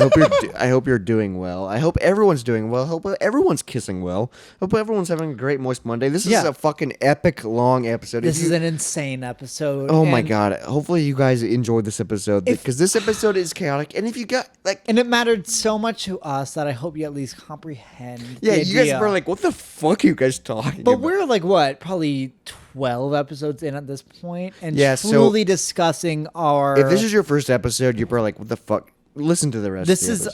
hope you're doing well. I hope everyone's doing well. I hope everyone's kissing well. I hope everyone's having a great Moist Monday. This is a fucking epic long episode. This is an insane episode. Oh my god! Hopefully you guys enjoyed this episode because this episode is chaotic. And if you got and it mattered so much to us that I hope you at least comprehend. Yeah, you guys were like, "What the fuck are you guys talking?" But we're like what, probably 12 episodes in at this point, and truly discussing our. If this is your first episode, you're probably like, "What the fuck?" Listen to the rest. This is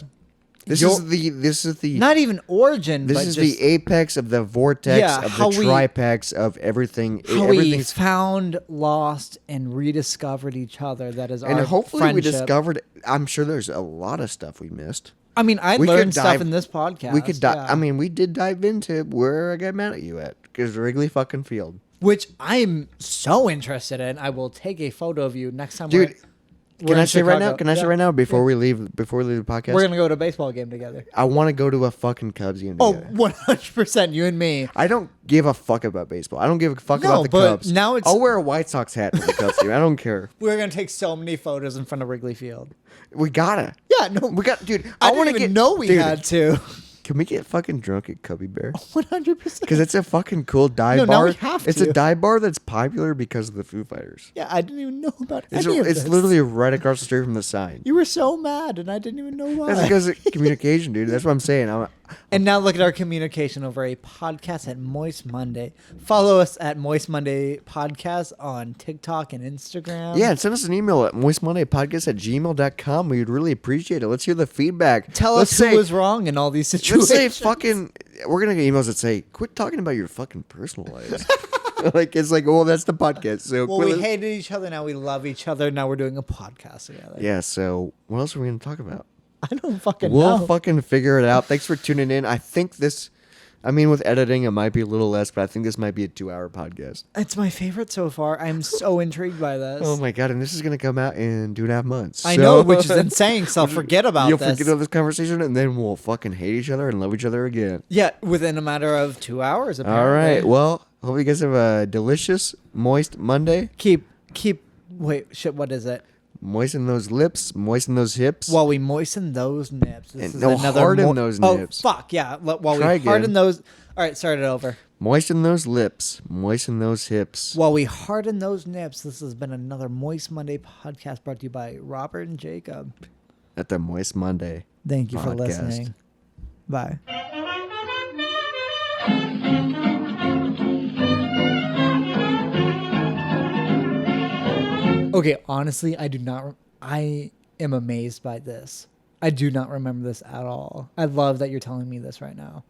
the not even origin. This but is just, the apex of the vortex of the tripex of everything. How we found, lost, and rediscovered each other. That is, and our hopefully friendship. we discovered. I'm sure there's a lot of stuff we missed. I mean, I learned stuff in this podcast. We could. I mean, we did dive into where I got mad at you at because Wrigley fucking Field, which I'm so interested in. I will take a photo of you next time. Dude, can I say right now? Can I say right now before we leave? Before we leave the podcast, we're gonna go to a baseball game together. I want to go to a fucking Cubs game Oh, together. 100%. You and me. I don't give a fuck about baseball. I don't give a fuck about the Cubs. Now it's. I'll wear a White Sox hat to the Cubs game. I don't care. We're gonna take so many photos in front of Wrigley Field. We gotta. Yeah, no, we got, dude. I didn't even know we had to. Can we get fucking drunk at Cubby Bear? 100%. Because it's a fucking cool dive bar. Now we have it's to. a dive bar that's popular because of the Foo Fighters. Yeah, I didn't even know about any of this. It's literally right across the street from the sign. You were so mad, and I didn't even know why. That's because of communication, dude. That's what I'm saying. And now look at our communication over a podcast at Moist Monday. Follow us at Moist Monday Podcast on TikTok and Instagram. Yeah, and send us an email at moistmondaypodcast@gmail.com. We'd really appreciate it. Let's hear the feedback. Tell us who was wrong in all these situations. Let's say fucking... We're going to get emails that say, quit talking about your fucking personal lives. It's like, well, that's the podcast. So we hated each other. Now we love each other. Now we're doing a podcast together. Yeah, so what else are we going to talk about? I don't fucking know. We'll fucking figure it out. Thanks for tuning in. I think with editing, it might be a little less, but I think this might be a 2-hour podcast. It's my favorite so far. I'm so intrigued by this. Oh my God. And this is going to come out in 2.5 months. I know, which is insane. So I'll forget about You'll this. forget about this conversation, and then we'll fucking hate each other and love each other again. Yeah, within a matter of 2 hours, apparently. All right. Well, hope you guys have a delicious, moist Monday. Wait, shit, what is it? Moisten those lips, moisten those hips. While we moisten those nips. This is another harden those nips. Oh, fuck, yeah. While Try we harden again. those... All right, start it over. Moisten those lips, moisten those hips. While we harden those nips, this has been another Moist Monday podcast brought to you by Robert and Jacob. At the Moist Monday Thank you for podcast. listening. Bye. Okay, honestly, I am amazed by this. I do not remember this at all. I love that you're telling me this right now.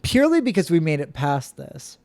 Purely because we made it past this.